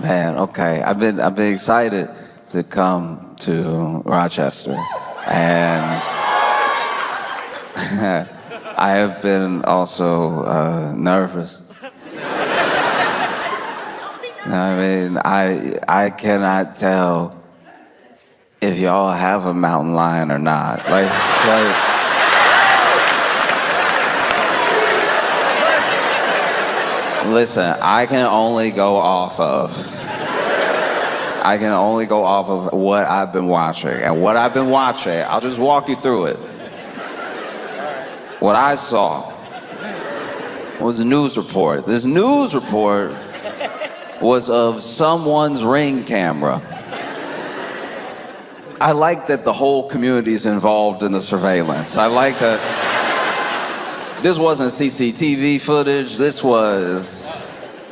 Man, okay. I've been excited to come to Rochester, and I have been also nervous. I mean, I cannot tell if y'all have a mountain lion or not. Listen, I can only go off of what I've been watching. And what I've been watching, I'll just walk you through it. What I saw was a news report. This news report was of someone's Ring camera. I like that the whole community is involved in the surveillance. I like that this wasn't CCTV footage. This was,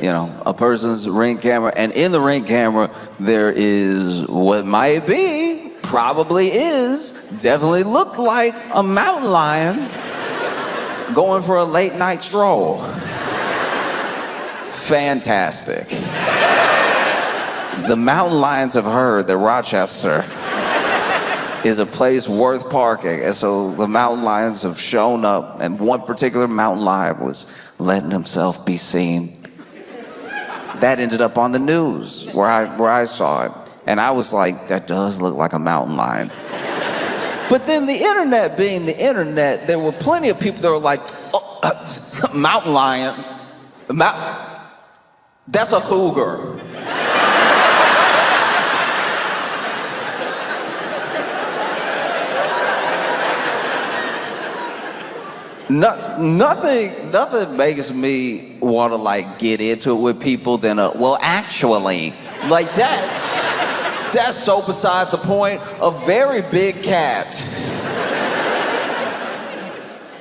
a person's Ring camera. And in the Ring camera, there is what might be, probably is, definitely looked like a mountain lion going for a late night stroll. Fantastic. The mountain lions have heard that Rochester is a place worth parking, and so the mountain lions have shown up, and one particular mountain lion was letting himself be seen. That ended up on the news where I saw it, and I was like, that does look like a mountain lion. But then the internet being the internet, there were plenty of people that were like, mountain lion, that's a cougar. Nothing makes me want to get into it with people than well, actually, that's so beside the point. A very big cat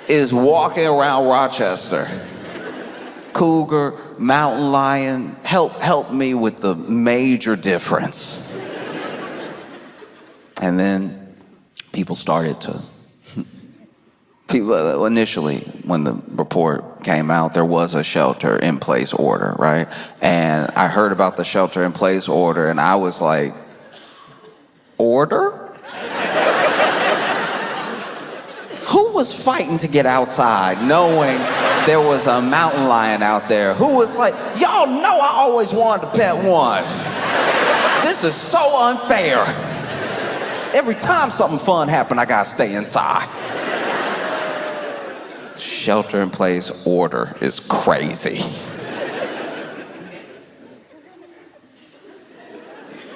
is walking around Rochester. Cougar, mountain lion, help me with the major difference. And then people initially, when the report came out, there was a shelter-in-place order, right? And I heard about the shelter-in-place order, and I was like, order? Who was fighting to get outside knowing there was a mountain lion out there? Who was like, y'all know I always wanted to pet one. This is so unfair. Every time something fun happened, I gotta stay inside. Shelter-in-place order is crazy.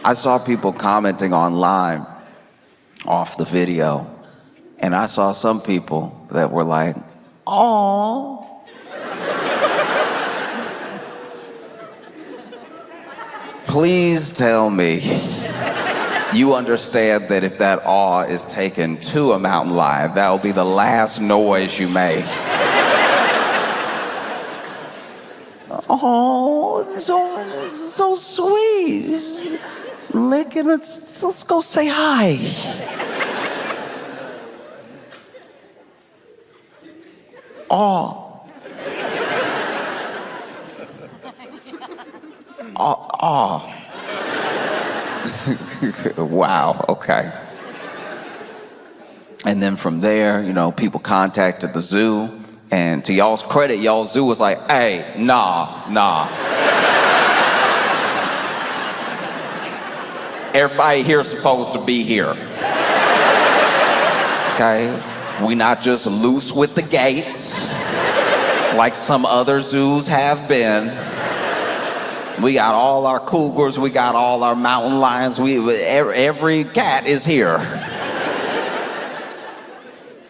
I saw people commenting online off the video, and I saw some people that were like, "Aww." Please tell me you understand that if that awe is taken to a mountain lion, that will be the last noise you make. Oh, so sweet. Just licking it. Let's go say hi. Aw. Aw. Wow, okay. And then from there, people contacted the zoo, and to y'all's credit, y'all's zoo was like, hey, nah. Everybody here's supposed to be here. Okay? We not just loose with the gates, like some other zoos have been. We got all our cougars, we got all our mountain lions, every cat is here.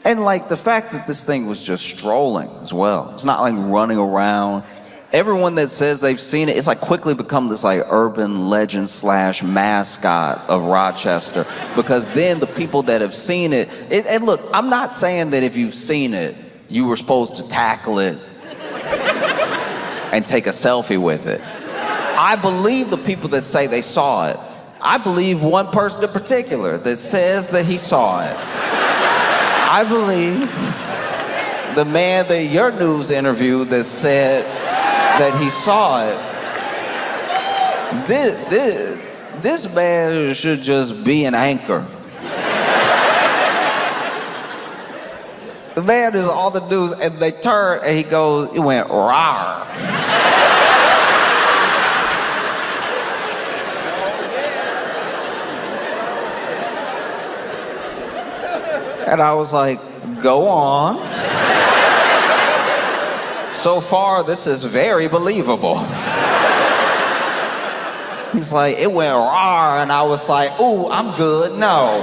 And the fact that this thing was just strolling as well. It's not running around. Everyone that says they've seen it, it's quickly become this urban legend / mascot of Rochester. Because then the people that have seen it, and look, I'm not saying that if you've seen it, you were supposed to tackle it and take a selfie with it. I believe the people that say they saw it. I believe one person in particular that says that he saw it. I believe the man that your news interviewed that said that he saw it. This man should just be an anchor. The man is on the news, and they turn, and he went, rawr. And I was like, go on. So far, this is very believable. He's like, it went rawr, and I was like, ooh, I'm good. No,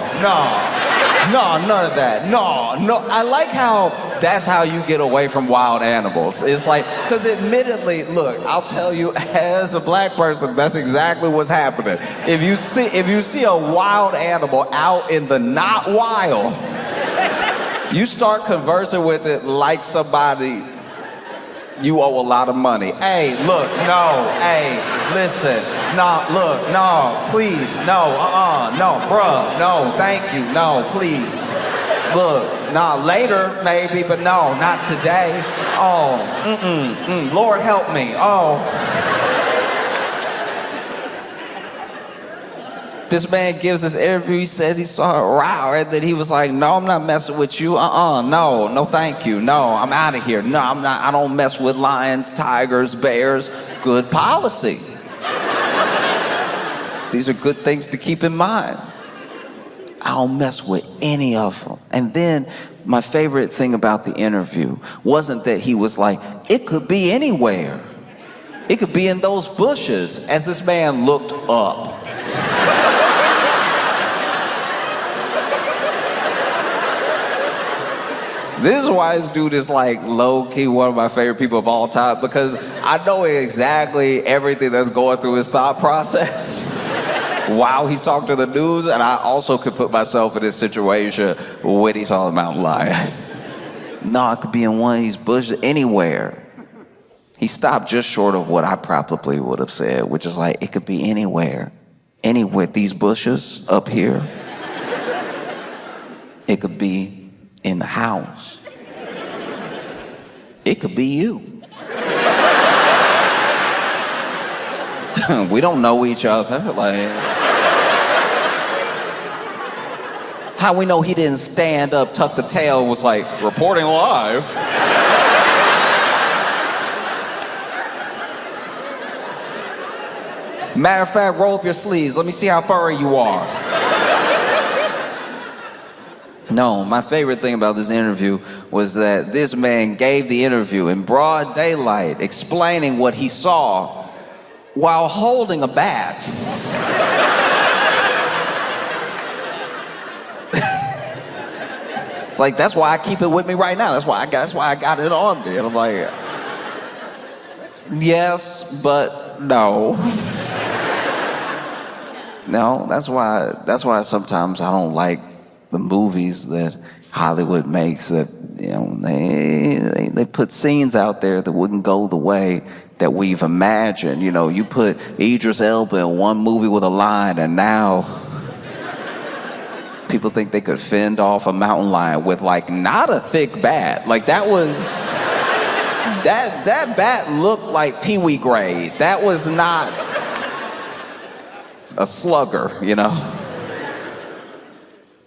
none of that. No. I like how that's how you get away from wild animals. It's like, because admittedly, look, I'll tell you, as a black person, that's exactly what's happening. If you see a wild animal out in the not wild, you start conversing with it like somebody you owe a lot of money. Hey, look, no, hey, listen, no, look, no, please, no, no, bruh, no, thank you, no, please. Look, nah, later maybe, but no, not today. Oh, Lord help me, oh. This man gives this interview, he says he saw a row, and then he was like, no, I'm not messing with you, no, thank you, no, I'm out of here, no, I don't mess with lions, tigers, bears, good policy. These are good things to keep in mind. I don't mess with any of them. And then my favorite thing about the interview wasn't that he was like, it could be anywhere. It could be in those bushes, as this man looked up. This is why this dude is like low-key one of my favorite people of all time, because I know exactly everything that's going through his thought process while he's talking to the news, and I also could put myself in this situation when he saw the mountain lion. No, it could be in one of these bushes, anywhere. He stopped just short of what I probably would have said, which is like, it could be anywhere. Anywhere, these bushes up here. It could be in the house. It could be you. We don't know each other. Like, how we know he didn't stand up, tuck the tail, and was like, reporting live? Matter of fact, roll up your sleeves. Let me see how furry you are. No, my favorite thing about this interview was that this man gave the interview in broad daylight, explaining what he saw while holding a bat. It's like, that's why I keep it with me right now. That's why I got it on me. And I'm like, yes, but no. No, that's why sometimes I don't like the movies that Hollywood makes, that, you know, they put scenes out there that wouldn't go the way that we've imagined. You know, you put Idris Elba in one movie with a line, and now people think they could fend off a mountain lion with, like, not a thick bat. Like, that bat looked like Pee-wee grade. That was not a slugger, you know?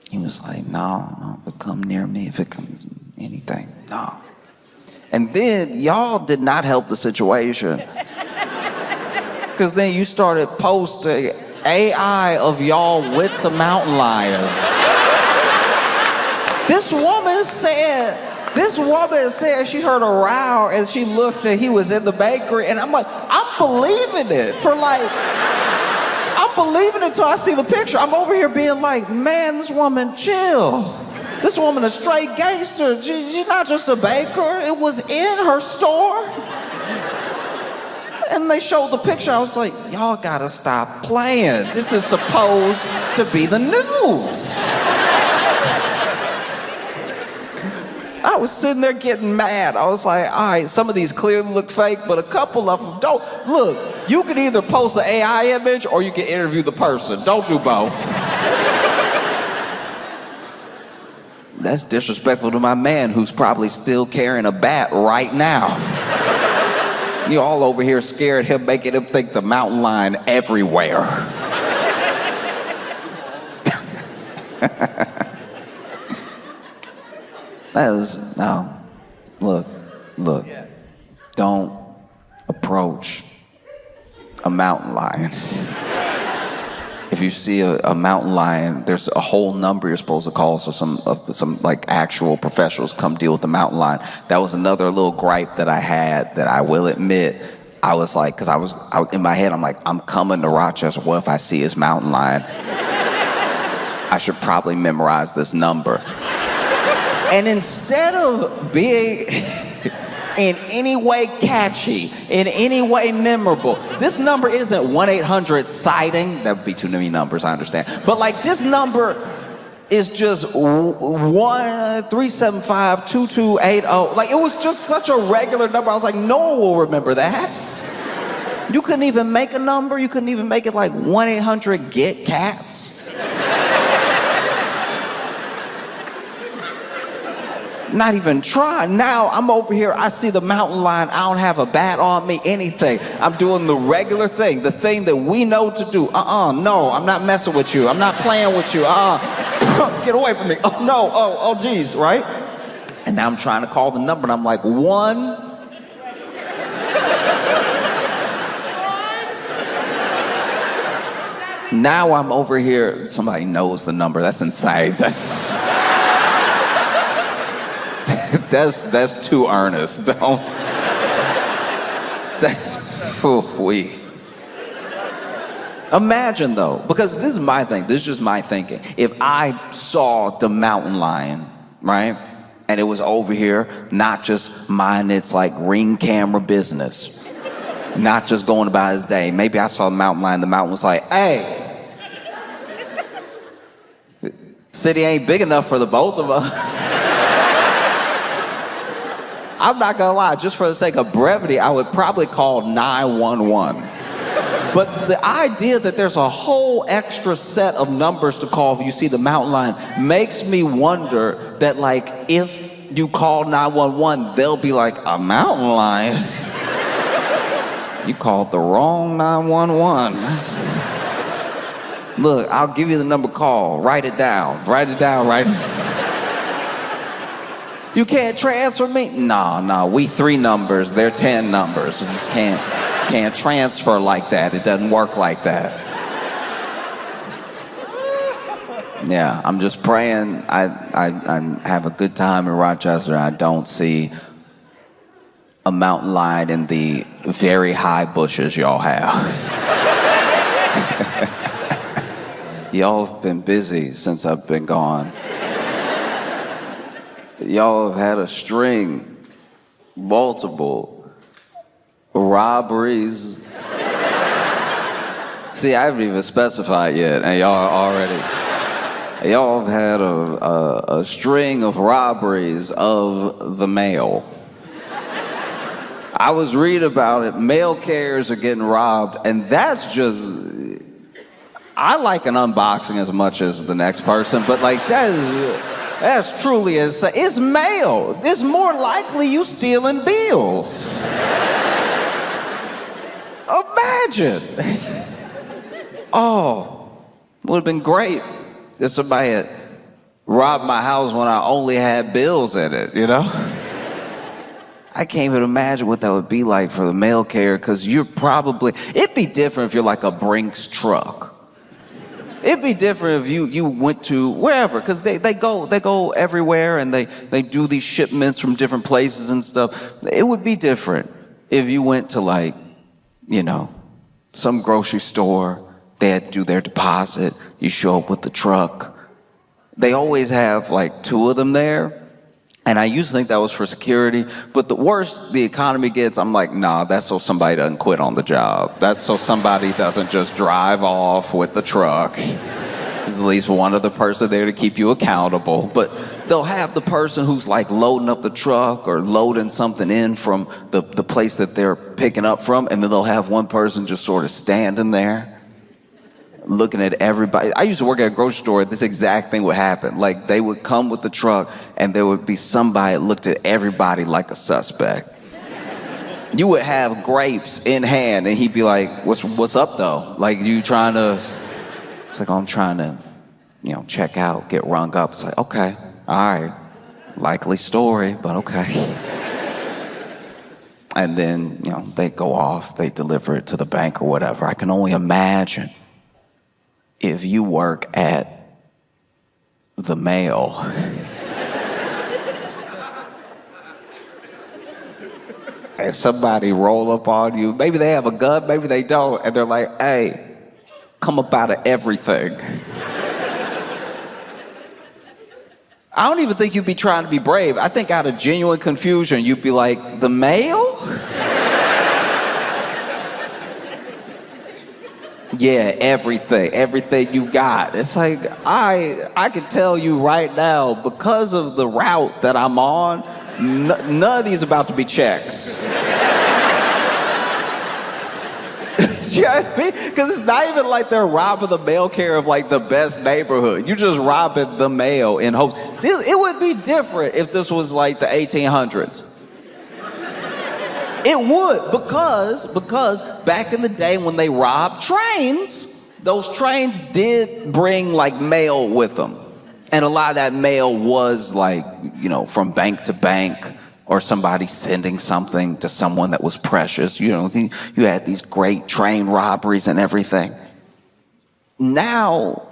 He was like, no, but come near me if it comes anything, no. And then y'all did not help the situation. Because then you started posting AI of y'all with the mountain lion. This woman said she heard a row and she looked and he was in the bakery, and I'm like, I'm believing it I'm believing it until I see the picture. I'm over here being like, man, this woman chill. This woman a straight gangster. She's not just a baker. It was in her store. And they showed the picture. I was like, y'all gotta stop playing. This is supposed to be the news. I was sitting there getting mad. I was like, all right, some of these clearly look fake, but a couple of them don't. Look, you can either post an AI image or you can interview the person. Don't do both. That's disrespectful to my man who's probably still carrying a bat right now. You all over here scared him, making him think the mountain lion everywhere. No, look, don't approach a mountain lion. If you see a mountain lion, there's a whole number you're supposed to call, so some like actual professionals come deal with the mountain lion. That was another little gripe that I had that I will admit. I was like, because I was in my head, I'm like, I'm coming to Rochester. What if I see his mountain lion? I should probably memorize this number. And instead of being in any way catchy, in any way memorable, this number isn't 1-800-SIGHTING. That would be too many numbers, I understand. But like this number is just 1-375-2280. Like it was just such a regular number. I was like, no one will remember that. You couldn't even make a number. You couldn't even make it like 1-800-GET-CATS. Not even try. Now I'm over here, I see the mountain lion, I don't have a bat on me, anything. I'm doing the regular thing, the thing that we know to do. No, I'm not messing with you. I'm not playing with you. Get away from me. Oh no, oh geez, right? And now I'm trying to call the number and I'm like, 1. Now I'm over here, somebody knows the number. That's insane. That's too earnest. Don't. That's we. Imagine though, because this is my thing. This is just my thinking. If I saw the mountain lion, right, and it was over here, not just minding its like Ring camera business, not just going about his day. Maybe I saw the mountain lion. The mountain was like, "Hey, city ain't big enough for the both of us." I'm not gonna lie, just for the sake of brevity, I would probably call 911. But the idea that there's a whole extra set of numbers to call if you see the mountain lion makes me wonder that like if you call 911, they'll be like, a mountain lion? You called the wrong 911. Look, I'll give you the number, call, write it down, write it down. You can't transfer me? No, we 3 numbers, they're 10 numbers. You just can't transfer like that. It doesn't work like that. Yeah, I'm just praying I have a good time in Rochester. I don't see a mountain lion in the very high bushes y'all have. Y'all have been busy since I've been gone. Y'all have had a string, multiple robberies. See, I haven't even specified yet, and y'all have had a string of robberies of the mail. I was reading about it, mail carriers are getting robbed, and that's just, I like an unboxing as much as the next person, but like that's truly insane. It's mail. It's more likely you stealing bills. Imagine. Oh, would have been great if somebody had robbed my house when I only had bills in it, you know? I can't even imagine what that would be like for the mail carrier, because it'd be different if you're like a Brinks truck. It'd be different if you went to wherever, because they go everywhere and they do these shipments from different places and stuff. It would be different if you went to like, some grocery store. They had to do their deposit. You show up with the truck. They always have like 2 of them there. And I used to think that was for security, but the worse the economy gets, I'm like, nah, that's so somebody doesn't quit on the job. That's so somebody doesn't just drive off with the truck. There's at least one other person there to keep you accountable. But they'll have the person who's like loading up the truck or loading something in from the place that they're picking up from, and then they'll have one person just sort of standing there looking at everybody. I used to work at a grocery store. This exact thing would happen. Like they would come with the truck and there would be somebody that looked at everybody like a suspect. You would have grapes in hand, and he'd be like, what's up, though? Like, you trying to... It's like, oh, I'm trying to, check out, get rung up. It's like, okay, all right. Likely story, but okay. And then, they go off, they deliver it to the bank or whatever. I can only imagine if you work at the mail. And somebody roll up on you. Maybe they have a gun, maybe they don't. And they're like, hey, come up out of everything. I don't even think you'd be trying to be brave. I think out of genuine confusion, you'd be like, the mail? Yeah, everything you got. It's like, I can tell you right now, because of the route that I'm on, none of these about to be checks. You know what I mean? Because it's not even like they're robbing the mail carrier of like the best neighborhood. You just robbing the mail in hopes. It would be different if this was like the 1800s. It would, because back in the day when they robbed trains, those trains did bring like mail with them. And a lot of that mail was like, from bank to bank, or somebody sending something to someone that was precious. You had these great train robberies and everything. Now,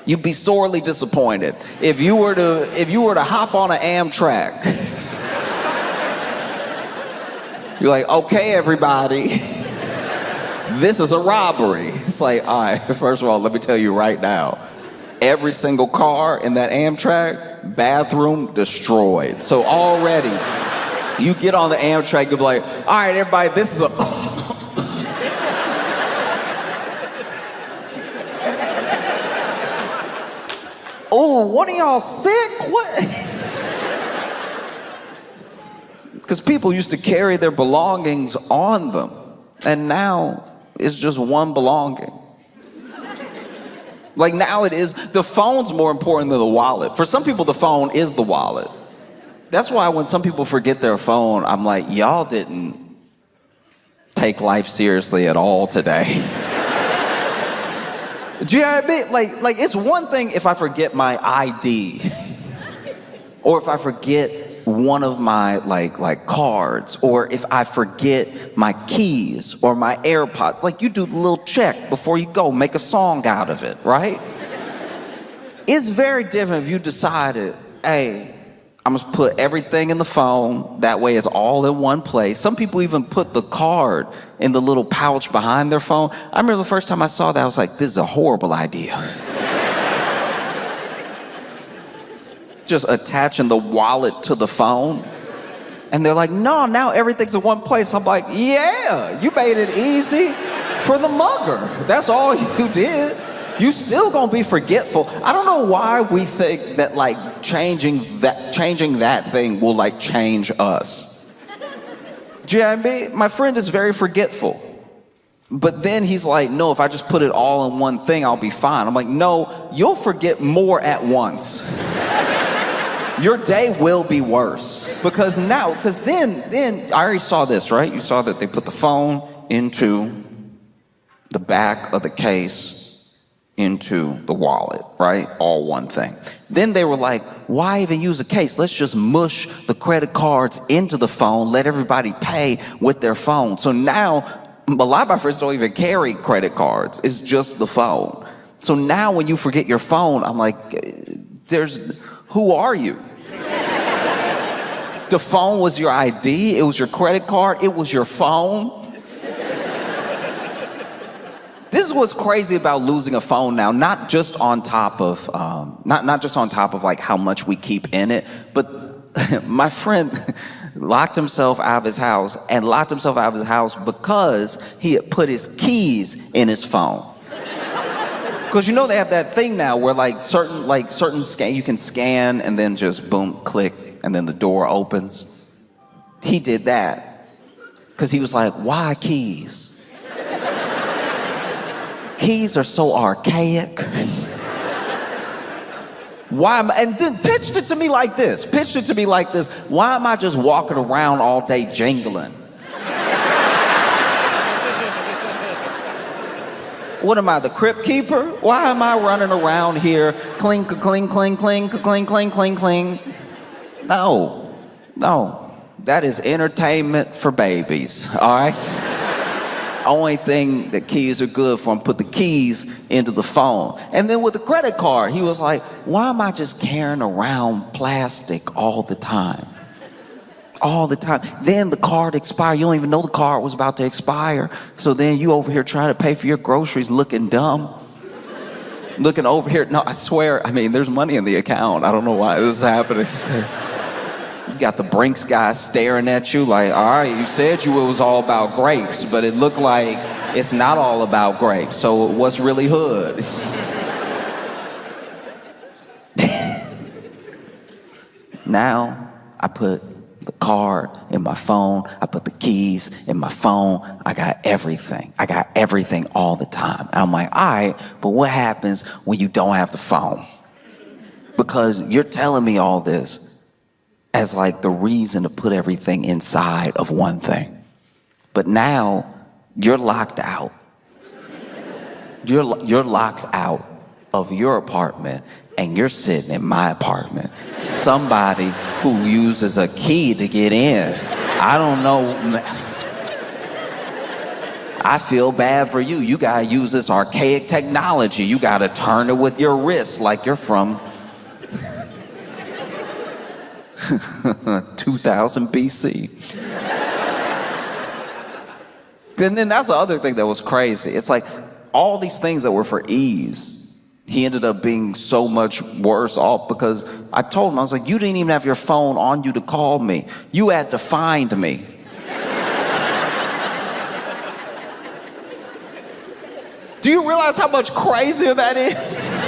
you'd be sorely disappointed if you were to hop on an Amtrak. You're like, okay, everybody, this is a robbery. It's like, all right, first of all, let me tell you right now, every single car in that Amtrak, bathroom destroyed. So already, you get on the Amtrak, you'll be like, all right, everybody, this is a... Oh, one of y'all sick? What? Because people used to carry their belongings on them, and now it's just one belonging. Like now the phone's more important than the wallet. For some people, the phone is the wallet. That's why when some people forget their phone, I'm like, y'all didn't take life seriously at all today. Do you know what I mean? Like it's one thing if I forget my ID, or if I forget one of my like cards, or if I forget my keys or my AirPods. Like you do the little check before you go, make a song out of it, right? It's very different if you decided, hey, I'm gonna put everything in the phone, that way it's all in one place. Some people even put the card in the little pouch behind their phone. I remember the first time I saw that, I was like, this is a horrible idea. Just attaching the wallet to the phone. And they're like, no, now everything's in one place. I'm like, yeah, you made it easy for the mugger. That's all you did. You still gonna be forgetful. I don't know why we think that like changing that thing will like change us. Do you know what I mean? My friend is very forgetful. But then he's like, no, if I just put it all in one thing, I'll be fine. I'm like, no, you'll forget more at once. Your day will be worse. Because then, I already saw this, right? You saw that they put the phone into the back of the case, into the wallet, right? All one thing. Then they were like, why even use a case? Let's just mush the credit cards into the phone, let everybody pay with their phone. So now, a lot of my friends don't even carry credit cards. It's just the phone. So now when you forget your phone, I'm like, who are you? The phone was your ID, it was your credit card, it was your phone. This is what's crazy about losing a phone now, not just on top of not just on top of like how much we keep in it, but my friend locked himself out of his house because he had put his keys in his phone. Because they have that thing now where certain scan, you can scan and then just boom, click, and then the door opens. He did that because he was like, why keys? Keys are so archaic. Why am I, and then pitched it to me like this. Why am I just walking around all day jingling? What am I, the crypt keeper? Why am I running around here, clink, cling, cling, cling, cling, cling, cling, cling? No. That is entertainment for babies, all right? Only thing that keys are good for him, put the keys into the phone. And then with the credit card, he was like, why am I just carrying around plastic all the time? All the time. Then the card expired. You don't even know the card was about to expire. So then you over here trying to pay for your groceries looking dumb. Looking over here. No, I swear, there's money in the account. I don't know why this is happening. You got the Brinks guy staring at you like, all right, you said it was all about grapes, but it looked like it's not all about grapes. So what's really hood? Now I put the card in my phone. I put the keys in my phone. I got everything all the time. And I'm like, all right, but what happens when you don't have the phone? Because you're telling me all this as like the reason to put everything inside of one thing. But now you're locked out. You're locked out of your apartment and you're sitting in my apartment. Somebody who uses a key to get in. I don't know. I feel bad for you. You gotta use this archaic technology. You gotta turn it with your wrist like you're from 2000 BC. And then that's the other thing that was crazy. It's like all these things that were for ease, he ended up being so much worse off because I told him, I was like, you didn't even have your phone on you to call me. You had to find me. Do you realize how much crazier that is?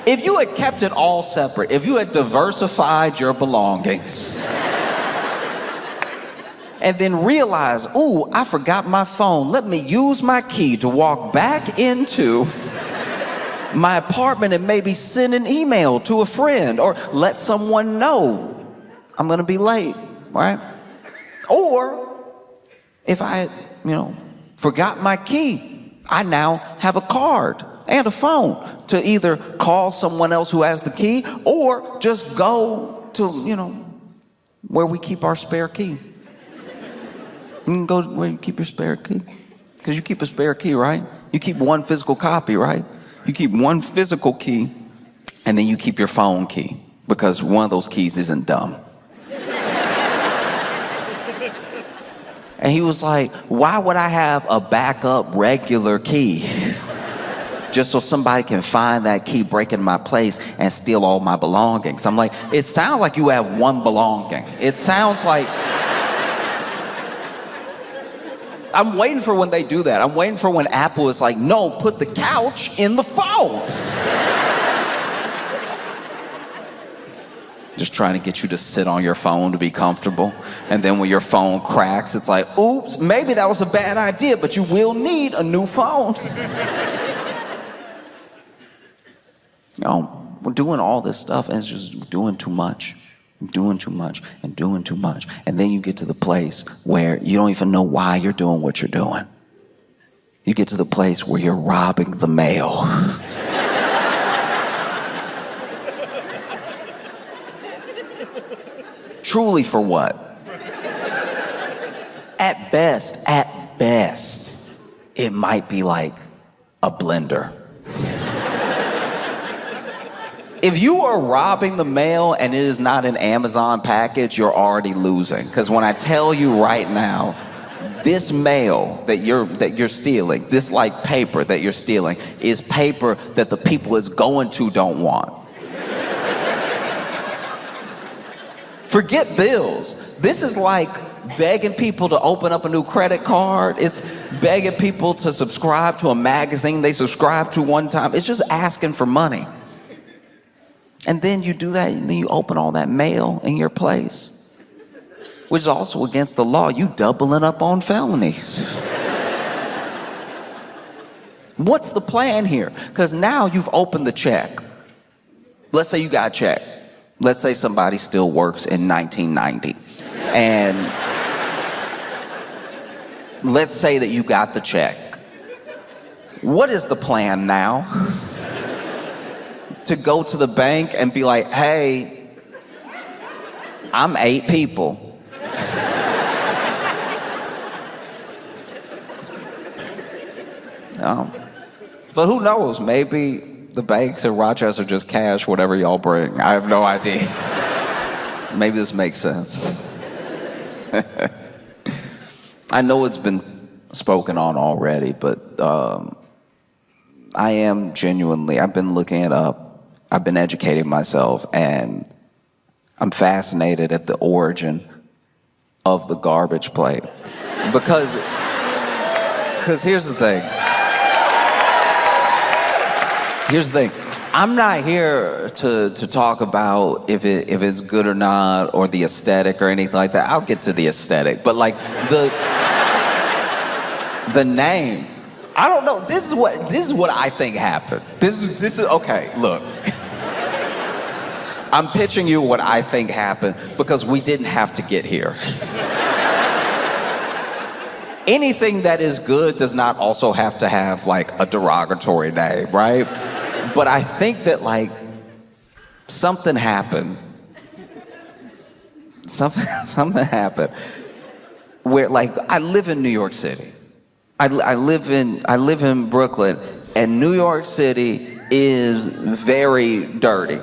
If you had kept it all separate, if you had diversified your belongings, and then realized, ooh, I forgot my phone. Let me use my key to walk back into my apartment and maybe send an email to a friend or let someone know I'm gonna be late, right? Or if I had, forgot my key, I now have a card and a phone to either call someone else who has the key or just go to, where we keep our spare key. You can go where you keep your spare key. Because you keep a spare key, right? You keep one physical copy, right? You keep one physical key, and then you keep your phone key, because one of those keys isn't dumb. And he was like, why would I have a backup regular key? Just so somebody can find that key, break into my place, and steal all my belongings. I'm like, it sounds like you have one belonging. It sounds like... I'm waiting for when they do that. I'm waiting for when Apple is like, no, put the couch in the phone. Just trying to get you to sit on your phone to be comfortable. And then when your phone cracks, it's like, oops, maybe that was a bad idea, but you will need a new phone. We're doing all this stuff and it's just doing too much. Doing too much and doing too much. And then you get to the place where you don't even know why you're doing what you're doing. You get to the place where you're robbing the mail. Truly for what? At best, it might be like a blender. If you are robbing the mail and it is not an Amazon package, you're already losing. Because when I tell you right now, this mail that you're stealing, this like paper that you're stealing, is paper that the people it's going to don't want. Forget bills. This is like begging people to open up a new credit card. It's begging people to subscribe to a magazine they subscribed to one time. It's just asking for money. And then you do that, and then you open all that mail in your place, which is also against the law. You doubling up on felonies. What's the plan here? Because now you've opened the check. let's say you got a check. Let's say somebody still works in 1990. And let's say that you got the check. What is the plan now? To go to the bank and be like, hey, I'm 8 people. No. But who knows? Maybe the banks in Rochester just cash whatever y'all bring. I have no idea. Maybe this makes sense. I know it's been spoken on already, but I am genuinely, I've been looking it up. I've been educating myself, and I'm fascinated at the origin of the garbage plate. Because here's the thing. Here's the thing. I'm not here to talk about if it's good or not, or the aesthetic or anything like that. I'll get to the aesthetic, but like the name. I don't know. This is what I think happened. This is okay. Look, I'm pitching you what I think happened because we didn't have to get here. Anything that is good does not also have to have like a derogatory name, right? But I think that like something happened. Something happened where like I live in New York City. I live in Brooklyn, and New York City is very dirty.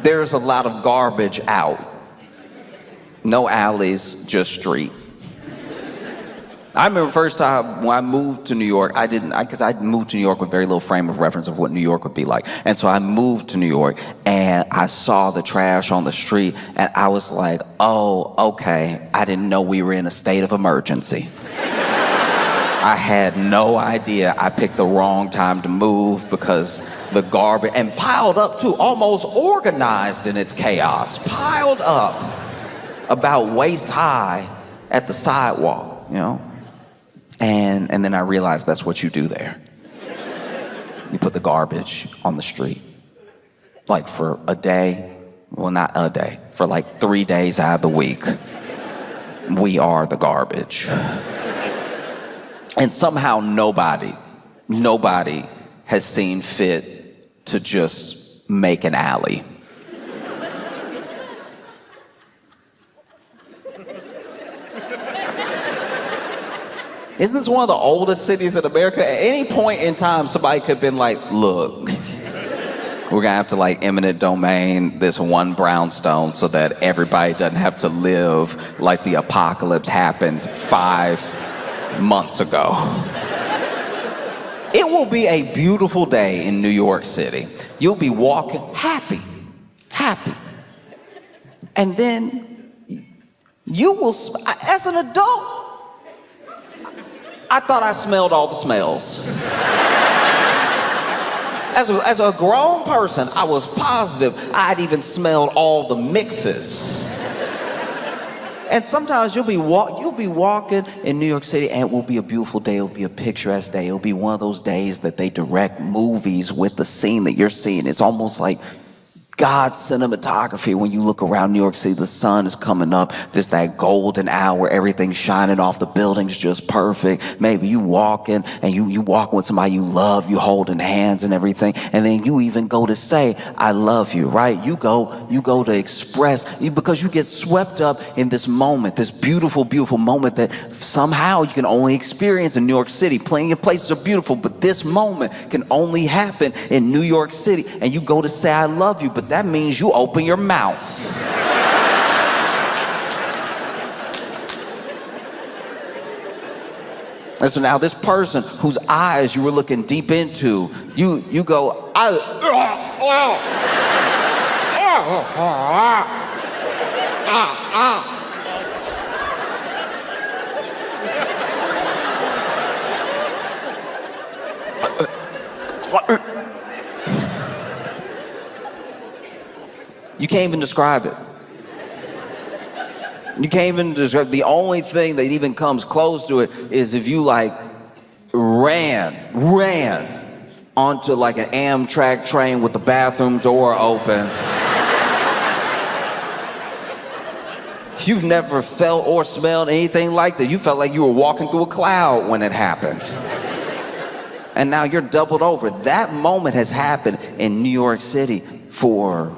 There's a lot of garbage out. No alleys, just street. I remember the first time when I moved to New York, because I moved to New York with very little frame of reference of what New York would be like. And so I moved to New York and I saw the trash on the street and I was like, oh, okay, I didn't know we were in a state of emergency. I had no idea. I picked the wrong time to move because the garbage, and piled up too, almost organized in its chaos, piled up about waist high at the sidewalk, you know? And then I realized that's what you do there. You put the garbage on the street. Like for a day, well, not a day, for like 3 days out of the week, we are the garbage. And somehow nobody has seen fit to just make an alley. Isn't this one of the oldest cities in America? At any point in time, somebody could have been like, look, we're gonna have to like eminent domain this one brownstone so that everybody doesn't have to live like the apocalypse happened 5 months ago. It will be a beautiful day in New York City. You'll be walking happy. And then you will, as an adult, I thought I smelled all the smells. As a grown person, I was positive I'd even smelled all the mixes. And sometimes you'll be walking in New York City and it will be a beautiful day, it'll be a picturesque day, it'll be one of those days that they direct movies with the scene that you're seeing. It's almost like God's cinematography. When you look around New York City, the sun is coming up. There's that golden hour, everything's shining off, the building's just perfect. Maybe you walking and you walking with somebody you love, you holding hands and everything, and then you even go to say, I love you, right? You go to express, because you get swept up in this moment, this beautiful, beautiful moment that somehow you can only experience in New York City. Plenty of places are beautiful, but this moment can only happen in New York City. And you go to say, I love you, but that means you open your mouth. And so now this person whose eyes you were looking deep into, you go, you can't even describe it. You can't even describe. The only thing that even comes close to it is if you like ran onto like an Amtrak train with the bathroom door open. You've never felt or smelled anything like that. You felt like you were walking through a cloud when it happened. And now you're doubled over. That moment has happened in New York City for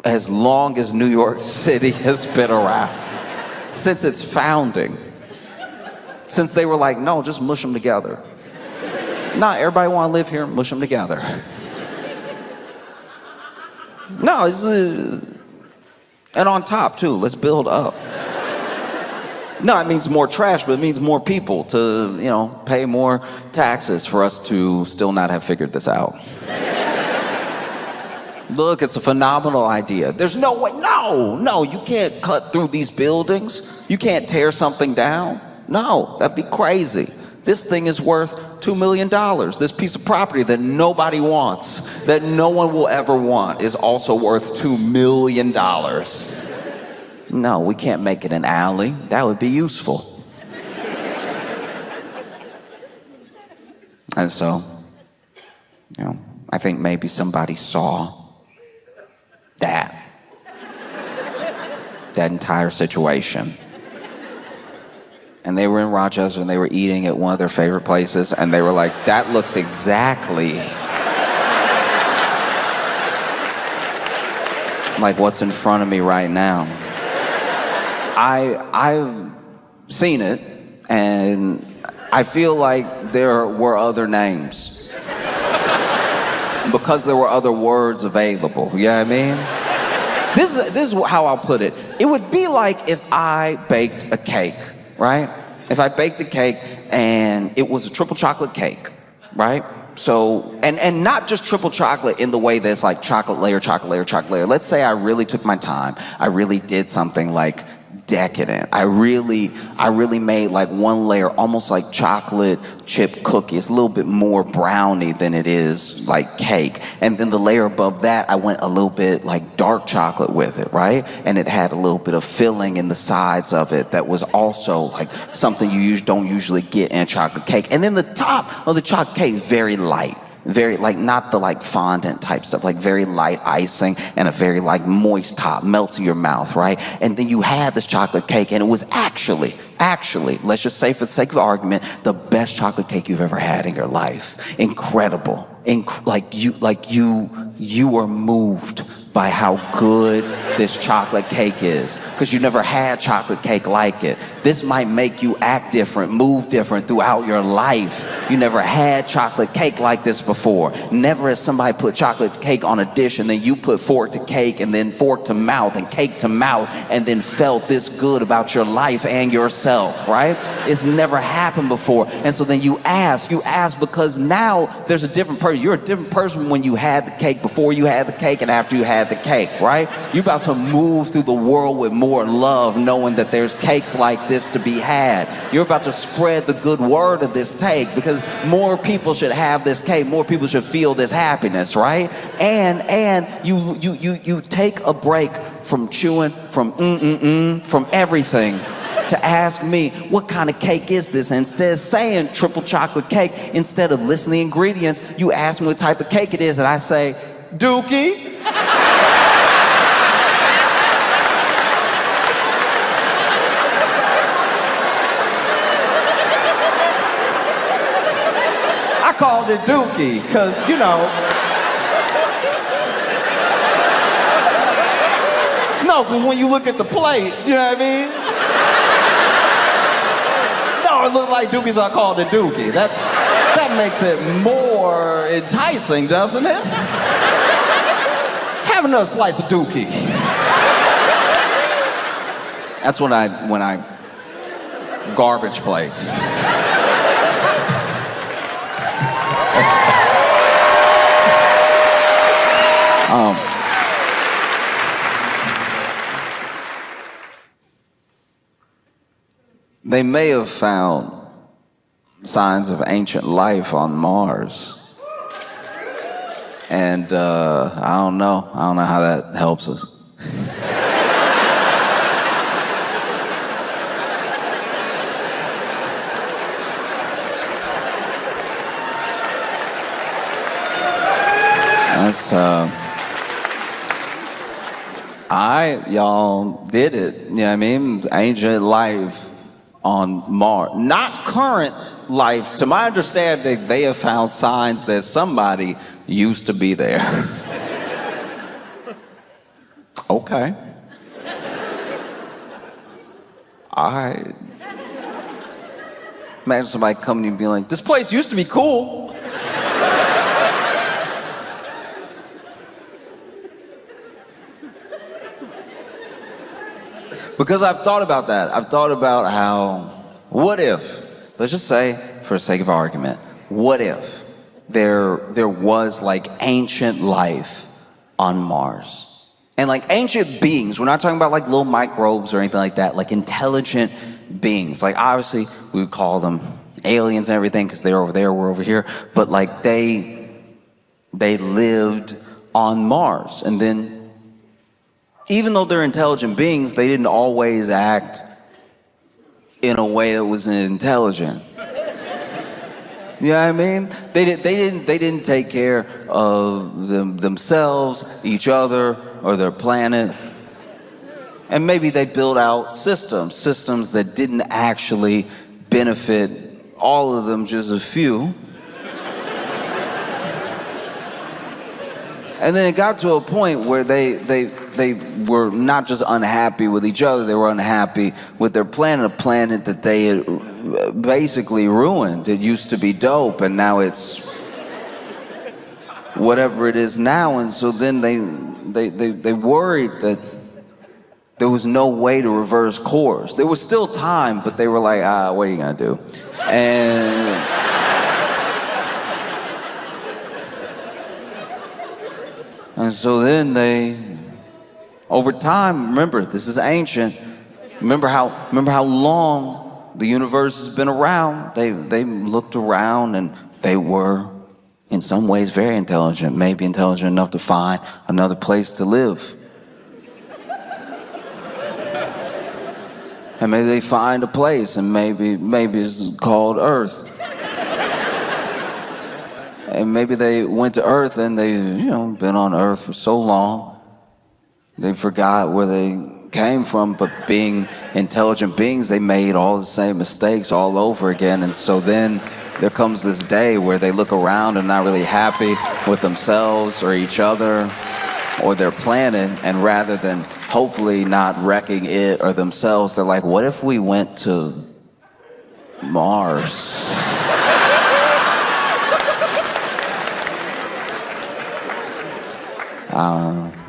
as long as New York City has been around. Since its founding. Since they were like, no, just mush them together. Nah, everybody want to live here, mush them together. No, it's and on top too, let's build up. No, it means more trash, but it means more people to, pay more taxes for us to still not have figured this out. Look, it's a phenomenal idea. There's no way, no, you can't cut through these buildings. You can't tear something down. No, that'd be crazy. This thing is worth $2 million. This piece of property that nobody wants, that no one will ever want, is also worth $2 million. No, we can't make it an alley. That would be useful. And so, I think maybe somebody saw that entire situation. And they were in Rochester and they were eating at one of their favorite places and they were like, that looks exactly like what's in front of me right now. I've seen it and I feel like there were other names because there were other words available. You know what I mean? This is how I'll put it. It would be like if I baked a cake, right? If I baked a cake and it was a triple chocolate cake, right? So, and not just triple chocolate in the way that it's like chocolate layer, chocolate layer, chocolate layer. Let's say I really took my time. I really did something like decadent. I really made like one layer almost like chocolate chip cookie. It's a little bit more brownie than it is like cake. And then the layer above that, I went a little bit like dark chocolate with it, right? And it had a little bit of filling in the sides of it that was also like something you don't usually get in a chocolate cake. And then the top of the chocolate cake is very light. Very, like, not the like fondant type stuff, like very light icing and a very like moist top, melts in your mouth, right? And then you had this chocolate cake and it was actually, let's just say for the sake of the argument, the best chocolate cake you've ever had in your life. Incredible. You were moved by how good this chocolate cake is, because you never had chocolate cake like it. This might make you act different, move different throughout your life. You never had chocolate cake like this before. Never has somebody put chocolate cake on a dish and then you put fork to cake and then fork to mouth and cake to mouth and then felt this good about your life and yourself, right? It's never happened before. And so then you ask because now there's a different person. You're a different person when you had the cake, before you had the cake, and after you had the cake, right? You're about to move through the world with more love, knowing that there's cakes like this to be had. You're about to spread the good word of this cake because more people should have this cake, more people should feel this happiness, right? And you take a break from chewing, from everything, to ask me, what kind of cake is this? And instead of saying triple chocolate cake, instead of listing the ingredients, you ask me what type of cake it is, and I say, Dookie. I called it Dookie, because, no, because when you look at the plate, you know what I mean? No, it looked like Dookie, so I called it Dookie. That makes it more enticing, doesn't it? Have another slice of Dookie. That's when I garbage plates. They may have found signs of ancient life on Mars. And I don't know how that helps us. That's, y'all did it. You know what I mean? Ancient life on Mars. Not current life. To my understanding, they have found signs that somebody used to be there. Okay. All right. Imagine somebody coming to you and being like, this place used to be cool. Because I've thought about that. I've thought about how, what if, let's just say, for the sake of argument, what if there was like ancient life on Mars? And like ancient beings, we're not talking about like little microbes or anything like that, like intelligent beings. Like obviously we would call them aliens and everything because they're over there, we're over here. But like they lived on Mars. And then even though they're intelligent beings, they didn't always act in a way that was intelligent. You know what I mean? They didn't take care of themselves, each other, or their planet. And maybe they built out systems that didn't actually benefit all of them, just a few. And then it got to a point where they were not just unhappy with each other, they were unhappy with their planet, a planet that they had basically ruined. It used to be dope, and now it's whatever it is now. And so then they worried that there was no way to reverse course. There was still time, but they were like, what are you gonna do? And so then they, over time, remember, this is ancient. Remember how long the universe has been around. They looked around and they were, in some ways, very intelligent. Maybe intelligent enough to find another place to live. And maybe they find a place, and maybe it's called Earth. And maybe they went to Earth and they, been on Earth for so long, they forgot where they came from, but being intelligent beings, they made all the same mistakes all over again. And so then there comes this day where they look around and not really happy with themselves or each other or their planet, and rather than hopefully not wrecking it or themselves, they're like, what if we went to Mars?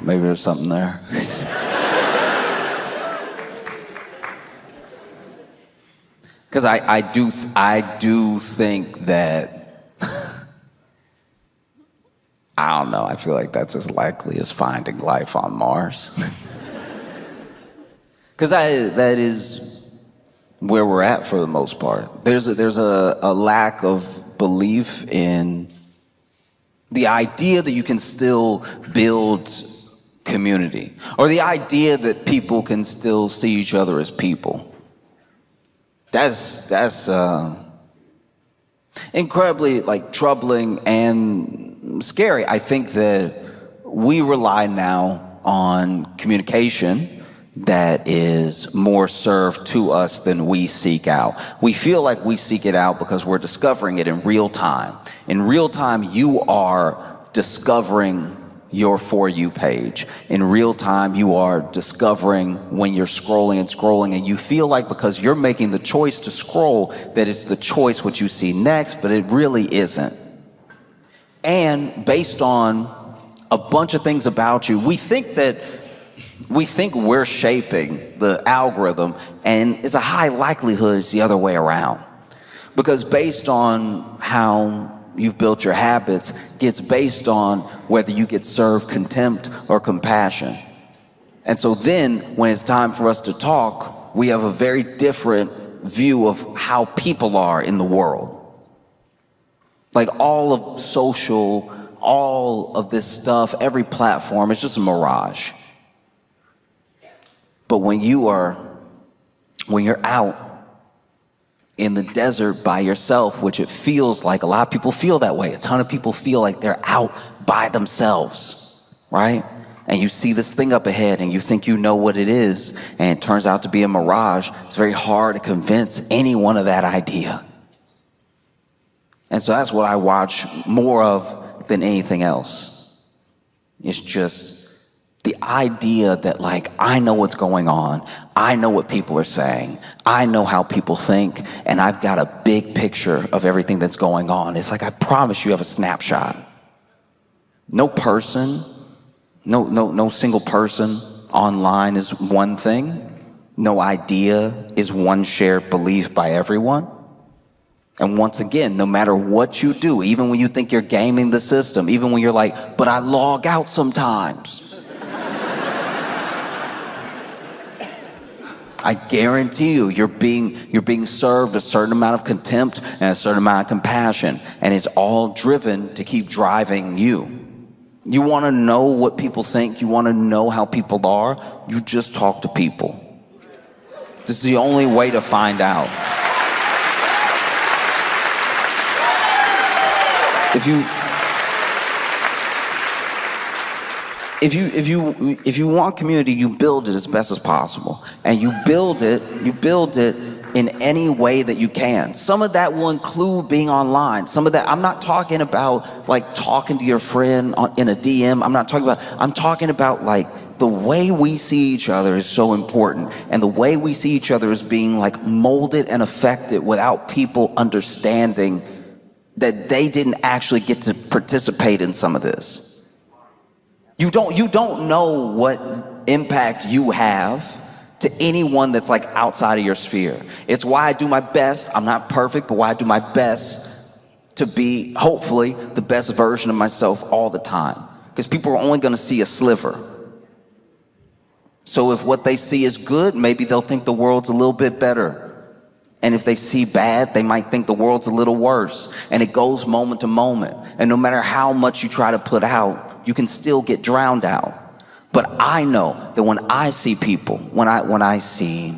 Maybe there's something there. Because I do think that, I don't know, I feel like that's as likely as finding life on Mars. Because that is where we're at for the most part. There's a lack of belief in the idea that you can still build community, or the idea that people can still see each other as people. That's incredibly troubling and scary. I think that we rely now on communication that is more served to us than we seek out. We feel like we seek it out because we're discovering it in real time. In real time, you are discovering your For You page. In real time, you are discovering when you're scrolling, and you feel like because you're making the choice to scroll that it's the choice what you see next, but it really isn't. And based on a bunch of things about you, we think we're shaping the algorithm, and it's a high likelihood it's the other way around. Because based on how you've built your habits gets based on whether you get served contempt or compassion. And so then when it's time for us to talk, we have a very different view of how people are in the world. Like all of social, all of this stuff, every platform, it's just a mirage. But when you're out in the desert by yourself, which it feels like a lot of people feel that way. A ton of people feel like they're out by themselves, right? And you see this thing up ahead and you think you know what it is, and it turns out to be a mirage. It's very hard to convince anyone of that idea. And so that's what I watch more of than anything else. It's just the idea that, like, I know what's going on, I know what people are saying, I know how people think, and I've got a big picture of everything that's going on. It's like, I promise you have a snapshot. No person, no single person online is one thing. No idea is one shared belief by everyone. And once again, no matter what you do, even when you think you're gaming the system, even when you're like, but I log out sometimes, I guarantee you, you're being served a certain amount of contempt and a certain amount of compassion, and it's all driven to keep driving you. You want to know what people think, you want to know how people are, you just talk to people. This is the only way to find out. If you want community, you build it as best as possible, and you build it in any way that you can. Some of that will include being online. Some of that, I'm not talking about like talking to your friend in a DM. I'm talking about like the way we see each other is so important, and the way we see each other is being like molded and affected without people understanding that they didn't actually get to participate in some of this. You don't know what impact you have to anyone that's like outside of your sphere. It's why I do my best. I'm not perfect, but why I do my best to be, hopefully, the best version of myself all the time. Because people are only gonna see a sliver. So if what they see is good, maybe they'll think the world's a little bit better. And if they see bad, they might think the world's a little worse. And it goes moment to moment. And no matter how much you try to put out, you can still get drowned out. But I know that when I see people, when I see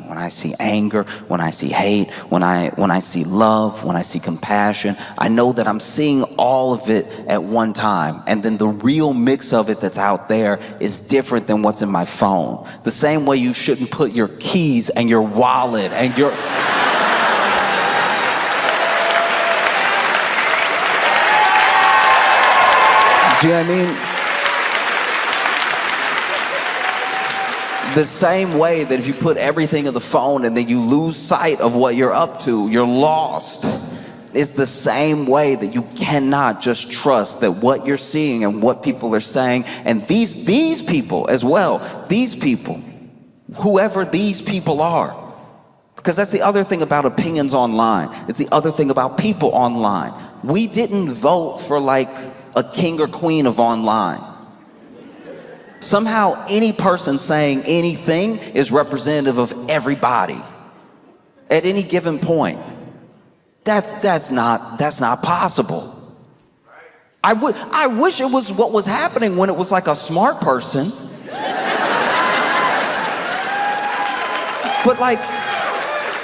anger, when I see hate, when I see love, when I see compassion, I know that I'm seeing all of it at one time. And then the real mix of it that's out there is different than what's in my phone. The same way you shouldn't put your keys and your wallet and your... Do you know what I mean? The same way that if you put everything in the phone and then you lose sight of what you're up to, you're lost. It's the same way that you cannot just trust that what you're seeing and what people are saying, and these people as well, these people, whoever these people are. Because that's the other thing about opinions online. It's the other thing about people online. We didn't vote for like a king or queen of online. Somehow any person saying anything is representative of everybody at any given point. That's not possible. I wish it was what was happening when it was like a smart person. But like,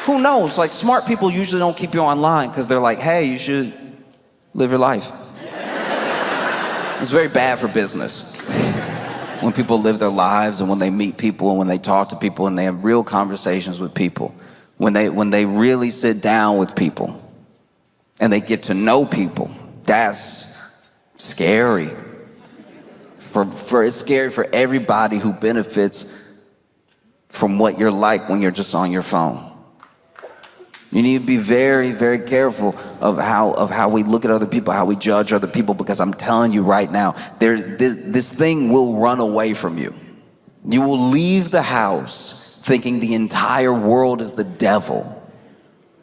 who knows? Like, smart people usually don't keep you online because they're like, hey, you should live your life. It's very bad for business. When people live their lives and when they meet people and when they talk to people and they have real conversations with people, when they really sit down with people and they get to know people, that's scary. It's scary for everybody who benefits from what you're like when you're just on your phone. You need to be very, very careful of how we look at other people, how we judge other people, because I'm telling you right now, this thing will run away from you. You will leave the house thinking the entire world is the devil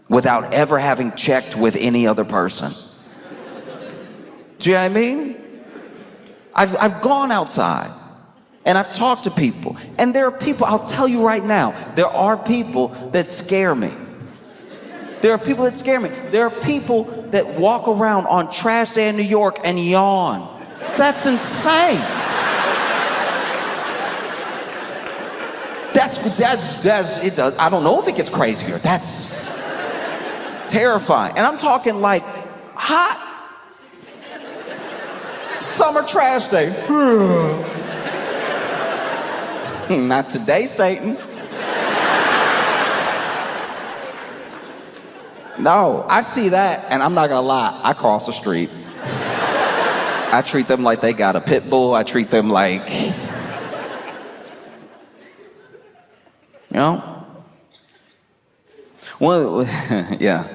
without ever having checked with any other person. Do you know what I mean? I've gone outside and I've talked to people, and there are people, I'll tell you right now, there are people that scare me. There are people that scare me. There are people that walk around on trash day in New York and yawn. That's insane. It does. I don't know if it gets crazier. That's terrifying. And I'm talking like hot. Summer trash day. Not today, Satan. No, I see that, and I'm not gonna lie, I cross the street. I treat them like they got a pit bull. I treat them like, you know? Well, yeah.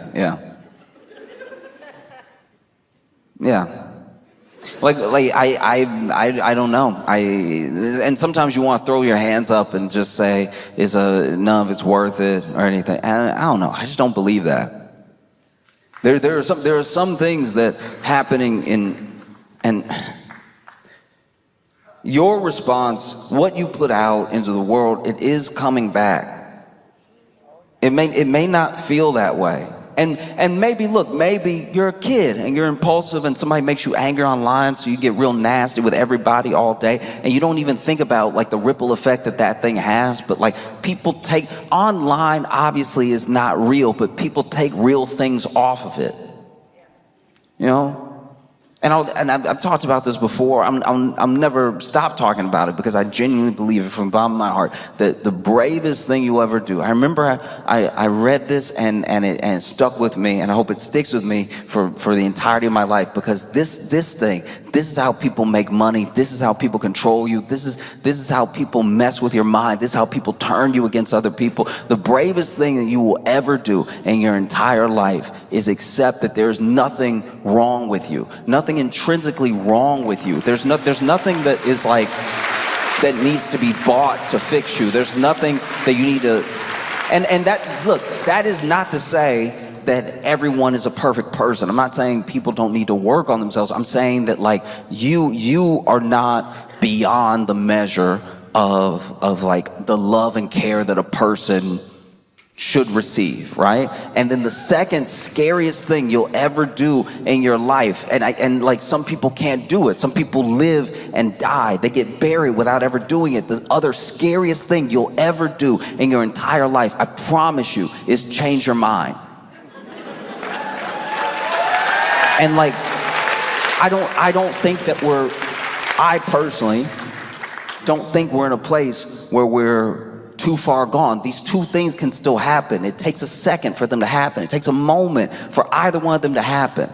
Like I don't know. And sometimes you want to throw your hands up and just say, none of it's worth it or anything. And I don't know. I just don't believe that. There are some things that happening and your response, what you put out into the world, it is coming back. It may not feel that way. And maybe, look, maybe you're a kid and you're impulsive and somebody makes you angry online, so you get real nasty with everybody all day, and you don't even think about like the ripple effect that thing has. But like, people take online, obviously is not real, but people take real things off of it, you know? And I've talked about this before. I'll never stop talking about it because I genuinely believe it from the bottom of my heart that the bravest thing you ever do. I remember I read this and it stuck with me, and I hope it sticks with me for the entirety of my life, because this is how people make money. This is how people control you. This is how people mess with your mind. This is how people turn you against other people. The bravest thing that you will ever do in your entire life is accept that there's nothing wrong with you. Nothing intrinsically wrong with you. There's nothing that is like that needs to be bought to fix you. There's nothing that you need to, and that is not to say that everyone is a perfect person. I'm not saying people don't need to work on themselves. I'm saying that like you are not beyond the measure of like the love and care that a person should receive, right? And then the second scariest thing you'll ever do in your life, and like some people can't do it. Some people live and die. They get buried without ever doing it. The other scariest thing you'll ever do in your entire life, I promise you, is change your mind. And like, I don't think that I personally don't think we're in a place where we're too far gone. These two things can still happen. It takes a second for them to happen. It takes a moment for either one of them to happen.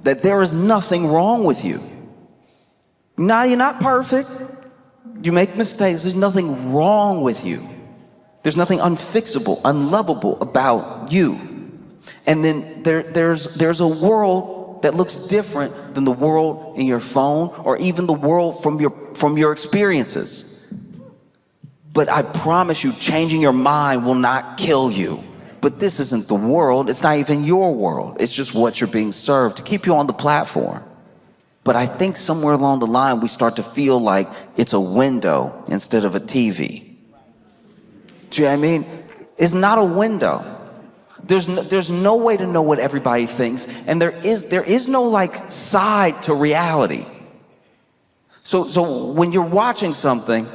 That there is nothing wrong with you. Now, you're not perfect. You make mistakes. There's nothing wrong with you. There's nothing unfixable, unlovable about you. And then there's a world that looks different than the world in your phone, or even the world from your experiences. But I promise you, changing your mind will not kill you. But this isn't the world. It's not even your world. It's just what you're being served to keep you on the platform. But I think somewhere along the line, we start to feel like it's a window instead of a TV. Do you know what I mean? It's not a window. There's no way to know what everybody thinks. And there is no like side to reality. So when you're watching something,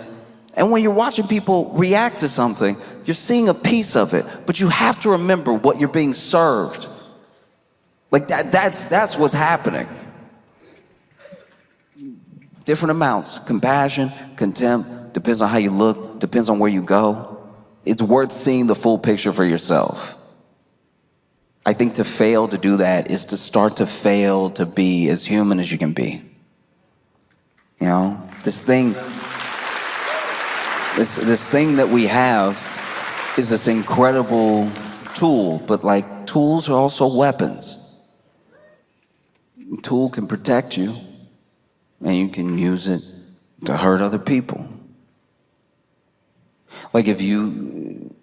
and when you're watching people react to something, you're seeing a piece of it, but you have to remember what you're being served. Like that's what's happening. Different amounts, compassion, contempt, depends on how you look, depends on where you go. It's worth seeing the full picture for yourself. I think to fail to do that is to start to fail to be as human as you can be. You know, this thing that we have is this incredible tool, but like tools are also weapons. A tool can protect you, and you can use it to hurt other people. Like if you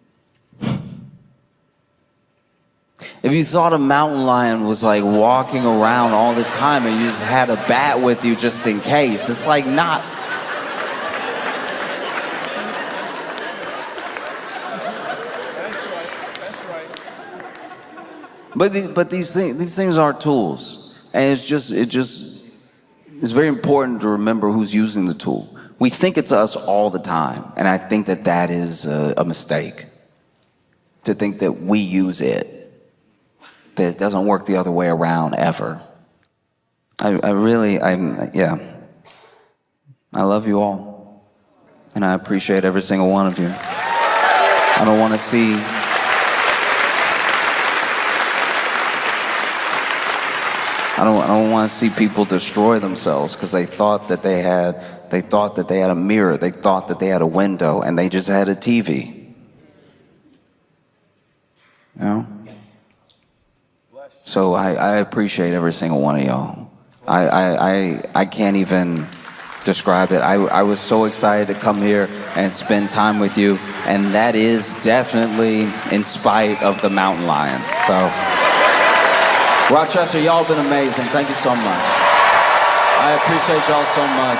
thought a mountain lion was like walking around all the time and you just had a bat with you just in case, it's like not. But these things are tools, and it's very important to remember who's using the tool. We think it's us all the time, and I think that is a mistake. To think that we use it, that it doesn't work the other way around ever. Yeah. I love you all. And I appreciate every single one of you. I don't want to see... I don't want to see people destroy themselves because they thought that they had a mirror, they thought that they had a window, and they just had a TV. You know? So I appreciate every single one of y'all. I can't even describe it. I was so excited to come here and spend time with you, and that is definitely in spite of the mountain lion. So, Rochester, y'all been amazing. Thank you so much. I appreciate y'all so much.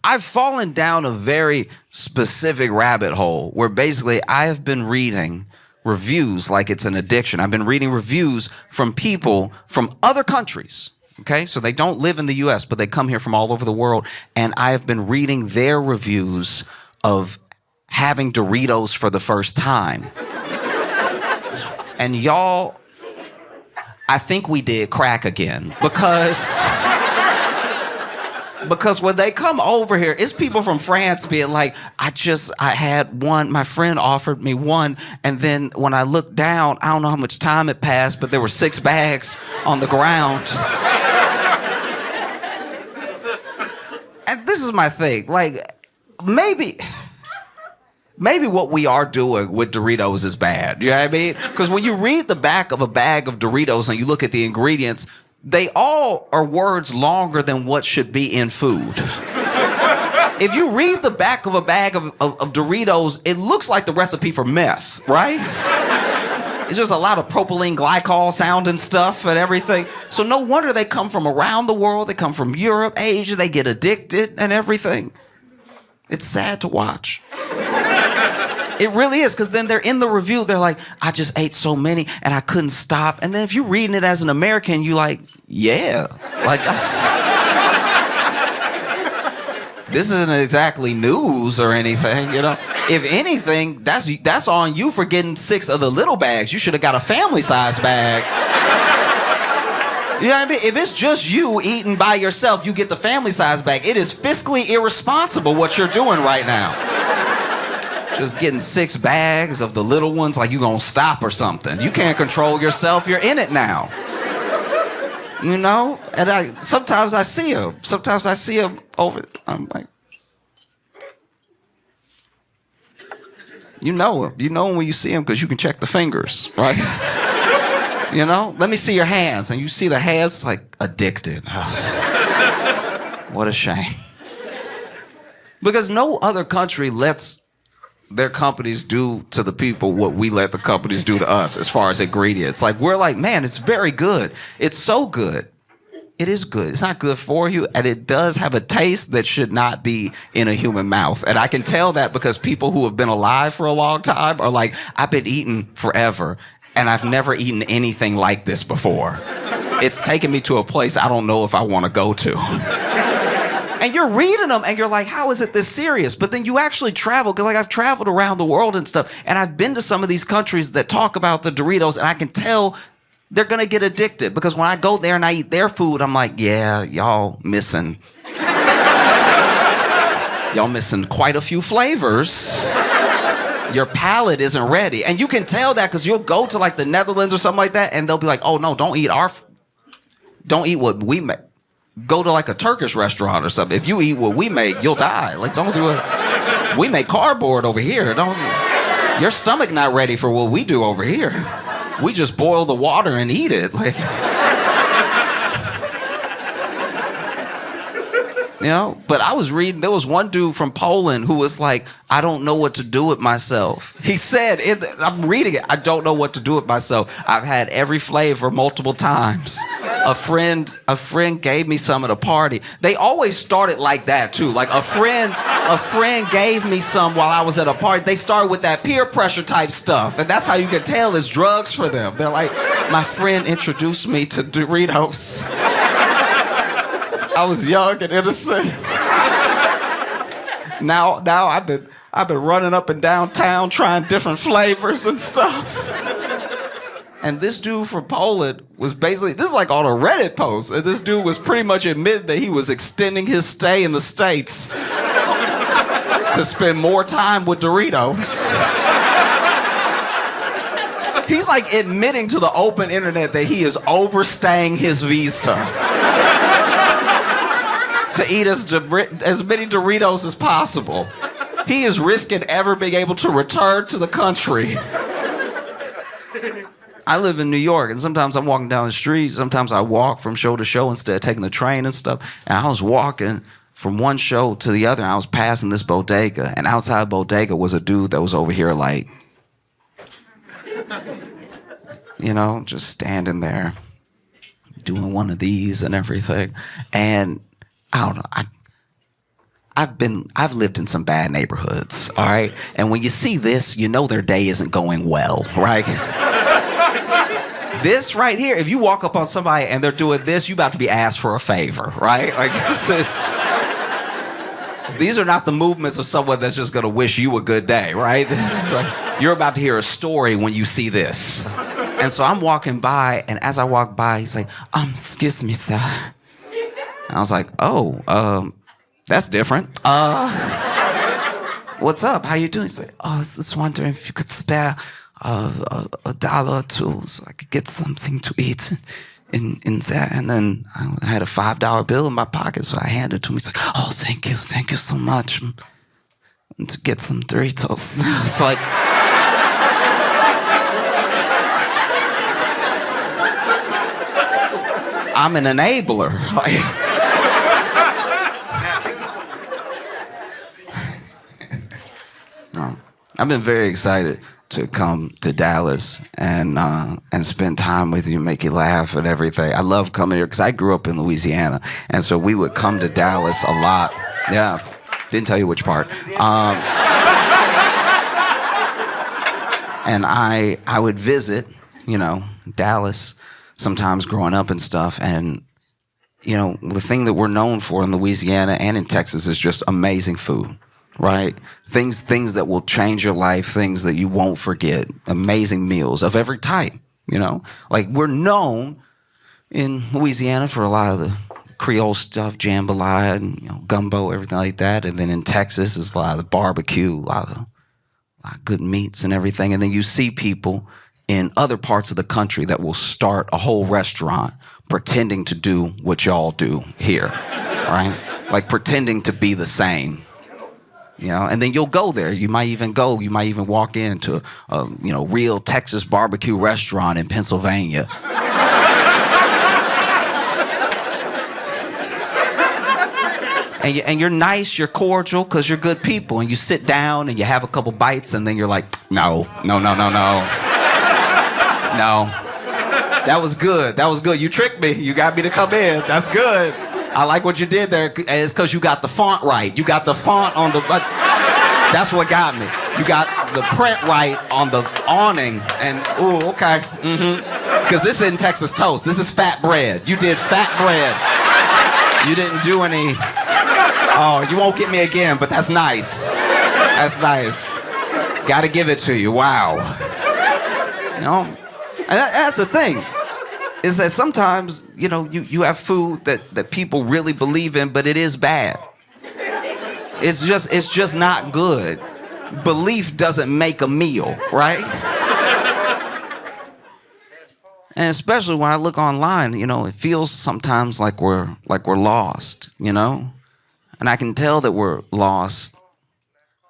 I've fallen down a very specific rabbit hole where basically I have been reading reviews like it's an addiction. I've been reading reviews from people from other countries, okay? So they don't live in the US, but they come here from all over the world. And I have been reading their reviews of having Doritos for the first time. And y'all, I think we did crack again because when they come over here, it's people from France being like, I had one, my friend offered me one, and then when I looked down, I don't know how much time had passed, but there were 6 bags on the ground. And this is my thing, like, maybe what we are doing with Doritos is bad, you know what I mean? Because when you read the back of a bag of Doritos and you look at the ingredients, they all are words longer than what should be in food. If you read the back of a bag of Doritos, it looks like the recipe for meth, right? It's just a lot of propylene glycol sounding stuff and everything. So no wonder they come from around the world. They come from Europe, Asia. They get addicted and everything. It's sad to watch. It really is, because then they're in the review, they're like, I just ate so many and I couldn't stop. And then if you're reading it as an American, you like, yeah. Like, this isn't exactly news or anything, you know? If anything, that's on you for getting 6 of the little bags. You should have got a family-size bag. You know what I mean? If it's just you eating by yourself, you get the family-size bag. It is fiscally irresponsible what you're doing right now. Just getting 6 bags of the little ones like you gonna stop or something. You can't control yourself. You're in it now. You know? And sometimes I see them. Sometimes I see them over. I'm like, you know him. You know him when you see him because you can check the fingers, right? You know? Let me see your hands. And you see the hands like addicted. What a shame. Because no other country lets their companies do to the people what we let the companies do to us as far as ingredients. Like, we're like, man, it's very good. It's so good. It is good. It's not good for you, and it does have a taste that should not be in a human mouth. And I can tell that because people who have been alive for a long time are like, I've been eating forever, and I've never eaten anything like this before. It's taken me to a place I don't know if I want to go to. And you're reading them and you're like, how is it this serious? But then you actually travel, because like I've traveled around the world and stuff, and I've been to some of these countries that talk about the Doritos, and I can tell they're gonna get addicted, because when I go there and I eat their food, I'm like, yeah, y'all missing quite a few flavors. Your palate isn't ready. And you can tell that because you'll go to like the Netherlands or something like that, and they'll be like, oh no, don't eat what we make. Go to like a Turkish restaurant or something. If you eat what we make, you'll die. Like, don't do it. We make cardboard over here. Your stomach not ready for what we do over here. We just boil the water and eat it. Like, you know? But I was reading, there was one dude from Poland who was like, I don't know what to do with myself. He said, I'm reading it, I don't know what to do with myself. I've had every flavor multiple times. A friend gave me some at a party. They always started like that too. Like a friend gave me some while I was at a party. They started with that peer pressure type stuff. And that's how you can tell it's drugs for them. They're like, my friend introduced me to Doritos. I was young and innocent. Now I've been running up and down town trying different flavors and stuff. And this dude from Poland was basically, this is like on a Reddit post, and this dude was pretty much admitting that he was extending his stay in the States to spend more time with Doritos. He's like admitting to the open internet that he is overstaying his visa to eat as many Doritos as possible. He is risking ever being able to return to the country. I live in New York, and sometimes I'm walking down the street. Sometimes I walk from show to show instead of taking the train and stuff. And I was walking from one show to the other, and I was passing this bodega. And outside the bodega was a dude that was over here like, you know, just standing there, doing one of these and everything. And I don't know, I've lived in some bad neighborhoods, all right? And when you see this, you know their day isn't going well, right? This right here, if you walk up on somebody and they're doing this, you about to be asked for a favor, right? Like, these are not the movements of someone that's just gonna wish you a good day, right? So you're about to hear a story when you see this. And so I'm walking by, and as I walk by, he's like, excuse me, sir. And I was like, oh, that's different. What's up? How you doing? He's like, I was just wondering if you could spare $1 or $2 so I could get something to eat in there. And then I had a $5 bill in my pocket, so I handed it to him. He's like, oh, thank you so much. And to get some Doritos. It's like, I'm an enabler. I've been very excited to come to Dallas and spend time with you, make you laugh and everything. I love coming here because I grew up in Louisiana, and so we would come to Dallas a lot. Yeah, didn't tell you which part. And I would visit, you know, Dallas sometimes growing up and stuff, and you know, the thing that we're known for in Louisiana and in Texas is just amazing food. Right? Things that will change your life, things that you won't forget, amazing meals of every type, you know? Like, we're known in Louisiana for a lot of the Creole stuff, jambalaya and, you know, gumbo, everything like that. And then in Texas, it's a lot of the barbecue, a lot of good meats and everything. And then you see people in other parts of the country that will start a whole restaurant pretending to do what y'all do here, right? Like pretending to be the same. You know, and then you'll go there. You might even walk into a, you know, real Texas barbecue restaurant in Pennsylvania. And you're nice, you're cordial, because you're good people. And you sit down and you have a couple bites, and then you're like, no. No. That was good. You tricked me. You got me to come in. That's good. I like what you did there. It's because you got the font right. You got the font on the... That's what got me. You got the print right on the awning. And, ooh, okay. Because this isn't Texas toast. This is fat bread. You did fat bread. You didn't do any... Oh, you won't get me again, but that's nice. That's nice. Got to give it to you. Wow. You know? And that's the thing. Is that sometimes, you know, you have food that people really believe in, but it is bad. It's just not good. Belief doesn't make a meal, right? And especially when I look online, you know, it feels sometimes like we're lost, you know? And I can tell that we're lost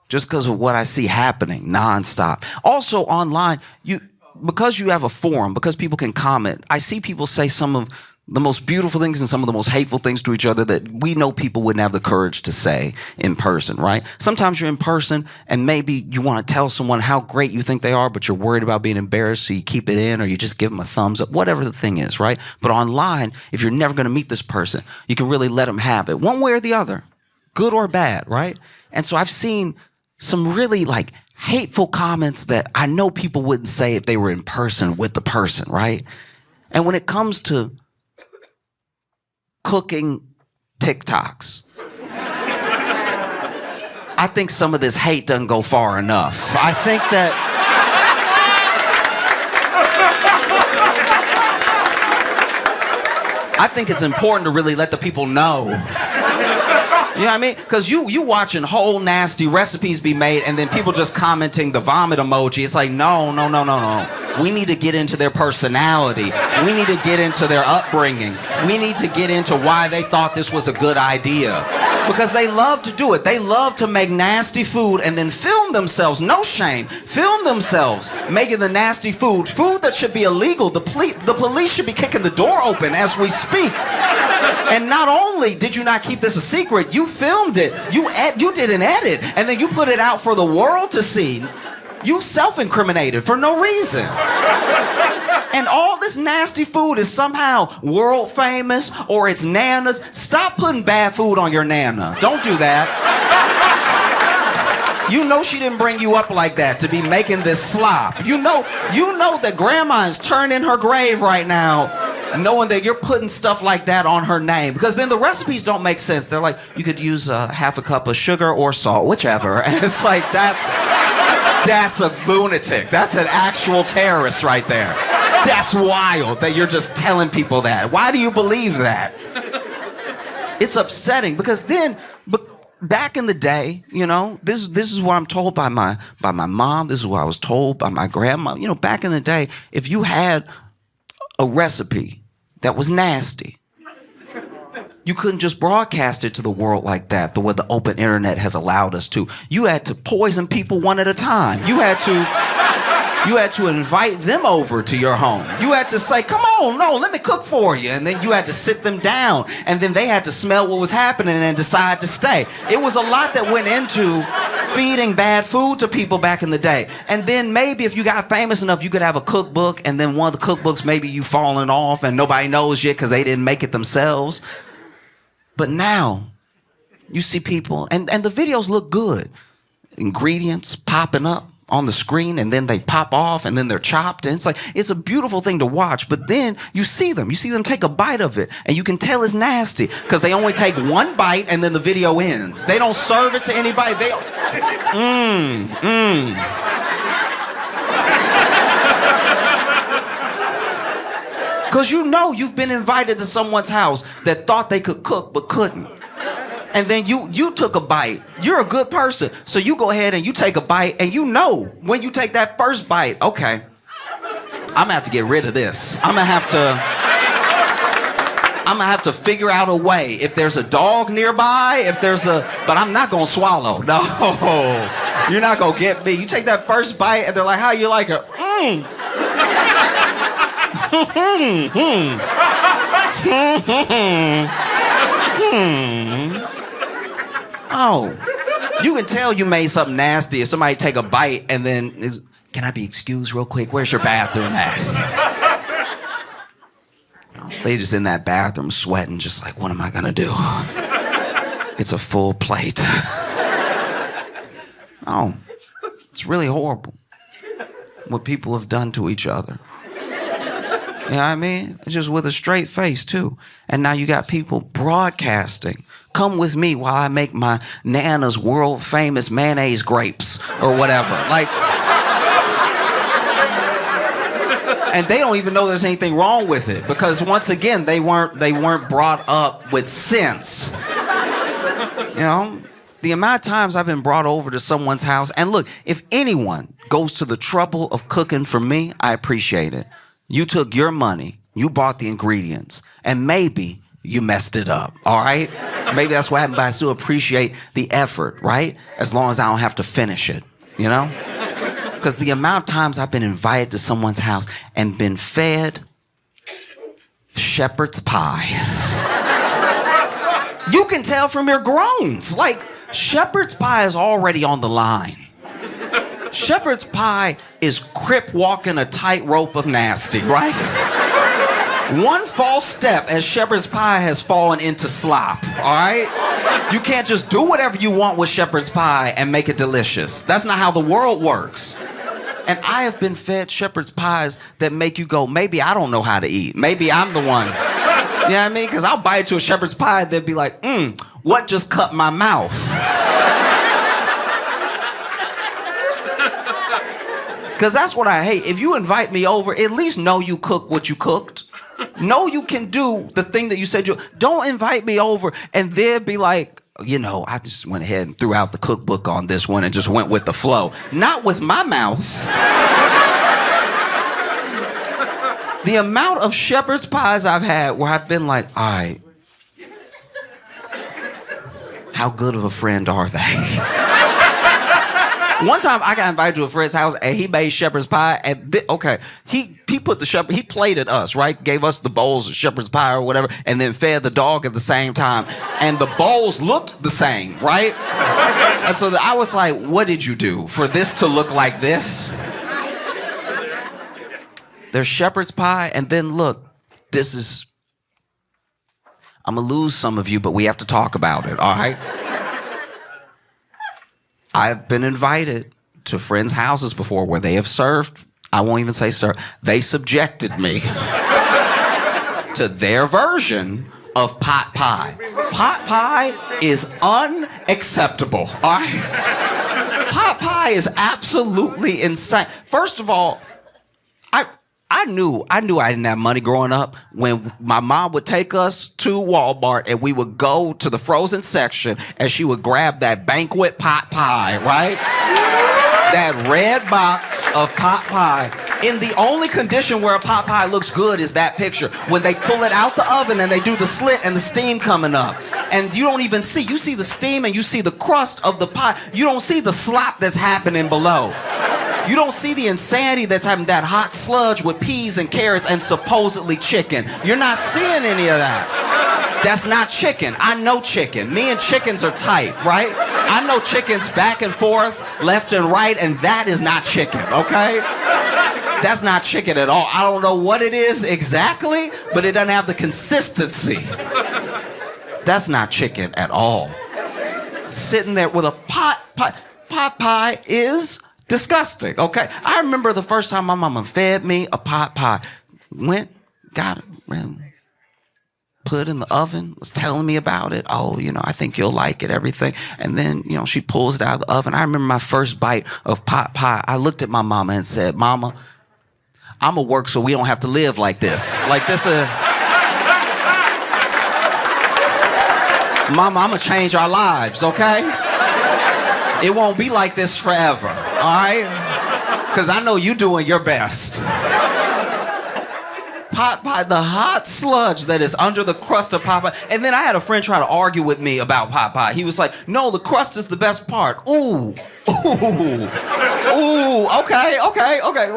just because of what I see happening nonstop. Also online, because you have a forum, because people can comment, I see people say some of the most beautiful things and some of the most hateful things to each other that we know people wouldn't have the courage to say in person, right? Sometimes you're in person and maybe you want to tell someone how great you think they are, but you're worried about being embarrassed, so you keep it in or you just give them a thumbs up, whatever the thing is, right? But online, if you're never going to meet this person, you can really let them have it, one way or the other, good or bad, right? And so I've seen some really like hateful comments that I know people wouldn't say if they were in person with the person, right? And when it comes to cooking TikToks, I think some of this hate doesn't go far enough. I think that it's important to really let the people know. You know what I mean? Because you watching whole nasty recipes be made and then people just commenting the vomit emoji. It's like, no. We need to get into their personality. We need to get into their upbringing. We need to get into why they thought this was a good idea. Because they love to do it. They love to make nasty food and then film themselves, no shame, film themselves making the nasty food that should be illegal. The police should be kicking the door open as we speak. And not only did you not keep this a secret, you filmed it. You did an edit, and then you put it out for the world to see. You self-incriminated for no reason. And all this nasty food is somehow world famous or it's Nana's. Stop putting bad food on your Nana. Don't do that. You know she didn't bring you up like that to be making this slop. You know that grandma is turning her grave right now knowing that you're putting stuff like that on her name. Because then the recipes don't make sense. They're like, you could use half a cup of sugar or salt, whichever. And it's like, that's a lunatic. That's an actual terrorist right there. That's wild that you're just telling people that. Why do you believe that? It's upsetting because then, back in the day, you know, this is what I'm told by my mom. This is what I was told by my grandma. You know, back in the day, if you had a recipe that was nasty, you couldn't just broadcast it to the world like that, the way the open internet has allowed us to. You had to poison people one at a time. You had to invite them over to your home. You had to say, come on, no, let me cook for you. And then you had to sit them down. And then they had to smell what was happening and decide to stay. It was a lot that went into feeding bad food to people back in the day. And then maybe if you got famous enough, you could have a cookbook. And then one of the cookbooks, maybe you falling off and nobody knows yet because they didn't make it themselves. But now, you see people, and the videos look good. Ingredients popping up on the screen, and then they pop off, and then they're chopped. And it's a beautiful thing to watch. But then you see them take a bite of it, and you can tell it's nasty because they only take one bite, and then the video ends. They don't serve it to anybody. Because you know you've been invited to someone's house that thought they could cook but couldn't. And then you took a bite. You're a good person. So you go ahead and you take a bite, and you know when you take that first bite, okay, I'm gonna have to get rid of this. I'm gonna have to figure out a way. If there's a dog nearby, but I'm not gonna swallow. No, you're not gonna get me. You take that first bite, and they're like, how you like it? Oh, you can tell you made something nasty if somebody take a bite and then can I be excused real quick? Where's your bathroom at? They just in that bathroom sweating, just like, what am I gonna do? It's a full plate. Oh, it's really horrible what people have done to each other. You know what I mean? It's just with a straight face, too. And now you got people broadcasting. Come with me while I make my Nana's world-famous mayonnaise grapes or whatever. Like, and they don't even know there's anything wrong with it because, once again, they weren't brought up with sense. You know? The amount of times I've been brought over to someone's house, and look, if anyone goes to the trouble of cooking for me, I appreciate it. You took your money, you bought the ingredients, and maybe you messed it up, all right? Maybe that's what happened, but I still appreciate the effort, right? As long as I don't have to finish it, you know? Because the amount of times I've been invited to someone's house and been fed shepherd's pie. You can tell from your groans. Like, shepherd's pie is already on the line. Shepherd's pie is crip walking a tightrope of nasty, right? One false step and shepherd's pie has fallen into slop, all right? You can't just do whatever you want with shepherd's pie and make it delicious. That's not how the world works. And I have been fed shepherd's pies that make you go, maybe I don't know how to eat. Maybe I'm the one. You know what I mean? Because I'll bite into a shepherd's pie that'd be like, what just cut my mouth? Because that's what I hate. If you invite me over, at least know you cook what you cooked. Know you can do the thing that you said you... Don't invite me over and then be like, you know, I just went ahead and threw out the cookbook on this one and just went with the flow. Not with my mouth. The amount of shepherd's pies I've had where I've been like, all right, how good of a friend are they? One time I got invited to a friend's house and he made shepherd's pie and he put the shepherd, he plated us, right? Gave us the bowls of shepherd's pie or whatever and then fed the dog at the same time. And the bowls looked the same, right? And so I was like, what did you do for this to look like this? There's shepherd's pie and then look, I'm gonna lose some of you, but we have to talk about it, all right? I've been invited to friends' houses before where they have served, I won't even say served, they subjected me to their version of pot pie. Pot pie is unacceptable, all right? Pot pie is absolutely insane. First of all, I knew I didn't have money growing up when my mom would take us to Walmart and we would go to the frozen section and she would grab that banquet pot pie, right? That red box of pot pie. In the only condition where a pot pie looks good is that picture. When they pull it out the oven and they do the slit and the steam coming up. And you don't even see, you see the steam and you see the crust of the pie. You don't see the slop that's happening below. You don't see the insanity that's happening, that hot sludge with peas and carrots and supposedly chicken. You're not seeing any of that. That's not chicken. I know chicken. Me and chickens are tight, right? I know chickens back and forth, left and right, and that is not chicken, okay? That's not chicken at all. I don't know what it is exactly, but it doesn't have the consistency. That's not chicken at all. Sitting there with a pot pie. Pot pie is disgusting, okay? I remember the first time my mama fed me a pot pie. Went, got it, put it in the oven, was telling me about it. Oh, you know, I think you'll like it, everything. And then, you know, she pulls it out of the oven. I remember my first bite of pot pie. I looked at my mama and said, Mama, I'ma work so we don't have to live like this. Like this Mama, I'ma change our lives, okay? It won't be like this forever, all right? Because I know you doing your best. Pot pie, the hot sludge that is under the crust of pot pie. And then I had a friend try to argue with me about pot pie. He was like, no, the crust is the best part. Ooh, okay.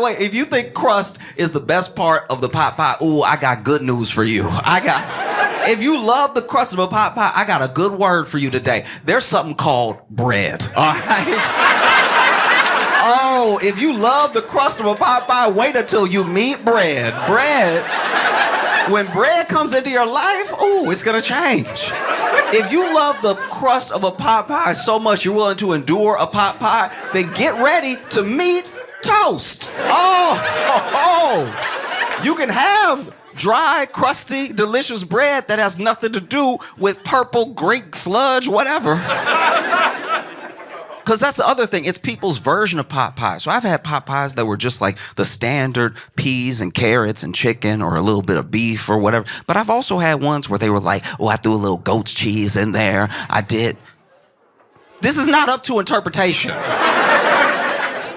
Wait, if you think crust is the best part of the pot pie, I got good news for you. If you love the crust of a pot pie, I got a good word for you today. There's something called bread, all right? Oh, if you love the crust of a pot pie, wait until you meet bread. Bread, when bread comes into your life, it's gonna change. If you love the crust of a pot pie so much you're willing to endure a pot pie, then get ready to meet toast. You can have dry, crusty, delicious bread that has nothing to do with purple Greek sludge, whatever. Because that's the other thing. It's people's version of pot pie. So I've had pot pies that were just like the standard peas and carrots and chicken or a little bit of beef or whatever. But I've also had ones where they were like, I threw a little goat's cheese in there. I did. This is not up to interpretation.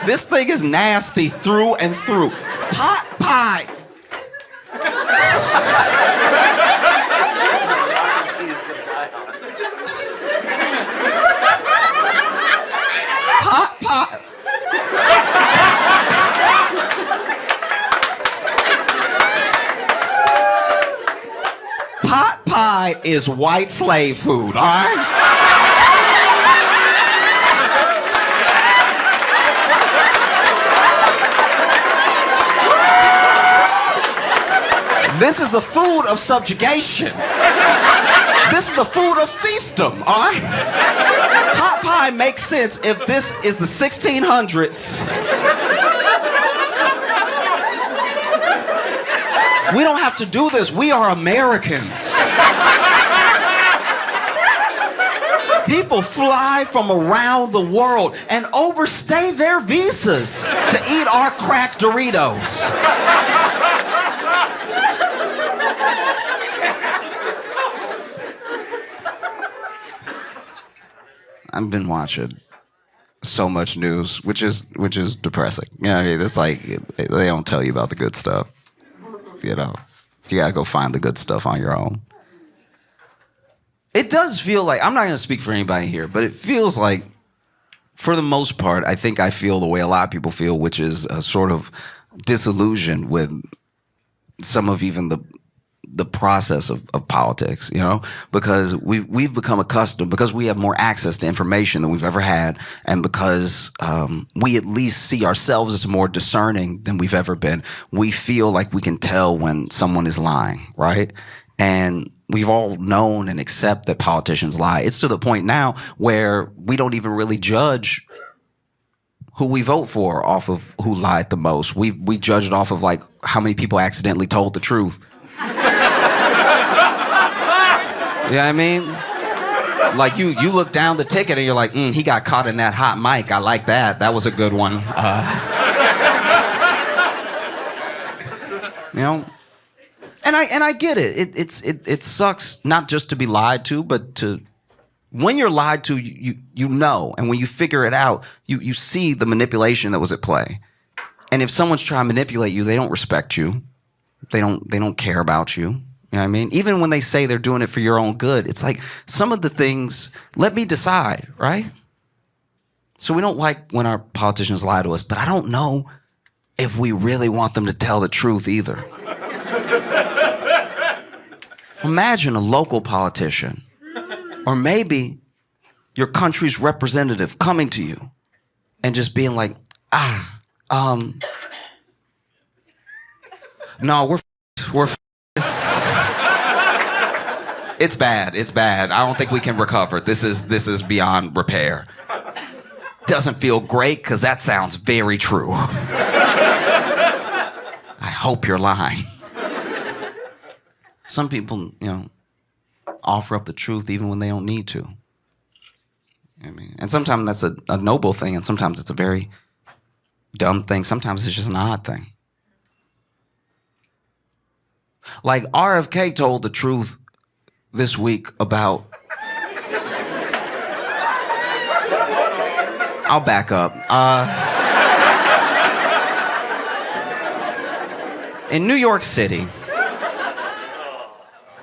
This thing is nasty through and through. Pot pie. Pot pie. Pot pie is white slave food, all right? This is the food of subjugation. This is the food of fiefdom, all right? Pot pie makes sense if this is the 1600s. We don't have to do this. We are Americans. People fly from around the world and overstay their visas to eat our cracked Doritos. I've been watching so much news, which is depressing. You know what I mean? It's like they don't tell you about the good stuff. You know, you gotta go find the good stuff on your own. It does feel like, I'm not gonna speak for anybody here, but it feels like, for the most part, I think I feel the way a lot of people feel, which is a sort of disillusion with some of even the process of politics, you know, because we've become accustomed, because we have more access to information than we've ever had, and because we at least see ourselves as more discerning than we've ever been. We feel like we can tell when someone is lying, right? And we've all known and accept that politicians lie. It's to the point now where we don't even really judge who we vote for off of who lied the most. We judge it off of like how many people accidentally told the truth. You know what I mean? Like you look down the ticket and you're like, he got caught in that hot mic. I like that. That was a good one. You know, and I get it. It sucks not just to be lied to, but to, when you're lied to, you know, and when you figure it out, you see the manipulation that was at play. And if someone's trying to manipulate you, they don't respect you. They don't care about you. You know what I mean? Even when they say they're doing it for your own good, it's like some of the things, let me decide, right? So we don't like when our politicians lie to us, but I don't know if we really want them to tell the truth either. Imagine a local politician, or maybe your country's representative coming to you and just being like, no, we're it's bad. It's bad. I don't think we can recover. This is beyond repair. Doesn't feel great because that sounds very true. I hope you're lying. Some people, you know, offer up the truth even when they don't need to. You know what I mean? And sometimes that's a noble thing, and sometimes it's a very dumb thing. Sometimes it's just an odd thing. Like RFK told the truth this week about, I'll back up. In New York City,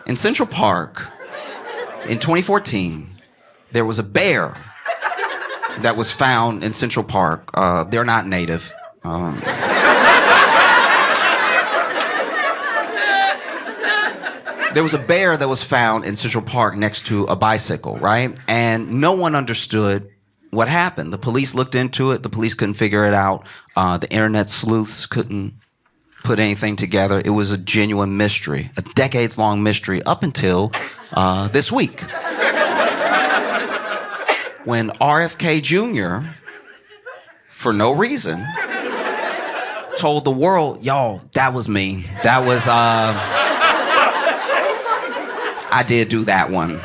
in Central Park, in 2014, there was a bear that was found in Central Park. They're not native. There was a bear that was found in Central Park next to a bicycle, right? And no one understood what happened. The police looked into it. The police couldn't figure it out. The internet sleuths couldn't put anything together. It was a genuine mystery, a decades-long mystery, up until this week, when RFK Jr., for no reason, told the world, y'all, that was me. That was, I did do that one.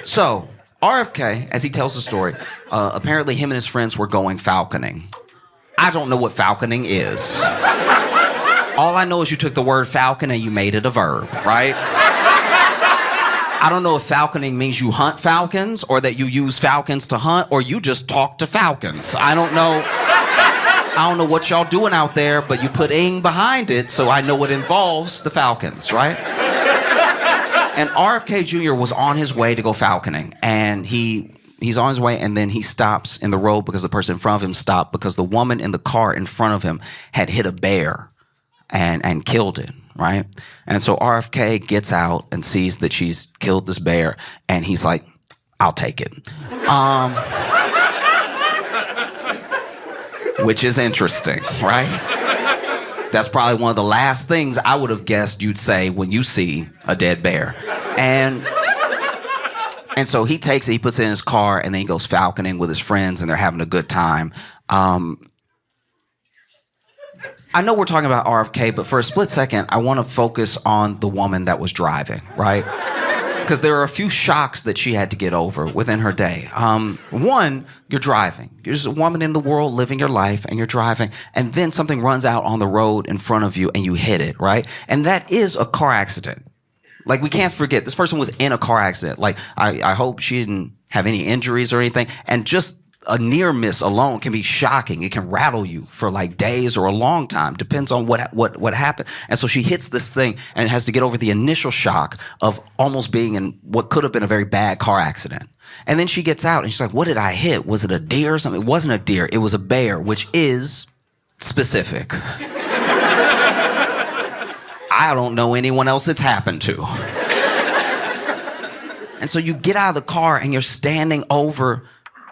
So, RFK, as he tells the story, apparently him and his friends were going falconing. I don't know what falconing is. All I know is you took the word falcon and you made it a verb, right? I don't know if falconing means you hunt falcons, or that you use falcons to hunt, or you just talk to falcons. I don't know what y'all doing out there, but you put ing behind it, so I know it involves the falcons, right? And RFK Jr. was on his way to go falconing, and he's on his way, and then he stops in the road because the person in front of him stopped because the woman in the car in front of him had hit a bear and killed it, right? And so RFK gets out and sees that she's killed this bear, and he's like, I'll take it. Which is interesting, right? That's probably one of the last things I would have guessed you'd say when you see a dead bear. And so he takes it, he puts it in his car, and then he goes falconing with his friends, and they're having a good time. I know we're talking about RFK, but for a split second, I want to focus on the woman that was driving, right? Because there are a few shocks that she had to get over within her day. One, you're driving. You're just a woman in the world living your life, and you're driving, and then something runs out on the road in front of you, and you hit it, right? And that is a car accident. Like, we can't forget, this person was in a car accident. Like, I hope she didn't have any injuries or anything. And just a near miss alone can be shocking. It can rattle you for like days or a long time. Depends on what happened. And so she hits this thing and has to get over the initial shock of almost being in what could have been a very bad car accident. And then she gets out and she's like, what did I hit? Was it a deer or something? It wasn't a deer. It was a bear, which is specific. I don't know anyone else it's happened to. And so you get out of the car and you're standing over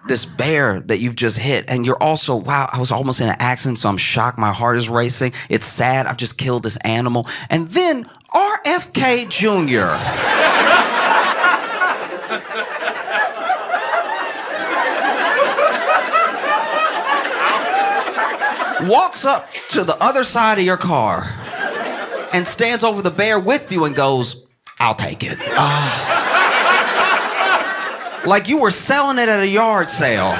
this bear that you've just hit, and you're also, wow, I was almost in an accident, so I'm shocked, my heart is racing, it's sad, I've just killed this animal. And then RFK Jr. walks up to the other side of your car and stands over the bear with you and goes, I'll take it. Like you were selling it at a yard sale.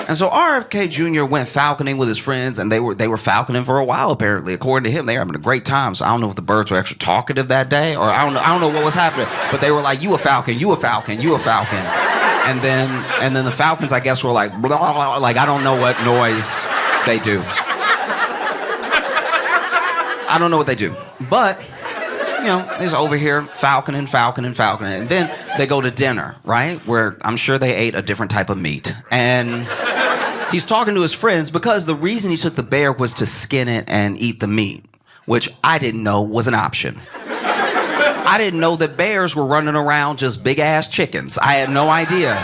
And so RFK Jr. went falconing with his friends, and they were falconing for a while, apparently. According to him, they were having a great time. So I don't know if the birds were extra talkative that day, or I don't know what was happening. But they were like, you a falcon, you a falcon, you a falcon. And then the falcons, I guess, were like, blah, blah, blah, like I don't know what noise they do. I don't know what they do. But you know, he's over here falconing. And then they go to dinner, right? Where I'm sure they ate a different type of meat. And he's talking to his friends because the reason he took the bear was to skin it and eat the meat, which I didn't know was an option. I didn't know that bears were running around just big-ass chickens. I had no idea.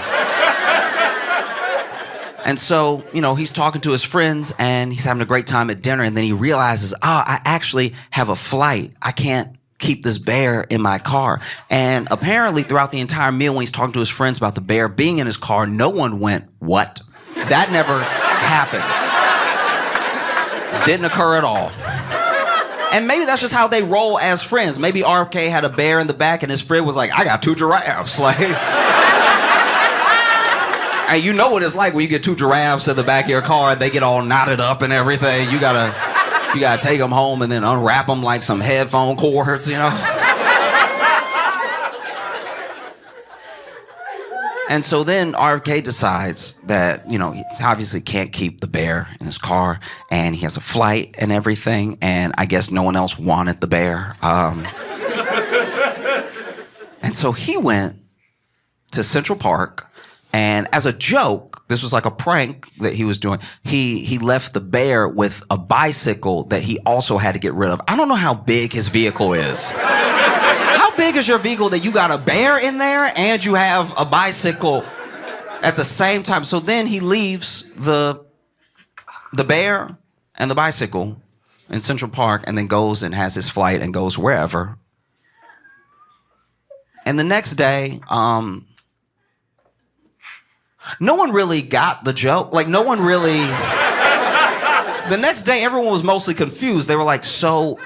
And so, you know, he's talking to his friends and he's having a great time at dinner, and then he realizes, I actually have a flight. I can't keep this bear in my car. And apparently throughout the entire meal, when he's talking to his friends about the bear being in his car, no one went, what? That never happened. Didn't occur at all. And maybe that's just how they roll as friends. Maybe RFK had a bear in the back and his friend was like, I got 2 giraffes. Like, and you know what it's like when you get 2 giraffes in the back of your car and they get all knotted up and everything. You gotta take them home and then unwrap them like some headphone cords, you know? And so then RFK decides that, you know, he obviously can't keep the bear in his car, and he has a flight and everything, and I guess no one else wanted the bear. And so he went to Central Park, and as a joke, this was like a prank that he was doing, he left the bear with a bicycle that he also had to get rid of. I don't know how big his vehicle is. How big is your vehicle that you got a bear in there and you have a bicycle at the same time? So then he leaves the bear and the bicycle in Central Park and then goes and has his flight and goes wherever. And the next day, no one really got the joke. Like, no one really... The next day, everyone was mostly confused. They were like, so...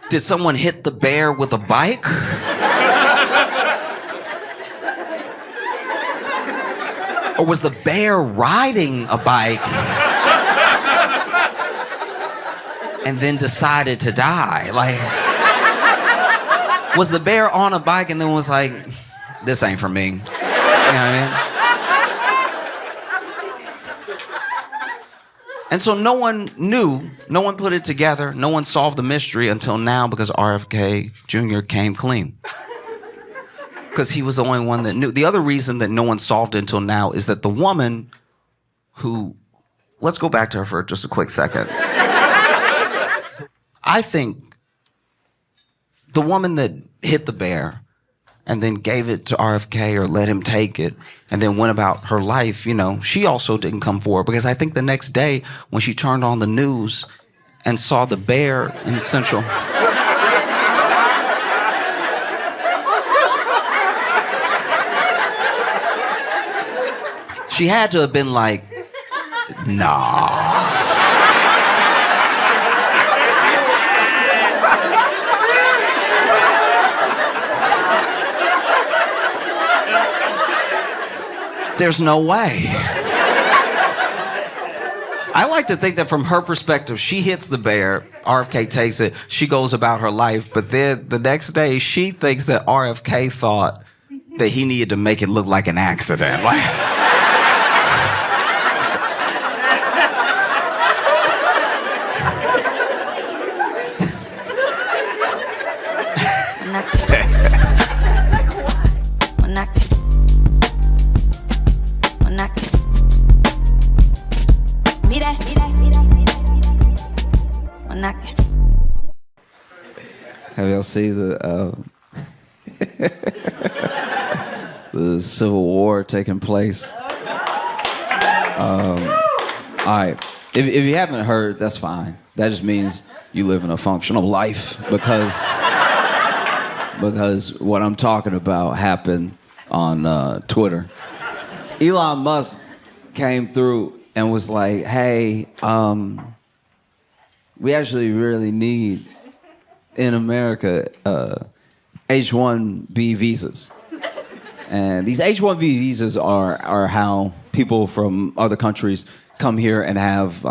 did someone hit the bear with a bike? Or was the bear riding a bike and then decided to die? Like, was the bear on a bike and then was like, this ain't for me? You know what I mean? And so no one knew, no one put it together, no one solved the mystery until now, because RFK Jr. came clean. Because he was the only one that knew. The other reason that no one solved it until now is that the woman who, let's go back to her for just a quick second. I think the woman that hit the bear and then gave it to RFK or let him take it and then went about her life, you know, she also didn't come forward, because I think the next day when she turned on the news and saw the bear in Central... she had to have been like, nah. there's no way. I like to think that from her perspective, she hits the bear, RFK takes it, she goes about her life, but then the next day, she thinks that RFK thought that he needed to make it look like an accident. Like, Have y'all seen the Civil War taking place? All right. If you haven't heard, that's fine. That just means you live in a functional life because what I'm talking about happened on Twitter. Elon Musk came through and was like, hey, we actually really need in America H-1B visas. And these H-1B visas are how people from other countries come here and have,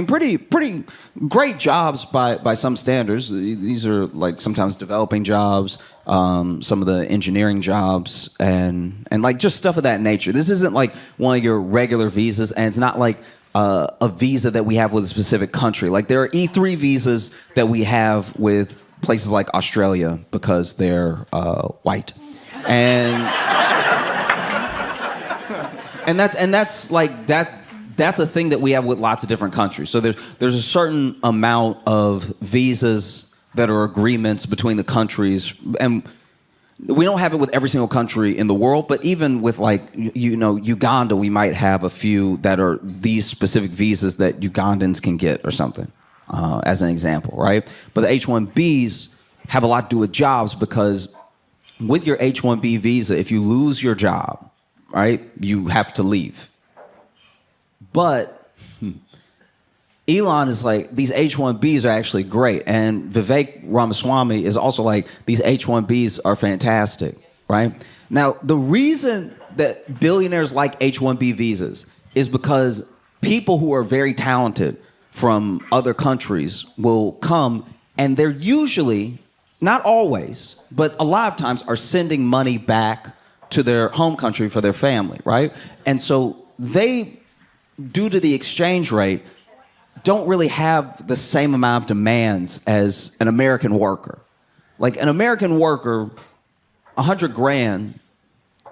pretty great jobs by some standards. These are like sometimes developing jobs, some of the engineering jobs, and like just stuff of that nature. This isn't like one of your regular visas, and it's not like a visa that we have with a specific country. Like there are E3 visas that we have with places like Australia because they're white, and that's like that. That's a thing that we have with lots of different countries. So there's a certain amount of visas that are agreements between the countries, and we don't have it with every single country in the world, but even with like, Uganda, we might have a few that are these specific visas that Ugandans can get or something, as an example, right? But the H-1Bs have a lot to do with jobs because with your H-1B visa, if you lose your job, right, you have to leave. But Elon is like, these H-1Bs are actually great. And Vivek Ramaswamy is also like, these H-1Bs are fantastic, right? Now, the reason that billionaires like H-1B visas is because people who are very talented from other countries will come, and they're usually, not always, but a lot of times are sending money back to their home country for their family, right? And so they, due to the exchange rate, don't really have the same amount of demands as an American worker. Like an American worker, $100,000,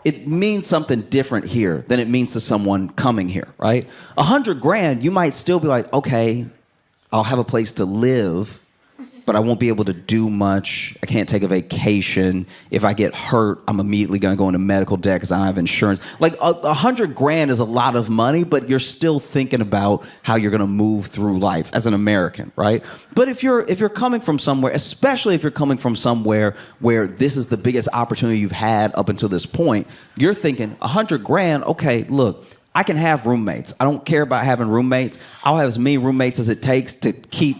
it means something different here than it means to someone coming here, right? $100,000, you might still be like, okay, I'll have a place to live, but I won't be able to do much. I can't take a vacation. If I get hurt, I'm immediately going to go into medical debt because I don't have insurance. Like $100,000 is a lot of money, but you're still thinking about how you're going to move through life as an American, right? But if you're coming from somewhere, especially if you're coming from somewhere where this is the biggest opportunity you've had up until this point, you're thinking $100,000. Okay, look, I can have roommates. I don't care about having roommates. I'll have as many roommates as it takes to keep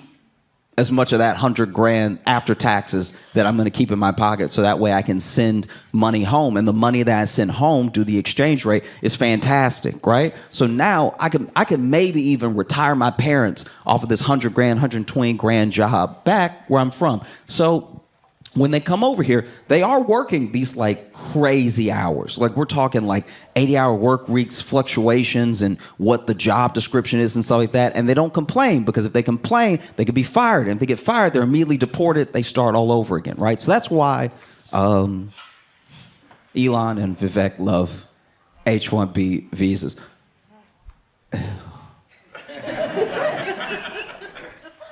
as much of that $100,000 after taxes that I'm going to keep in my pocket, so that way I can send money home. And the money that I send home due to the exchange rate is fantastic, right? So now I can maybe even retire my parents off of this $100,000, $120,000 job back where I'm from. So when they come over here, they are working these like crazy hours. Like we're talking like 80-hour work weeks, fluctuations, and what the job description is and stuff like that. And they don't complain, because if they complain, they could be fired. And if they get fired, they're immediately deported. They start all over again, right? So that's why Elon and Vivek love H-1B visas.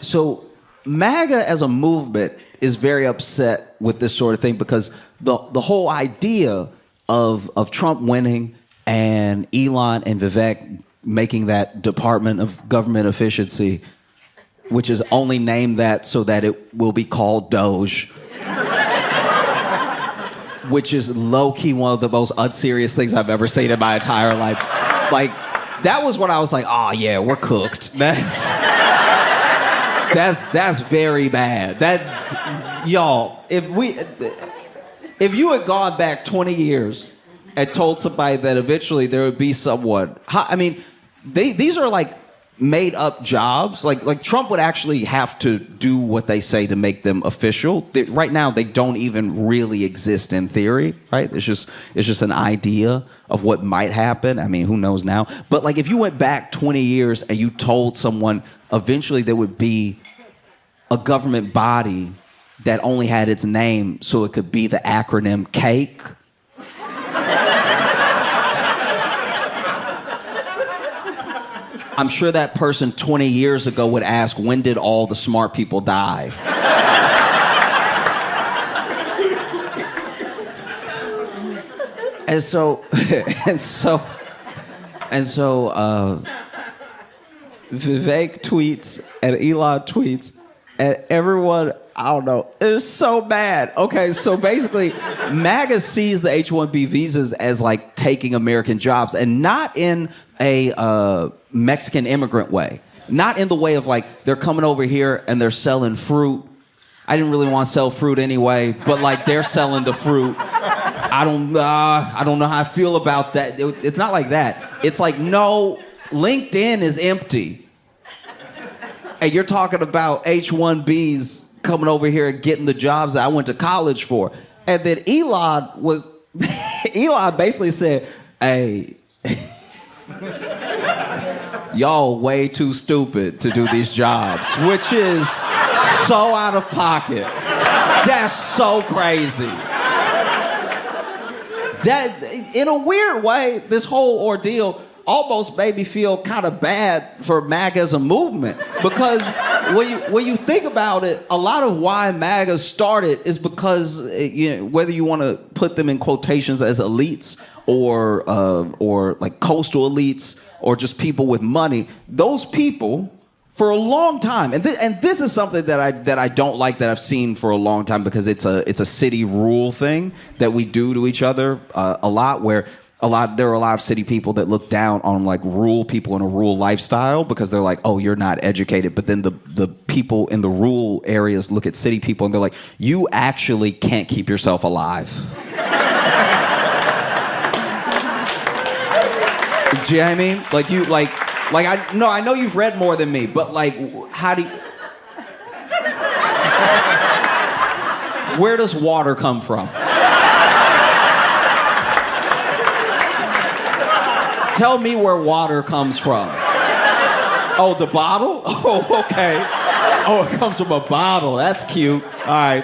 So MAGA as a movement is very upset with this sort of thing, because the whole idea of Trump winning and Elon and Vivek making that Department of Government Efficiency, which is only named that so that it will be called Doge, which is low-key one of the most unserious things I've ever seen in my entire life. Like, that was when I was like, oh yeah, we're cooked. That's very bad. That, y'all, if you had gone back 20 years and told somebody that eventually there would be someone. I mean, these are like made up jobs. Like Trump would actually have to do what they say to make them official. Right now, they don't even really exist in theory, right? It's just an idea of what might happen. I mean, who knows now? But like if you went back 20 years and you told someone eventually there would be a government body that only had its name so it could be the acronym CAKE. I'm sure that person 20 years ago would ask, when did all the smart people die? and so Vivek tweets and Elon tweets and everyone, I don't know, is so mad. Okay, so basically, MAGA sees the H-1B visas as like taking American jobs, and not in a Mexican immigrant way. Not in the way of like, they're coming over here and they're selling fruit. I didn't really want to sell fruit anyway, but like they're selling the fruit. I don't know how I feel about that. It's not like that. It's like, no, LinkedIn is empty. And you're talking about H-1Bs coming over here and getting the jobs that I went to college for. And then Elon basically said, hey, y'all way too stupid to do these jobs, which is so out of pocket. That's so crazy. That, in a weird way, this whole ordeal almost made me feel kind of bad for MAGA as a movement, because when you think about it, a lot of why MAGA started is because, you know, whether you want to put them in quotations as elites or like coastal elites or just people with money, those people for a long time, and this is something that I don't like, that I've seen for a long time, because it's a city rule thing that we do to each other a lot, where there are a lot of city people that look down on like rural people in a rural lifestyle because they're like, oh, you're not educated. But then the people in the rural areas look at city people and they're like, you actually can't keep yourself alive. Do you know what I mean? Like you I know you've read more than me, but like, how do you... Where does water come from? Tell me where water comes from. Oh, the bottle? Oh, okay. Oh, it comes from a bottle. That's cute. All right.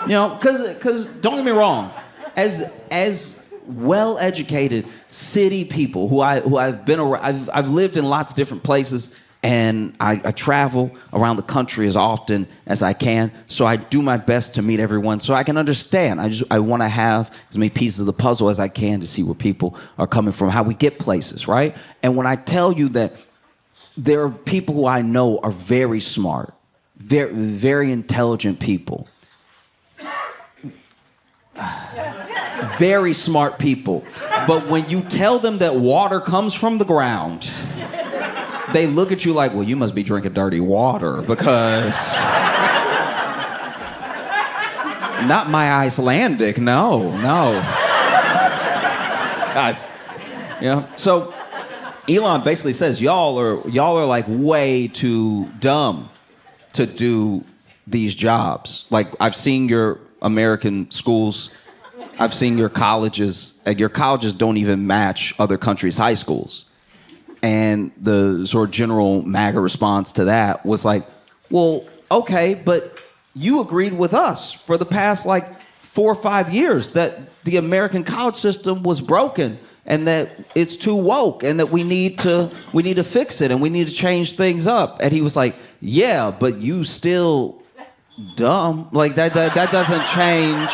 You know, because don't get me wrong, as well-educated city people who I've been around, I've lived in lots of different places, and I travel around the country as often as I can, so I do my best to meet everyone so I can understand. I want to have as many pieces of the puzzle as I can to see where people are coming from, how we get places, right? And when I tell you that there are people who I know are very smart, very, very intelligent people, very smart people, but when you tell them that water comes from the ground, they look at you like, well, you must be drinking dirty water, because not my Icelandic, no. Guys, yeah. So Elon basically says y'all are like way too dumb to do these jobs. Like, I've seen your American schools, I've seen your colleges, and your colleges don't even match other countries' high schools. And the sort of general MAGA response to that was like, well, okay, but you agreed with us for the past like 4 or 5 years that the American college system was broken and that it's too woke and that we need to fix it and we need to change things up. And he was like, yeah, but you still dumb. Like that doesn't change.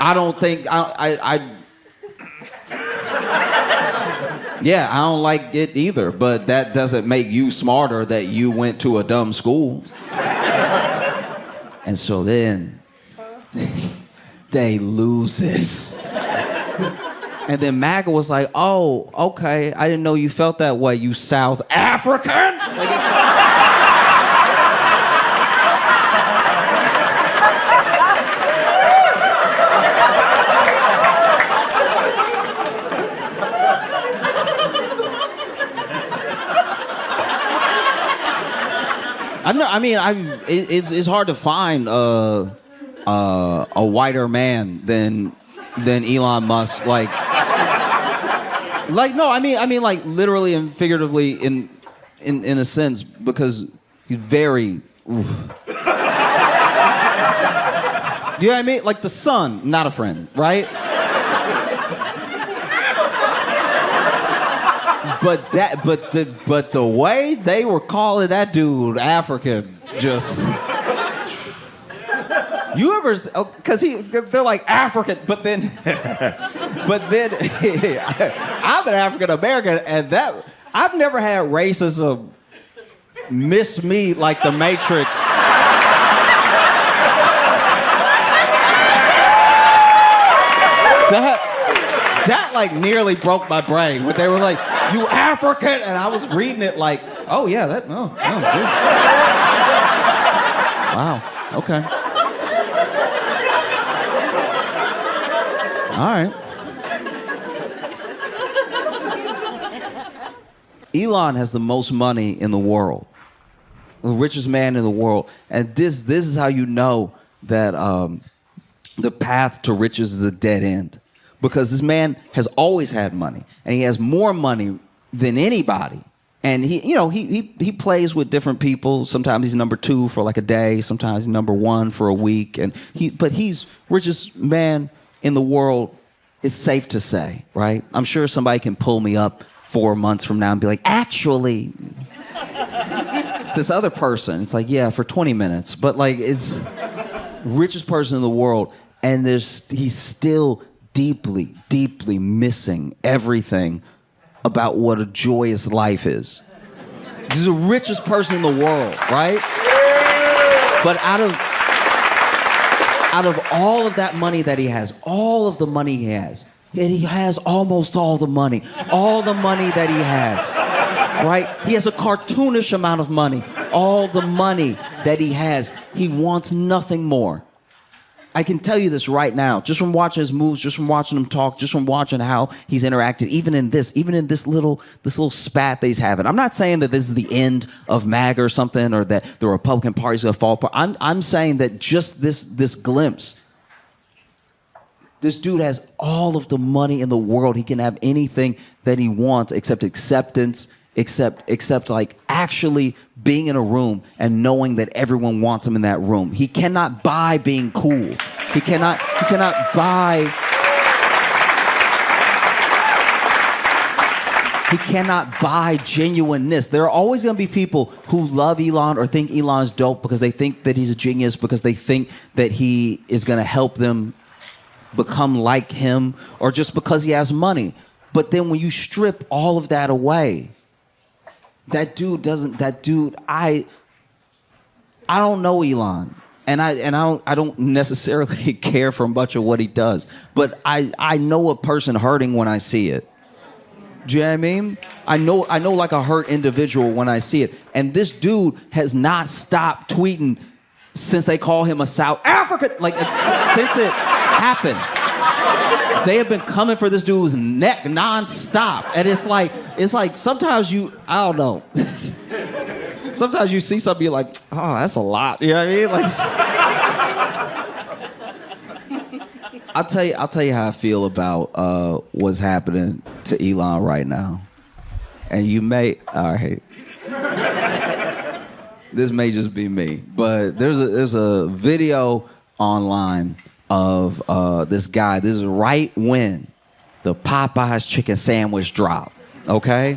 I don't think yeah, I don't like it either, but that doesn't make you smarter that you went to a dumb school. And so then they lose it. And then MAGA was like, oh, okay, I didn't know you felt that way, you South African. It's hard to find a whiter man than Elon Musk. Like no, I mean, like literally and figuratively in a sense, because he's very. Oof. You know what I mean? Like the sun, not a friend, right? But the way they were calling that dude African, just. You ever? Because they're like African, but then I'm an African American, and that I've never had racism miss me like the Matrix. That like nearly broke my brain. But they were like, "You African," and I was reading it like, "Oh yeah, that no, geez. Wow, okay, all right." Elon has the most money in the world, the richest man in the world, and this is how you know that the path to riches is a dead end. Because this man has always had money, and he has more money than anybody. And he plays with different people. Sometimes he's number 2 for like a day. Sometimes he's number 1 for a week. But he's richest man in the world, is safe to say, right? I'm sure somebody can pull me up 4 months from now and be like, actually, this other person. It's like, yeah, for 20 minutes. But like, it's richest person in the world, and he's still deeply, deeply missing everything about what a joyous life is. He's the richest person in the world, right? But out of all of that money that he has, all of the money he has, and he has almost all the money that he has, right? He has a cartoonish amount of money. All the money that he has, he wants nothing more. I can tell you this right now, just from watching his moves, just from watching him talk, just from watching how he's interacted, even in this little spat that he's having. I'm not saying that this is the end of MAGA or something, or that the Republican Party's gonna fall apart. I'm saying that just this glimpse, this dude has all of the money in the world. He can have anything that he wants except acceptance, except like actually being in a room and knowing that everyone wants him in that room. He cannot buy being cool. He cannot buy. He cannot buy genuineness. There are always going to be people who love Elon or think Elon's dope because they think that he's a genius, because they think that he is going to help them become like him, or just because he has money. But then when you strip all of that away, I don't know Elon, and I don't necessarily care for much of what he does, but I know a person hurting when I see it. Do you know what I mean? I know like a hurt individual when I see it. And this dude has not stopped tweeting since they call him a South African, like since it happened. They have been coming for this dude's neck nonstop. And it's like sometimes I don't know. Sometimes you see something, you're like, oh, that's a lot. You know what I mean? Like, I'll tell you how I feel about what's happening to Elon right now. And all right. This may just be me, but there's a video online of this guy. This is right when the Popeyes chicken sandwich dropped, okay?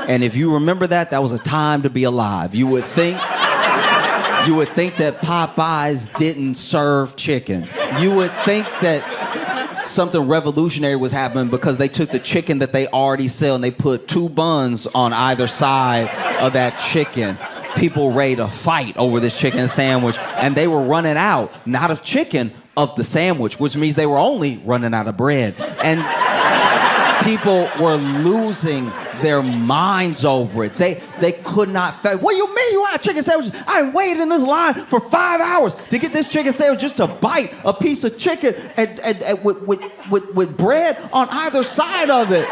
And if you remember that was a time to be alive. You would think that Popeyes didn't serve chicken. You would think that something revolutionary was happening because they took the chicken that they already sell and they put 2 buns on either side of that chicken. People ready to fight over this chicken sandwich, and they were running out, not of chicken, of the sandwich, which means they were only running out of bread. And people were losing their minds over it. They could not think, what do you mean you want chicken sandwiches? I waited in this line for 5 hours to get this chicken sandwich just to bite a piece of chicken and with bread on either side of it.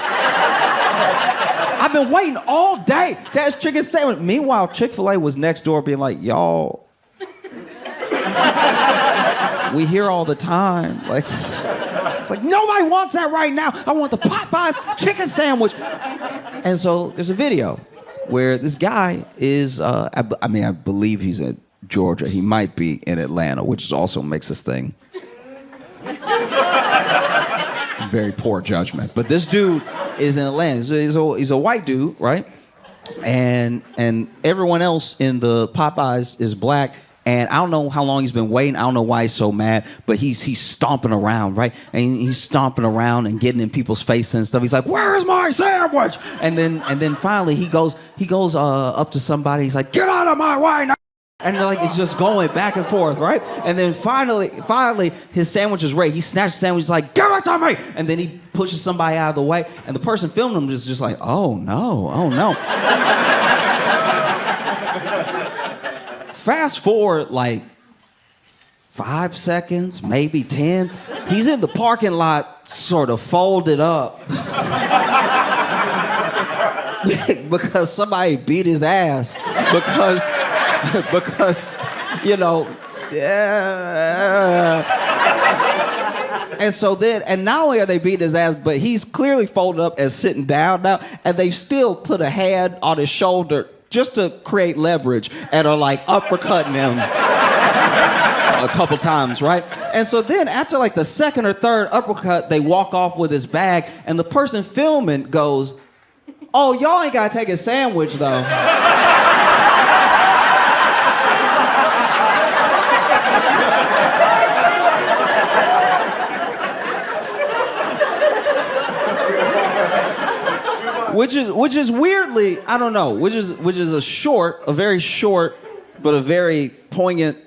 I've been waiting all day to have chicken sandwich. Meanwhile, Chick-fil-A was next door being like, y'all, we hear all the time. Like, it's like, nobody wants that right now. I want the Popeyes chicken sandwich. And so there's a video where this guy is, I believe he's in Georgia. He might be in Atlanta, which also makes this thing very poor judgment. But this dude is in Atlanta. He's a white dude, right? And everyone else in the Popeyes is black. And I don't know how long he's been waiting. I don't know why he's so mad, but he's stomping around, right? And he's stomping around and getting in people's faces and stuff. He's like, "Where's my sandwich?" And then finally he goes up to somebody. He's like, "Get out of my way now!" And like it's just going back and forth, right? And then finally his sandwich is ready. He snatches the sandwich. He's like, "Give it to me!" And then he pushes somebody out of the way. And the person filming him is just like, "Oh no, oh no." Fast forward like 5 seconds, maybe 10. He's in the parking lot, sort of folded up. Because somebody beat his ass. Because, you know, yeah. And not only are they beating his ass, but he's clearly folded up and sitting down now, and they've still put a hand on his shoulder just to create leverage and are like uppercutting him a couple times, right? And so then after like the second or third uppercut, they walk off with his bag, and the person filming goes, "Oh, y'all ain't gotta take a sandwich though." Which is weirdly, I don't know, which is a very short, but a very poignant,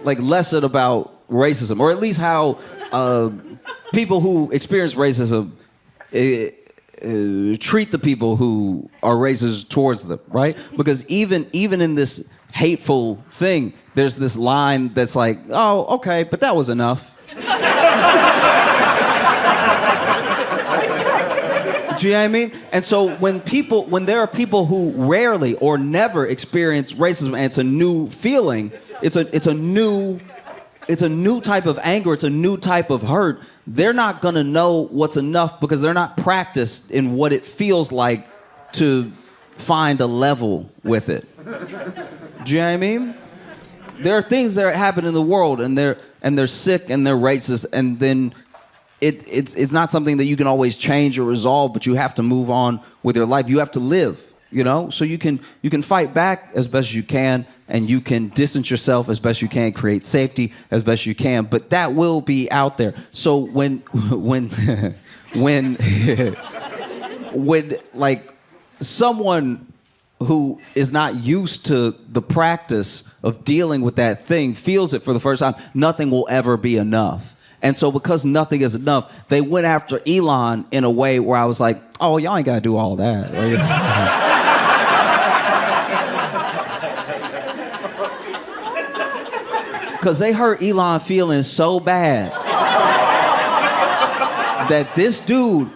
like lesson about racism, or at least how people who experience racism treat the people who are racist towards them, right? Because even in this hateful thing, there's this line that's like, "Oh, okay, but that was enough." Do you know what I mean? And so when there are people who rarely or never experience racism, and it's a new feeling, it's a new type of anger, it's a new type of hurt, they're not gonna know what's enough because they're not practiced in what it feels like to find a level with it. Do you know what I mean? There are things that happen in the world, and they're sick and they're racist, and then it's not something that you can always change or resolve, but you have to move on with your life. You have to live, you know? So you can fight back as best you can, and you can distance yourself as best you can, create safety as best you can, but that will be out there. So when like someone who is not used to the practice of dealing with that thing feels it for the first time, nothing will ever be enough. And so because nothing is enough, they went after Elon in a way where I was like, "Oh, y'all ain't got to do all that." Because they hurt Elon feeling so bad that this dude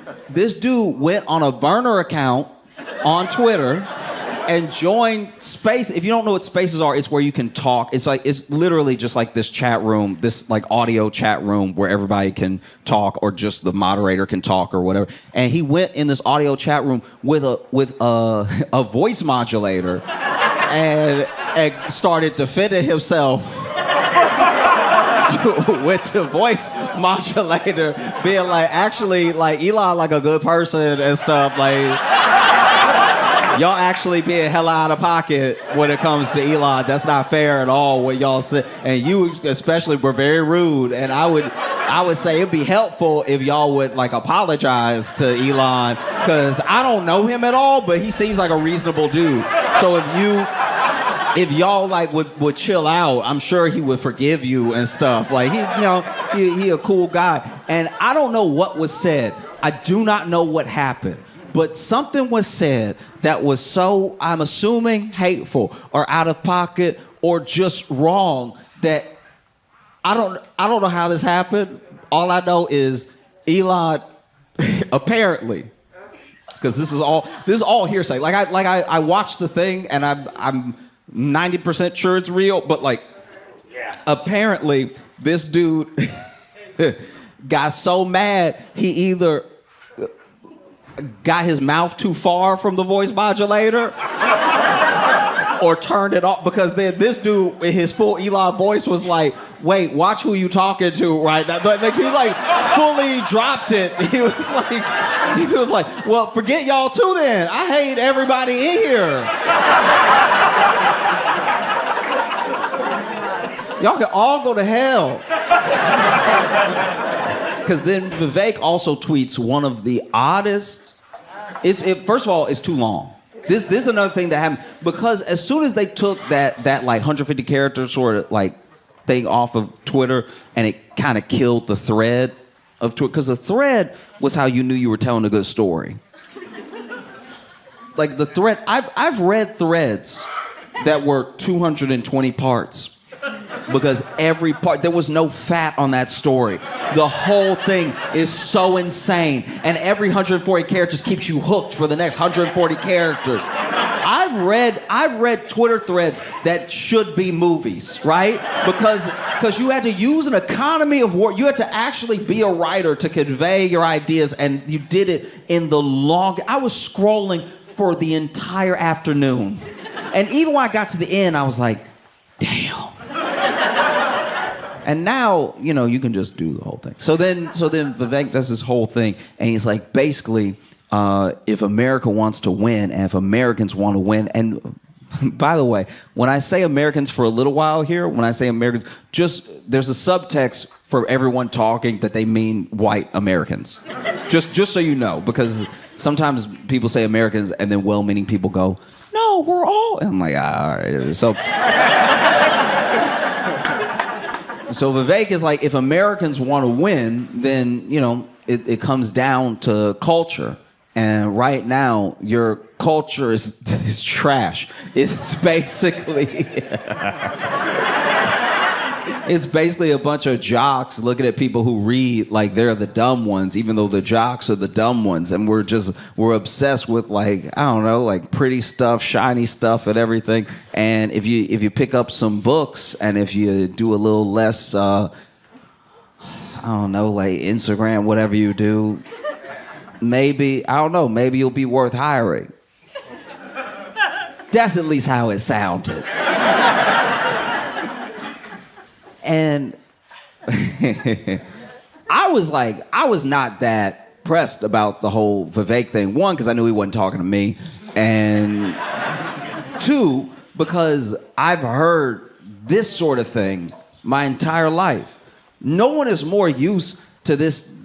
went on a burner account on Twitter and join Space. If you don't know what Spaces are, it's where you can talk. It's literally just like this chat room, this like audio chat room where everybody can talk, or just the moderator can talk or whatever. And he went in this audio chat room with a voice modulator and started defending himself with the voice modulator, being like, actually, like Elon, like a good person and stuff, like. Y'all actually being hella out of pocket when it comes to Elon. That's not fair at all what y'all said. And you especially were very rude. And I would say it'd be helpful if y'all would like apologize to Elon, because I don't know him at all, but he seems like a reasonable dude. So if y'all like would chill out, I'm sure he would forgive you and stuff. Like he a cool guy. And I don't know what was said. I do not know what happened. But something was said that was so, I'm assuming, hateful or out of pocket or just wrong, that I don't know how this happened. All I know is Elon apparently because this is all hearsay. I watched the thing and I'm 90% sure it's real, but like apparently this dude got so mad he either got his mouth too far from the voice modulator or turned it off, because then this dude in his full Elon voice was like, wait, watch who you talking to right now. Like he like fully dropped it. He was like, well, forget y'all too then. I hate everybody in here. Y'all can all go to hell. Because then Vivek also tweets one of the oddest. First of all, it's too long. This is another thing that happened, because as soon as they took that like 150 character sort of like thing off of Twitter, and it kind of killed the thread of Twitter, because the thread was how you knew you were telling a good story. Like the thread, I've read threads that were 220 parts. Because every part, there was no fat on that story. The whole thing is so insane. And every 140 characters keeps you hooked for the next 140 characters. I've read Twitter threads that should be movies, right? Because you had to use an economy of word. You had to actually be a writer to convey your ideas, and you did it in the long. I was scrolling for the entire afternoon. And even when I got to the end, I was like, damn. And now, you can just do the whole thing. So then Vivek does this whole thing, and he's like, basically, if America wants to win, and if Americans want to win, and by the way, when I say Americans for a little while here, when I say Americans, there's a subtext for everyone talking that they mean white Americans. Just so you know, because sometimes people say Americans, and then well-meaning people go, no, we're all, and I'm like, all right. So Vivek is like, if Americans want to win, then, it comes down to culture. And right now, your culture is trash. It's basically... It's basically a bunch of jocks looking at people who read like they're the dumb ones, even though the jocks are the dumb ones. And we're obsessed with like pretty stuff, shiny stuff and everything. And if you pick up some books, and if you do a little less, like Instagram, whatever you do, maybe you'll be worth hiring. That's at least how it sounded. And I was not that pressed about the whole Vivek thing. One, because I knew he wasn't talking to me. And two, because I've heard this sort of thing my entire life. No one is more used to this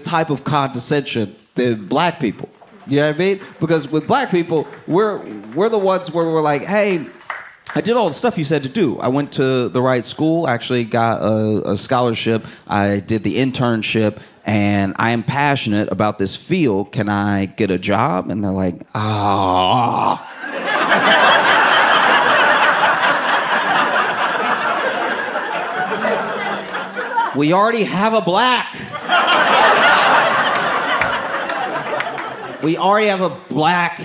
type of condescension than black people. You know what I mean? Because with black people, we're the ones where we're like, hey, I did all the stuff you said to do. I went to the right school, actually got a scholarship. I did the internship, and I am passionate about this field. Can I get a job? And they're like, we already have a black. We already have a black.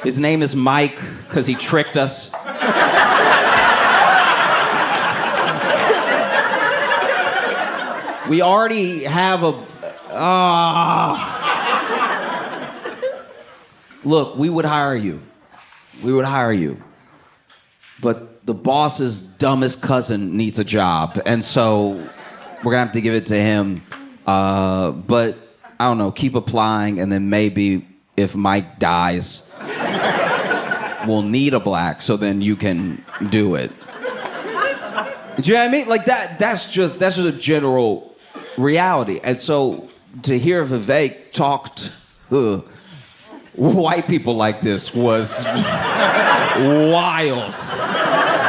His name is Mike, because he tricked us. We already have a... Look, we would hire you. But the boss's dumbest cousin needs a job, and so we're going to have to give it to him. But, I don't know, keep applying, and then maybe if Mike dies... we'll need a black, so then you can do it. Do you know what I mean? Like that's just a general reality. And so to hear Vivek talk to white people like this was wild.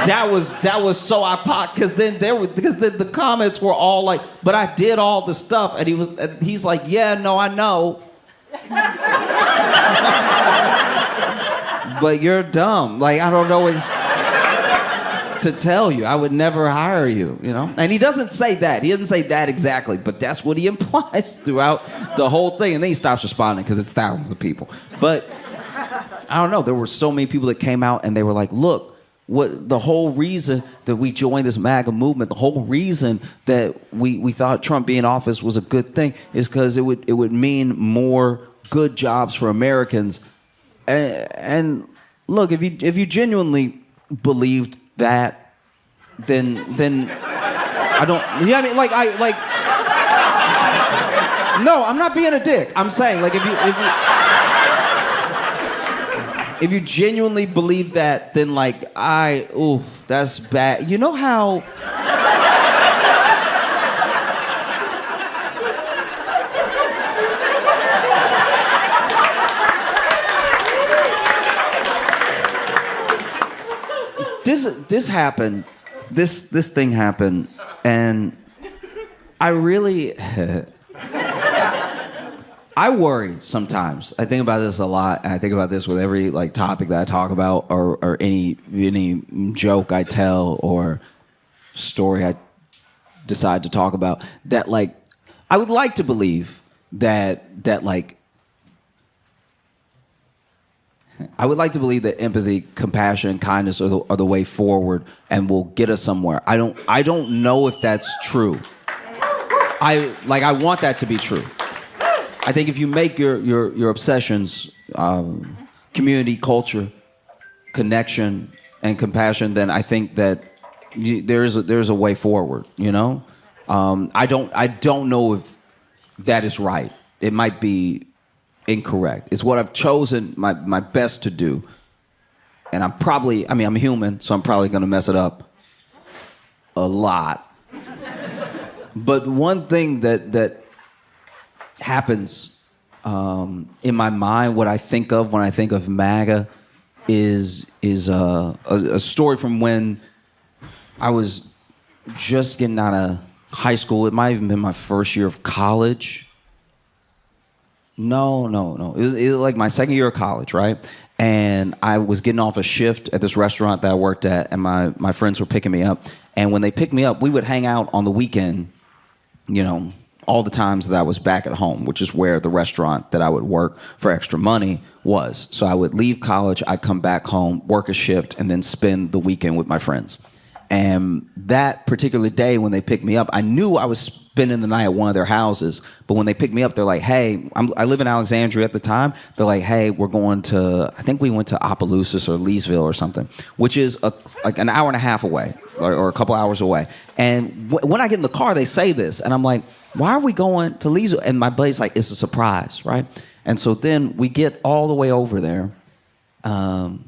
That was so IPOC, because then the comments were all like, but I did all the stuff, and he's like, yeah, no, I know. But you're dumb. Like, I don't know. to tell you. I would never hire you, you know? And he doesn't say that. He doesn't say that exactly, but that's what he implies throughout the whole thing. And then he stops responding because it's thousands of people. But I don't know. There were so many people that came out and they were like, look, what the whole reason that we joined this MAGA movement, the whole reason that we thought Trump being in office was a good thing is because it would mean more good jobs for Americans. And look, if you genuinely believed that, then I don't. You know what I mean? No, I'm not being a dick. I'm saying like if you genuinely believe that, then like that's bad. You know how. This happened. This thing happened, and I really. I worry sometimes. I think about this a lot, and I think about this with every like topic that I talk about, or any joke I tell or story I decide to talk about. That like, I would like to believe that I would like to believe that empathy, compassion, and kindness are the way forward and will get us somewhere. I don't know if that's true. I want that to be true. I think if you make your obsessions community, culture, connection, and compassion, then I think that there's a way forward. You know, I don't know if that is right. It might be incorrect. It's what I've chosen my best to do, and I'm human, so I'm probably gonna mess it up a lot. But one thing that happens in my mind, what I think of when I think of MAGA, is a story from when I was just getting out of high school. It might have even been my first year of college. No. It was like my second year of college, right? And I was getting off a shift at this restaurant that I worked at, and my friends were picking me up. And when they picked me up, we would hang out on the weekend, you know, all the times that I was back at home, which is where the restaurant that I would work for extra money was. So I would leave college, I'd come back home, work a shift, and then spend the weekend with my friends. And that particular day when they picked me up, I knew I was spending the night at one of their houses. But when they picked me up, they're like, hey, I live in Alexandria at the time. They're like, hey, we're going to, I think we went to Opelousas or Leesville or something, which is like an hour and a half away or a couple hours away. And when I get in the car, they say this. And I'm like, why are we going to Leesville? And my buddy's like, it's a surprise, right? And so then we get all the way over there. Now,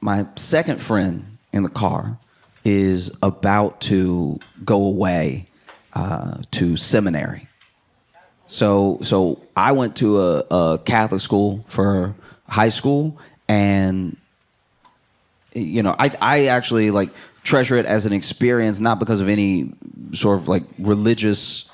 my second friend in the car is about to go away to seminary. So I went to a Catholic school for high school, and you know, I actually like treasure it as an experience, not because of any sort of like religious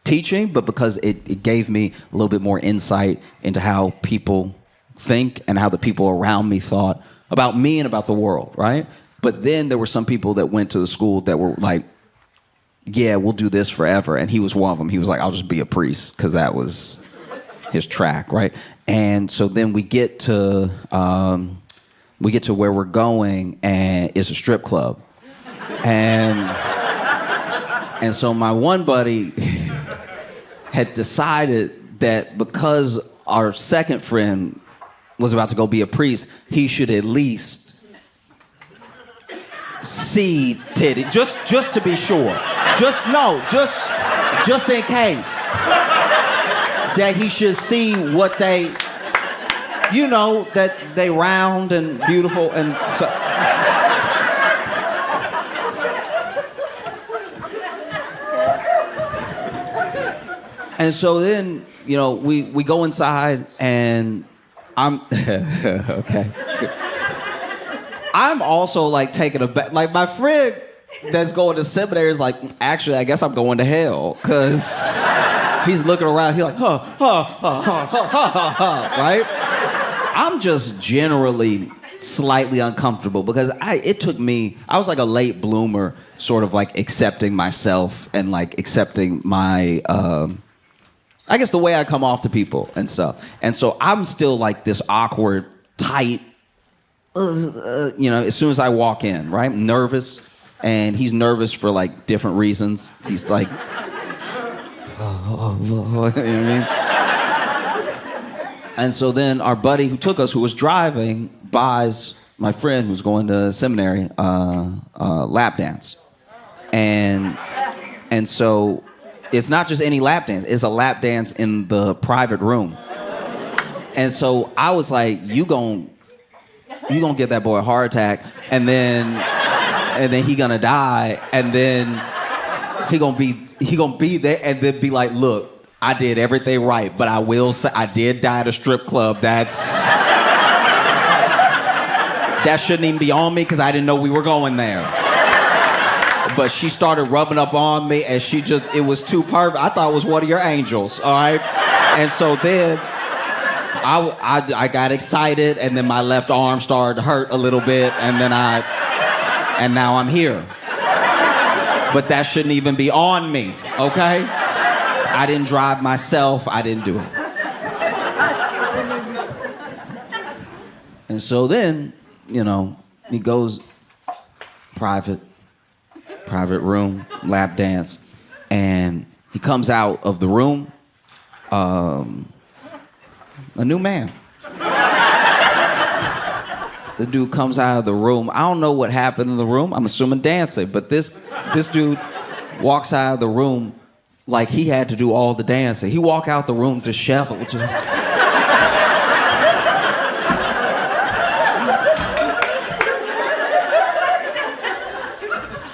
teaching, but because it gave me a little bit more insight into how people think and how the people around me thought about me and about the world, right? But then there were some people that went to the school that were like, yeah, we'll do this forever. And he was one of them. He was like, I'll just be a priest, because that was his track, right? And so then we get to where we're going, and it's a strip club. And so my one buddy had decided that because our second friend was about to go be a priest, he should at least see titty, just to be sure. Just in case. That he should see what they, you know, that they round and beautiful and so. And so then, you know, we go inside, and I'm okay. I'm also like taken aback. Like my friend that's going to seminary is like, actually, I guess I'm going to hell, because he's looking around. He's like, right? I'm just generally slightly uncomfortable because I was like a late bloomer, sort of like accepting myself and like accepting my, I guess the way I come off to people and stuff. And so I'm still like this awkward, tight, as soon as I walk in, right? I'm nervous, and he's nervous for like different reasons. He's like, you know what I mean? And so then our buddy who took us, who was driving, buys my friend who's going to seminary lap dance. And so it's not just any lap dance, it's a lap dance in the private room. And so I was like, you gonna give that boy a heart attack, and then he gonna die, and then he gonna be there and then be like, look, I did everything right, but I will say I did die at a strip club. That shouldn't even be on me because I didn't know we were going there. But she started rubbing up on me, and it was too perfect. I thought it was one of your angels, all right? And so then I got excited, and then my left arm started to hurt a little bit, and now I'm here. But that shouldn't even be on me, okay? I didn't drive myself. I didn't do it. And so then, he goes private room, lap dance, and he comes out of the room, a new man. The dude comes out of the room. I don't know what happened in the room. I'm assuming dancing, but this dude walks out of the room like he had to do all the dancing. He walked out the room disheveled.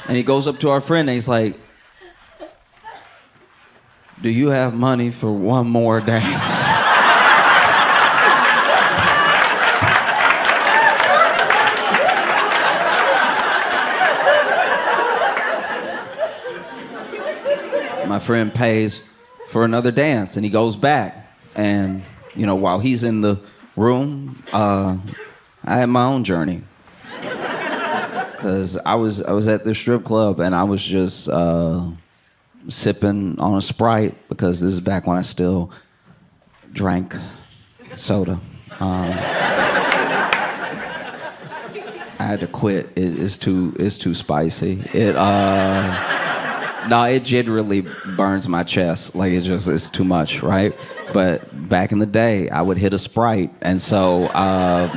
And he goes up to our friend and he's like, do you have money for one more dance? My friend pays for another dance, and he goes back. And, while he's in the room, I had my own journey. Because I was at the strip club, and I was just sipping on a Sprite, because this is back when I still drank soda. I had to quit. It's too spicy. No, it generally burns my chest. Like, it's too much, right? But back in the day, I would hit a Sprite. And so I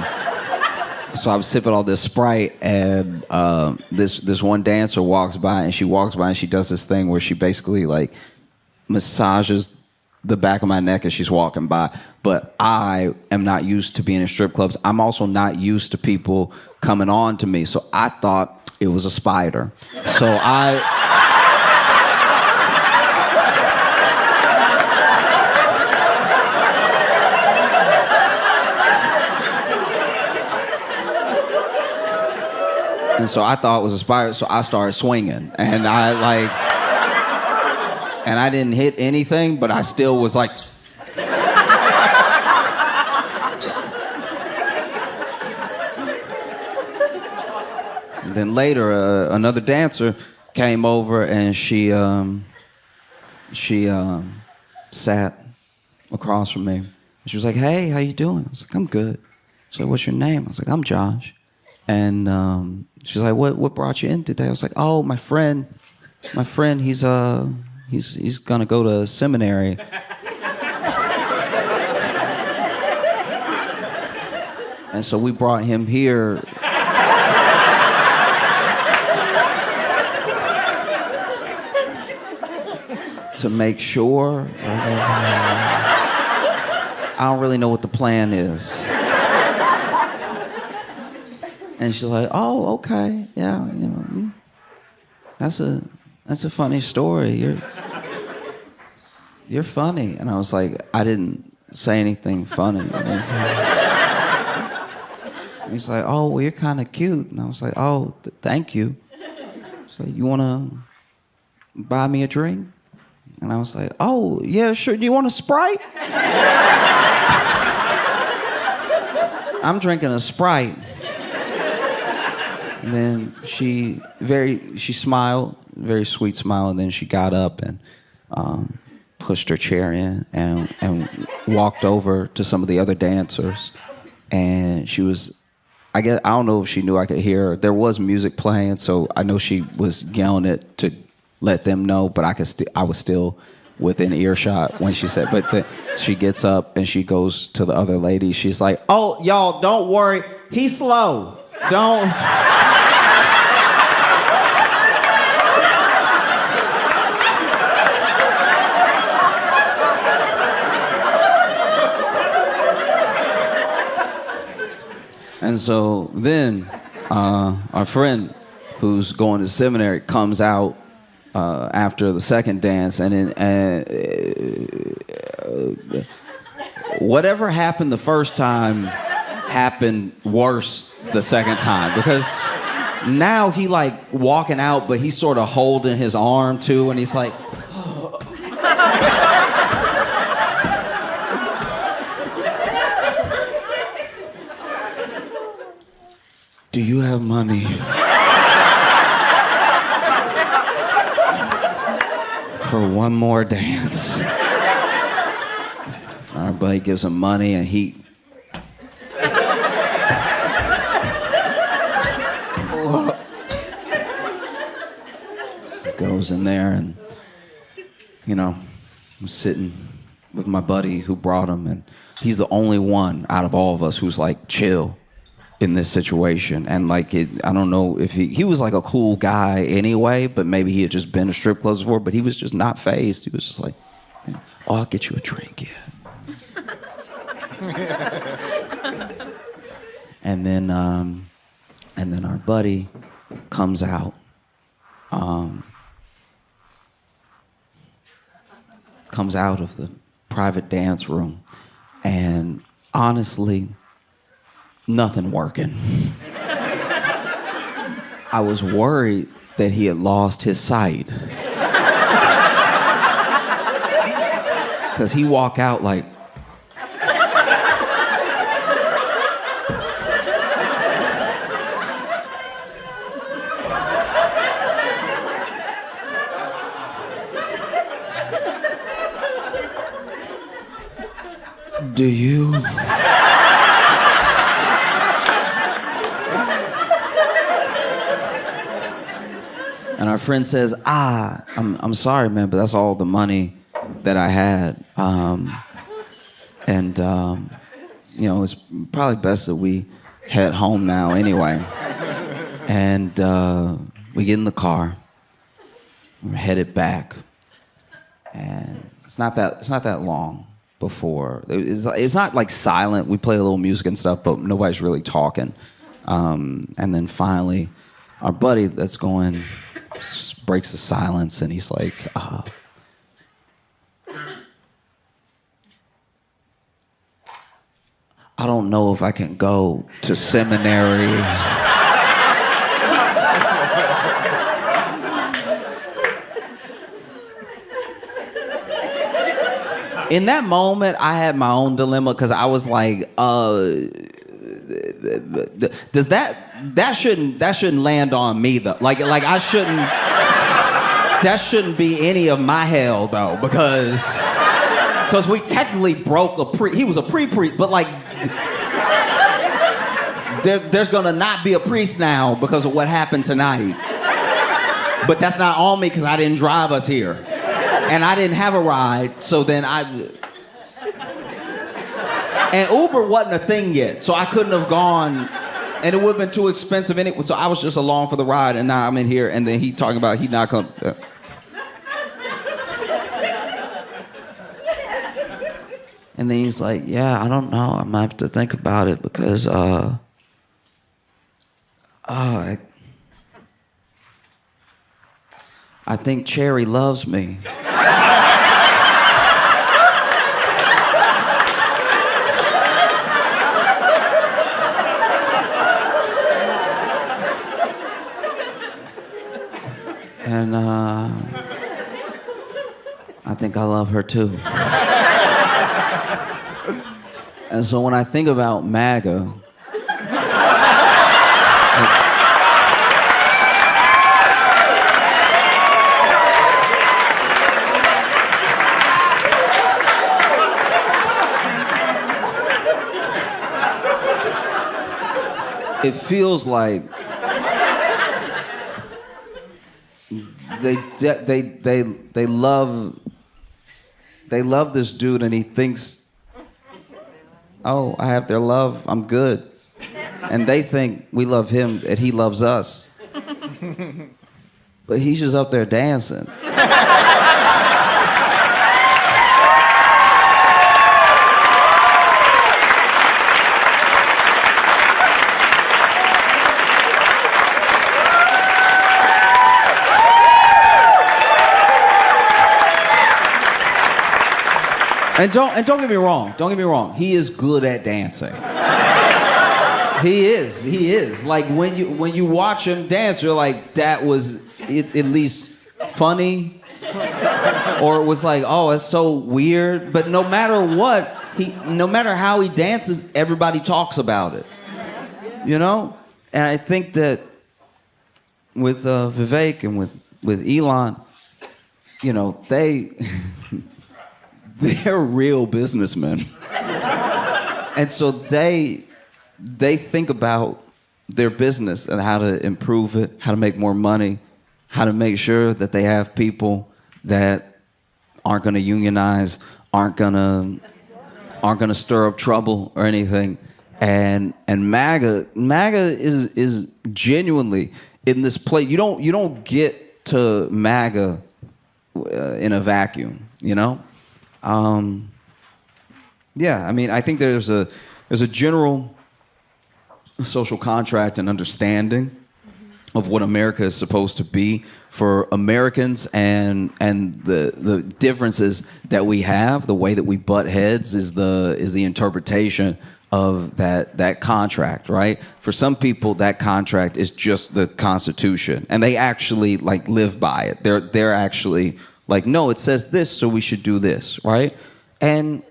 was sipping all this Sprite, and this one dancer walks by, and she does this thing where she basically, like, massages the back of my neck as she's walking by. But I am not used to being in strip clubs. I'm also not used to people coming on to me. So I thought it was a spider. So And so I thought it was a spider, so I started swinging. And I didn't hit anything, but I still was like... And then later, another dancer came over, and she sat across from me. She was like, hey, how you doing? I was like, I'm good. She said, what's your name? I was like, I'm Josh. And she's like, what brought you in today? I was like, oh, my friend, he's gonna go to seminary. And so we brought him here. To make sure. I don't really know what the plan is. And she's like, oh, okay, yeah, that's a funny story. You're funny. And I was like, I didn't say anything funny. And he's like, oh, well, you're kind of cute. And I was like, oh, thank you. So you want to buy me a drink? And I was like, oh, yeah, sure. Do you want a Sprite? I'm drinking a Sprite. And then she smiled, very sweet smile, and then she got up and pushed her chair in and walked over to some of the other dancers. And she was, I don't know if she knew I could hear her. There was music playing, so I know she was yelling it to let them know, but I was still within earshot when she said, she gets up and she goes to the other lady. She's like, "Oh, y'all, don't worry. He's slow. Don't." And so then our friend who's going to seminary comes out after the second dance, and whatever happened the first time happened worse the second time, because now he like walking out, but he's sort of holding his arm too, and he's like, "Do you have money for one more dance?" Our buddy gives him money, and he goes in there, and I'm sitting with my buddy who brought him, and he's the only one out of all of us who's like chill in this situation. And like I don't know if he was like a cool guy anyway, but maybe he had just been to strip clubs before, but he was just not fazed. He was just like, "Oh, I'll get you a drink, yeah." and then our buddy comes out, of the private dance room, and honestly, nothing working. I was worried that he had lost his sight, because he walked out like, "Do you?" And our friend says, I'm sorry, man, but that's all the money that I had. It's probably best that we head home now anyway. And we get in the car, we're headed back, and it's not that long before it's not like silent. We play a little music and stuff, but nobody's really talking. And then finally, our buddy that's going breaks the silence, and he's like, "I don't know if I can go to seminary." In that moment, I had my own dilemma, because I was like, does that shouldn't land on me though. Like I shouldn't. That shouldn't be any of my hell though, because we technically broke he was a pre-priest, but like there's gonna not be a priest now because of what happened tonight. But that's not on me, because I didn't drive us here, and I didn't have a ride. So then and Uber wasn't a thing yet, so I couldn't have gone, and it would have been too expensive anyway. So I was just along for the ride, and now I'm in here, and then he talking about he not come. And then he's like, "Yeah, I don't know. I might have to think about it, because I think Cherry loves me." And I think I love her too. And so when I think about MAGA, it feels like they love this dude, and he thinks, oh, I have their love, I'm good. And they think we love him and he loves us. But he's just up there dancing. And don't get me wrong. Don't get me wrong. He is good at dancing. He is. Like when you watch him dance, you're like, that was at least funny, or it was like, oh, it's so weird. But no matter what, no matter how he dances, everybody talks about it. You know? And I think that with Vivek and with Elon, you know, they're real businessmen. And so they think about their business and how to improve it, how to make more money, how to make sure that they have people that aren't going to unionize, aren't going to stir up trouble or anything. And MAGA is genuinely in this place. You don't get to MAGA in a vacuum, you know? Yeah, I mean, I think there's a general social contract and understanding of what America is supposed to be for Americans, and the differences that we have, the way that we butt heads is the interpretation of that contract, right? For some people, that contract is just the Constitution, and they actually like live by it. They're actually like, no, it says this, so we should do this, right? And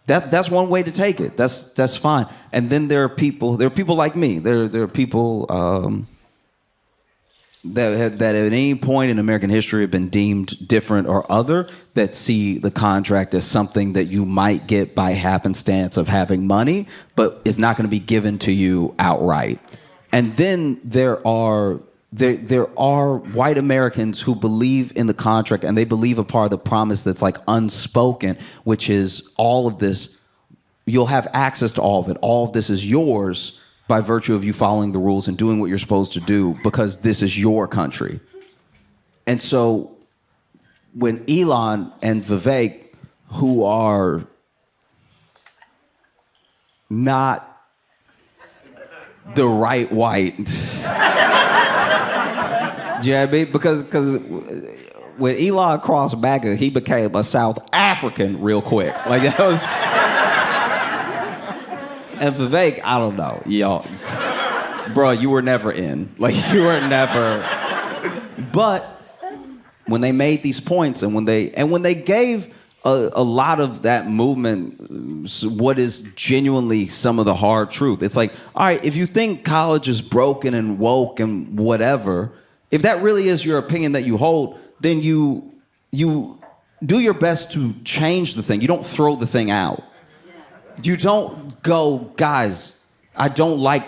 that's one way to take it. That's fine. And then there are people like me. There are people that at any point in American history have been deemed different or other, that see the contract as something that you might get by happenstance of having money, but is not going to be given to you outright. And then there are white Americans who believe in the contract, and they believe a part of the promise that's like unspoken, which is all of this, you'll have access to all of it. All of this is yours by virtue of you following the rules and doing what you're supposed to do, because this is your country. And so when Elon and Vivek, who are not the right white, do you know what I mean? Because when Elon crossed MAGA, he became a South African real quick. Like that was. And Vivek, I don't know, y'all. Bro, you were never in. Like you were never. But when they made these points, and when they gave a lot of that movement what is genuinely some of the hard truth. It's like, all right, if you think college is broken and woke and whatever, if that really is your opinion that you hold, then you do your best to change the thing. You don't throw the thing out. You don't go, guys, I don't like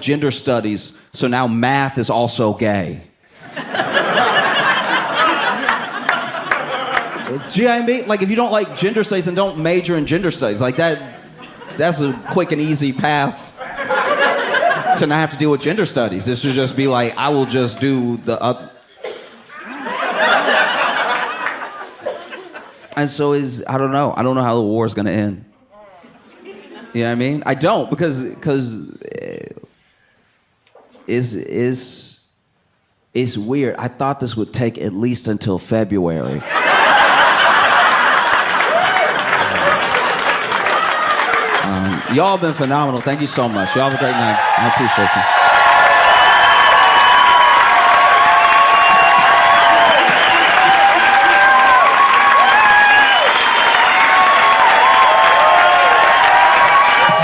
gender studies, so now math is also gay. Do you know what I mean? Like, if you don't like gender studies, then don't major in gender studies. Like that's a quick and easy path to not have to deal with gender studies. This should just be like, I will just do the And so I don't know how the war is gonna end. You know what I mean? I don't, because it's weird. I thought this would take at least until February. Y'all have been phenomenal. Thank you so much. Y'all have a great night. I appreciate you.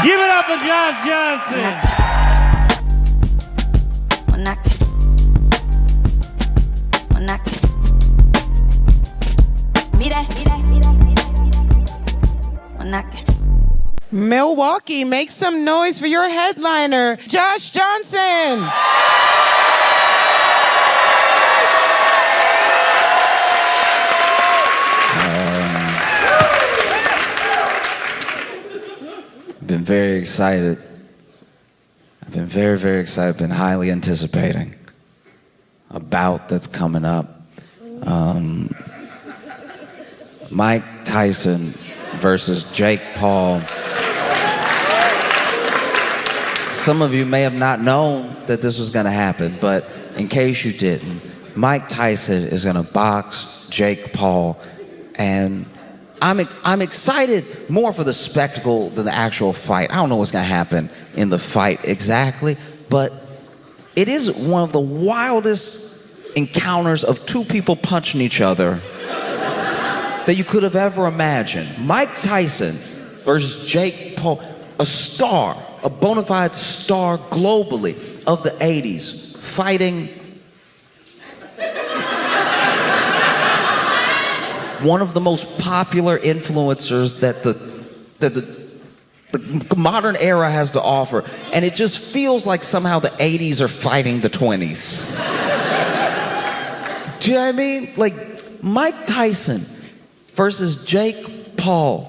Give it up for Josh Johnson. Milwaukee, make some noise for your headliner, Josh Johnson. Been very excited. I've been very, very excited. Been highly anticipating a bout that's coming up. Mike Tyson versus Jake Paul. Some of you may have not known that this was going to happen, but in case you didn't, Mike Tyson is going to box Jake Paul, and I'm excited more for the spectacle than the actual fight. I don't know what's going to happen in the fight exactly, but it is one of the wildest encounters of two people punching each other that you could have ever imagined. Mike Tyson versus Jake Paul, a star, a bona fide star globally of the 80s, fighting one of the most popular influencers that the modern era has to offer. And it just feels like somehow the 80s are fighting the 20s. Do you know what I mean? Like Mike Tyson versus Jake Paul.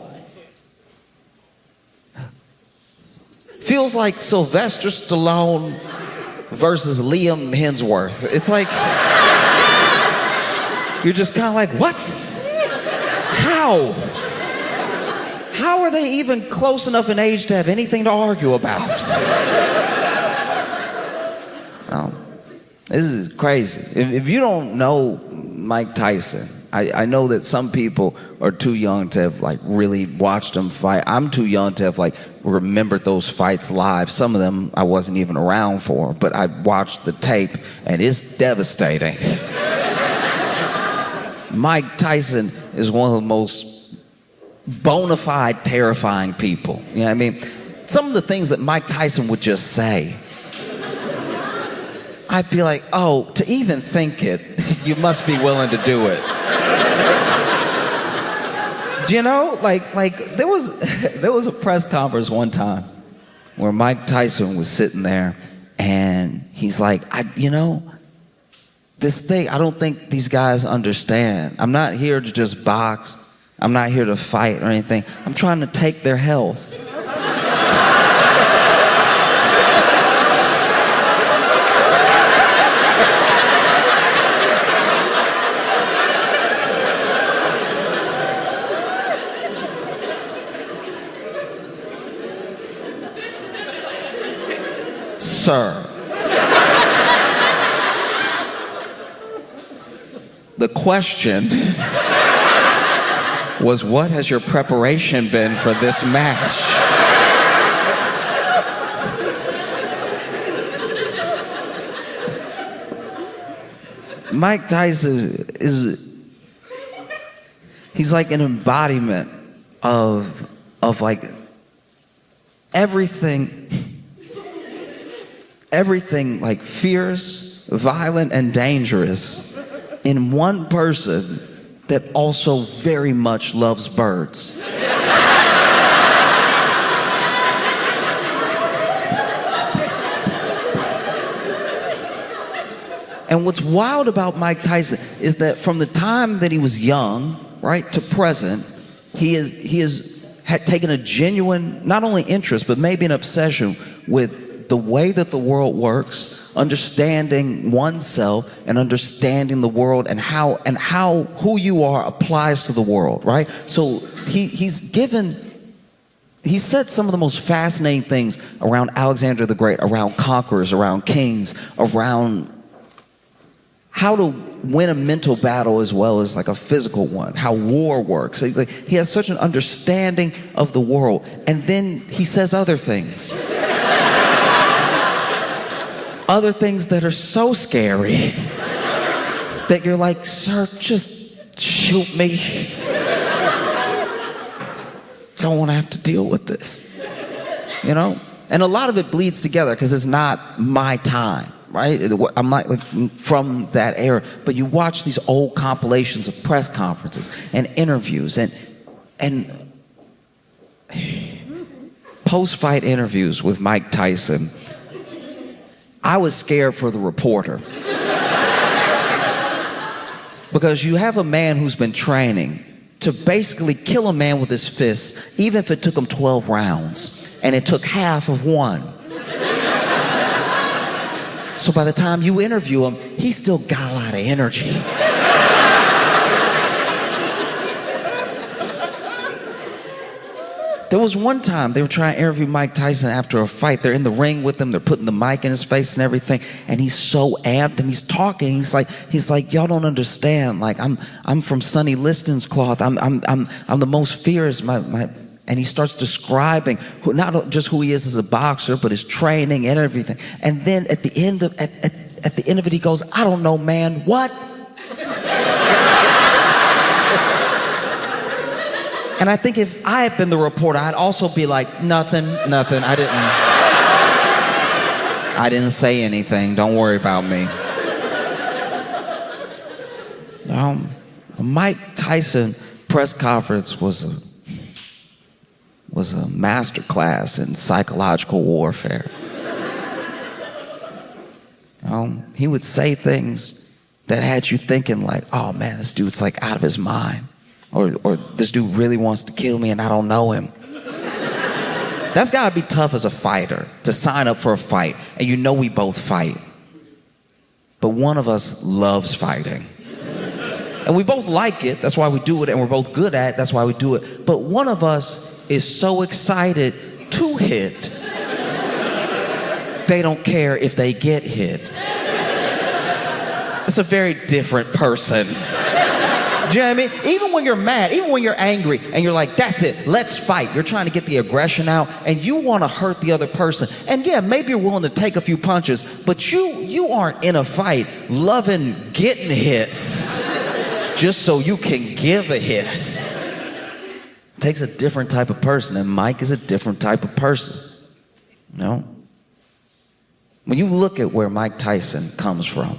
Feels like Sylvester Stallone versus Liam Hemsworth. It's like, you're just kind of like, what? How? How are they even close enough in age to have anything to argue about? This is crazy. If you don't know Mike Tyson, I know that some people are too young to have like really watched him fight. I'm too young to have like remembered those fights live. Some of them I wasn't even around for, but I watched the tape and it's devastating. Mike Tyson is one of the most bona fide terrifying people. You know what I mean? Some of the things that Mike Tyson would just say, I'd be like, oh, to even think it, you must be willing to do it. Do you know, like there was a press conference one time where Mike Tyson was sitting there and he's like, this thing, I don't think these guys understand. I'm not here to just box. I'm not here to fight or anything. I'm trying to take their health. Sir, the question was, what has your preparation been for this match? Mike Tyson he's like an embodiment of like everything like fierce, violent, and dangerous in one person that also very much loves birds. And what's wild about Mike Tyson is that from the time that he was young, right, to present, he had taken a genuine, not only interest, but maybe an obsession with the way that the world works, understanding oneself and understanding the world and how who you are applies to the world, right? So he said some of the most fascinating things around Alexander the Great, around conquerors, around kings, around how to win a mental battle as well as like a physical one, how war works. He has such an understanding of the world. And then he says other things. Other things that are so scary that you're like, sir, just shoot me. Don't want to have to deal with this, you know? And a lot of it bleeds together because it's not my time, right? I'm not like from that era, but you watch these old compilations of press conferences and interviews and post-fight interviews with Mike Tyson, I was scared for the reporter. Because you have a man who's been training to basically kill a man with his fists, even if it took him 12 rounds, and it took half of one. So by the time you interview him, he's still got a lot of energy. There was one time they were trying to interview Mike Tyson after a fight. They're in the ring with him. They're putting the mic in his face and everything. And he's so amped and he's talking. He's like, y'all don't understand. Like, I'm from Sonny Liston's cloth. I'm the most fierce. And he starts describing not just who he is as a boxer, but his training and everything. And then at the end of it, he goes, I don't know, man. What? And I think if I had been the reporter, I'd also be like, nothing. I didn't say anything. Don't worry about me. Mike Tyson press conference was a master class in psychological warfare. He would say things that had you thinking like, oh man, this dude's like out of his mind. Or this dude really wants to kill me and I don't know him. That's gotta be tough as a fighter, to sign up for a fight. And you know we both fight. But one of us loves fighting. And we both like it, that's why we do it, and we're both good at it, that's why we do it. But one of us is so excited to hit, they don't care if they get hit. It's a very different person. Do you know what I mean? Even when you're mad, even when you're angry, and you're like, that's it, let's fight. You're trying to get the aggression out, and you want to hurt the other person. And yeah, maybe you're willing to take a few punches, but you aren't in a fight loving getting hit just so you can give a hit. It takes a different type of person, and Mike is a different type of person. You know? When you look at where Mike Tyson comes from,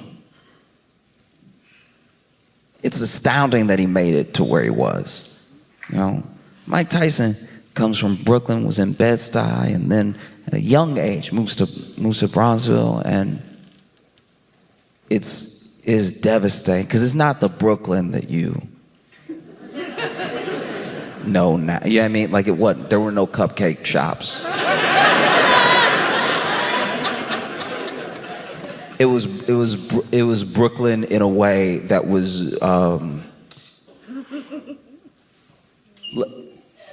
it's astounding that he made it to where he was. You know, Mike Tyson comes from Brooklyn, was in Bed-Stuy, and then at a young age moves to Bronzeville, and it's devastating because it's not the Brooklyn that you know now. You know what I mean? Like it wasn't. There were no cupcake shops. It was Brooklyn in a way that was,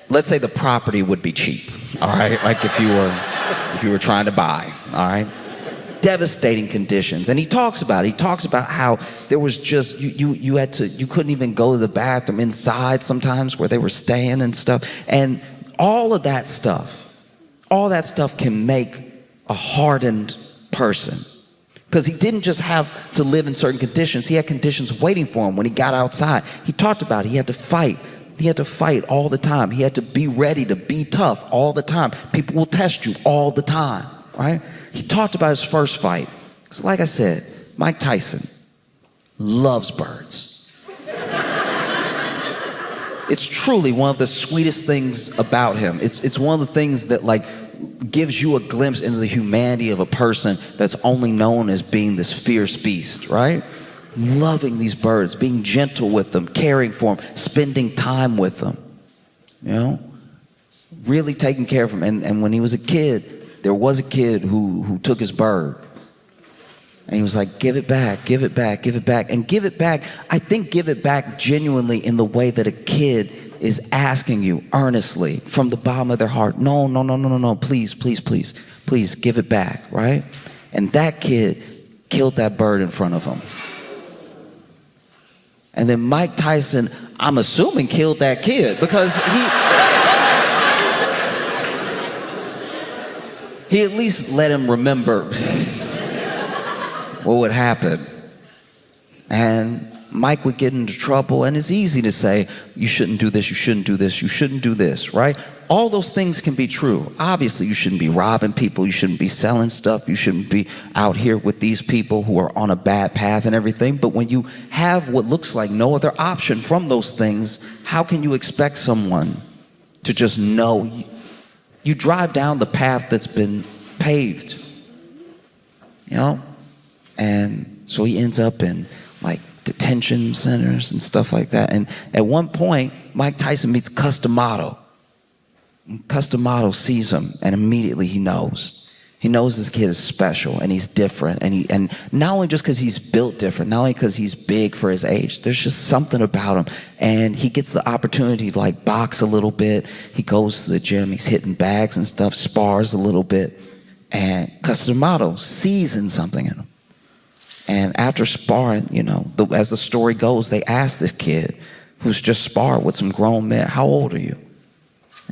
let's say the property would be cheap, all right? Like if you were trying to buy, all right? Devastating conditions. And he talks about how there was just, you couldn't even go to the bathroom inside sometimes where they were staying and stuff. And all that stuff can make a hardened person. Because he didn't just have to live in certain conditions. He had conditions waiting for him when he got outside. He talked about it. He had to fight. He had to fight all the time. He had to be ready to be tough all the time. People will test you all the time, right? He talked about his first fight. Because like I said, Mike Tyson loves birds. It's truly one of the sweetest things about him. It's one of the things that like gives you a glimpse into the humanity of a person that's only known as being this fierce beast, right? Loving these birds, being gentle with them, caring for them, spending time with them, you know? Really taking care of them. And when he was a kid, there was a kid who took his bird. And he was like, give it back, give it back, give it back. And give it back, I think give it back genuinely in the way that a kid is asking you earnestly from the bottom of their heart, no, please, give it back, right? And that kid killed that bird in front of him. And then Mike Tyson, I'm assuming, killed that kid because he at least let him remember what would happen. And Mike would get into trouble, and it's easy to say, you shouldn't do this, you shouldn't do this, you shouldn't do this, right? All those things can be true. Obviously, you shouldn't be robbing people, you shouldn't be selling stuff, you shouldn't be out here with these people who are on a bad path and everything. But when you have what looks like no other option from those things, how can you expect someone to just know? you drive down the path that's been paved, you know? And so he ends up in like detention centers and stuff like that. And at one point, Mike Tyson meets Cus D'Amato. And Cus D'Amato sees him, and immediately he knows. He knows this kid is special and he's different. And not only just because he's built different, not only because he's big for his age, there's just something about him. And he gets the opportunity to like box a little bit. He goes to the gym, he's hitting bags and stuff, spars a little bit. And Cus D'Amato sees in something in him. And after sparring, you know, as the story goes, they ask this kid who's just sparred with some grown men, how old are you?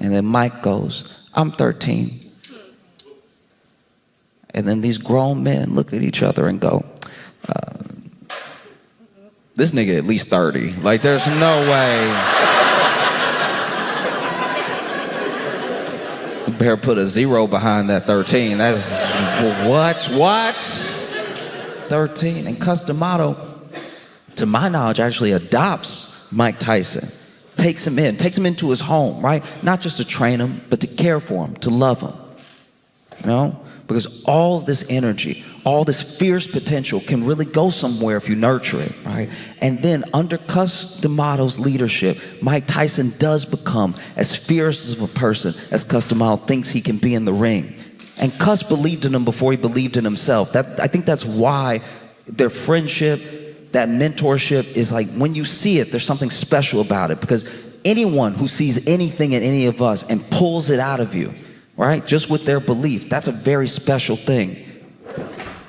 And then Mike goes, I'm 13. And then these grown men look at each other and go, this nigga at least 30. Like, there's no way. You better put a 0 behind that 13. That's, what? 13. And Cus D'Amato, to my knowledge, actually adopts Mike Tyson. Takes him into his home, right? Not just to train him, but to care for him, to love him. You know? Because all this energy, all this fierce potential can really go somewhere if you nurture it, right? And then under Cus D'Amato's leadership, Mike Tyson does become as fierce of a person as Cus D'Amato thinks he can be in the ring. And Cus believed in him before he believed in himself. I think that's why their friendship, that mentorship is like, when you see it, there's something special about it. Because anyone who sees anything in any of us and pulls it out of you, right? Just with their belief. That's a very special thing.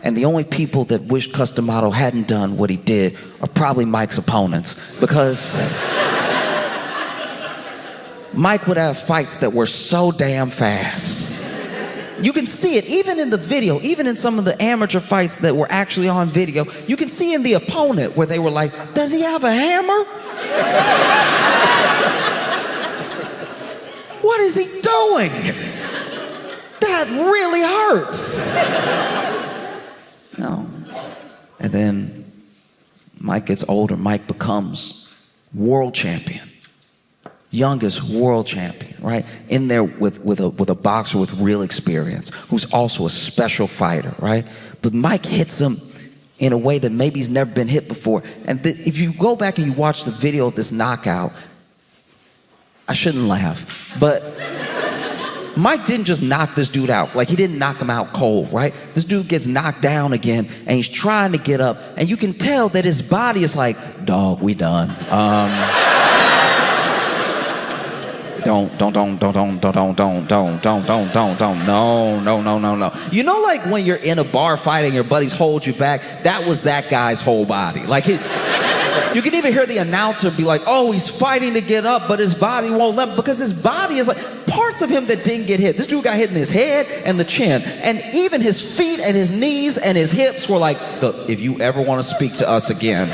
And the only people that wish Cus D'Amato hadn't done what he did are probably Mike's opponents. Because Mike would have fights that were so damn fast. You can see it even in the video, even in some of the amateur fights that were actually on video. You can see in the opponent where they were like, does he have a hammer? What is he doing? That really hurt. No. And then Mike gets older. Mike becomes world champion. Youngest world champion, right? In there with a boxer with real experience, who's also a special fighter, right? But Mike hits him in a way that maybe he's never been hit before. And if you go back and you watch the video of this knockout, I shouldn't laugh, but Mike didn't just knock this dude out. Like, he didn't knock him out cold, right? This dude gets knocked down again, and he's trying to get up, and you can tell that his body is like, dog, we done. Don't. No. You know, like when you're in a bar fight and your buddies hold you back, that was that guy's whole body. Like, you can even hear the announcer be like, oh, he's fighting to get up, but his body won't let him, because his body is like, parts of him that didn't get hit. This dude got hit in his head and the chin, and even his feet and his knees and his hips were like, look, if you ever want to speak to us again,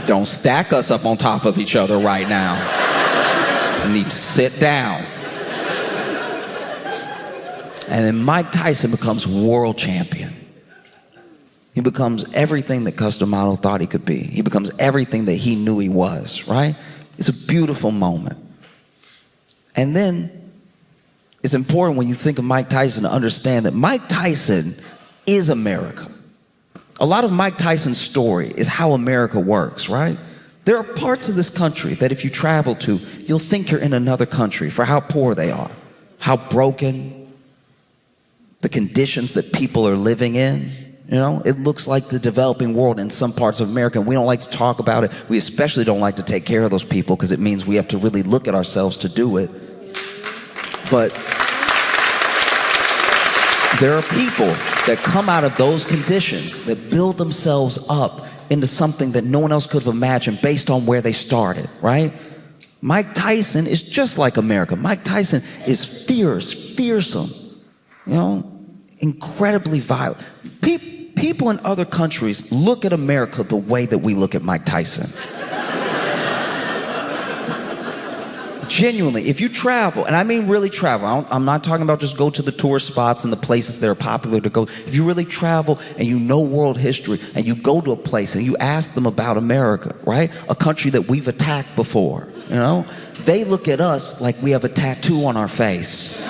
don't stack us up on top of each other right now. You need to sit down. And then Mike Tyson becomes world champion. He becomes everything that Cus D'Amato thought he could be. He becomes everything that he knew he was, right? It's a beautiful moment. And then it's important when you think of Mike Tyson to understand that Mike Tyson is America. A lot of Mike Tyson's story is how America works, right? There are parts of this country that if you travel to, you'll think you're in another country for how poor they are, how broken, the conditions that people are living in. You know, it looks like the developing world in some parts of America, and we don't like to talk about it. We especially don't like to take care of those people because it means we have to really look at ourselves to do it. But there are people that come out of those conditions that build themselves up into something that no one else could have imagined based on where they started, right? Mike Tyson is just like America. Mike Tyson is fierce, fearsome, you know, incredibly violent. People in other countries look at America the way that we look at Mike Tyson. Genuinely, if you travel, and I mean really travel, I'm not talking about just go to the tourist spots and the places that are popular to go. If you really travel and you know world history and you go to a place and you ask them about America, right? A country that we've attacked before, you know? They look at us like we have a tattoo on our face.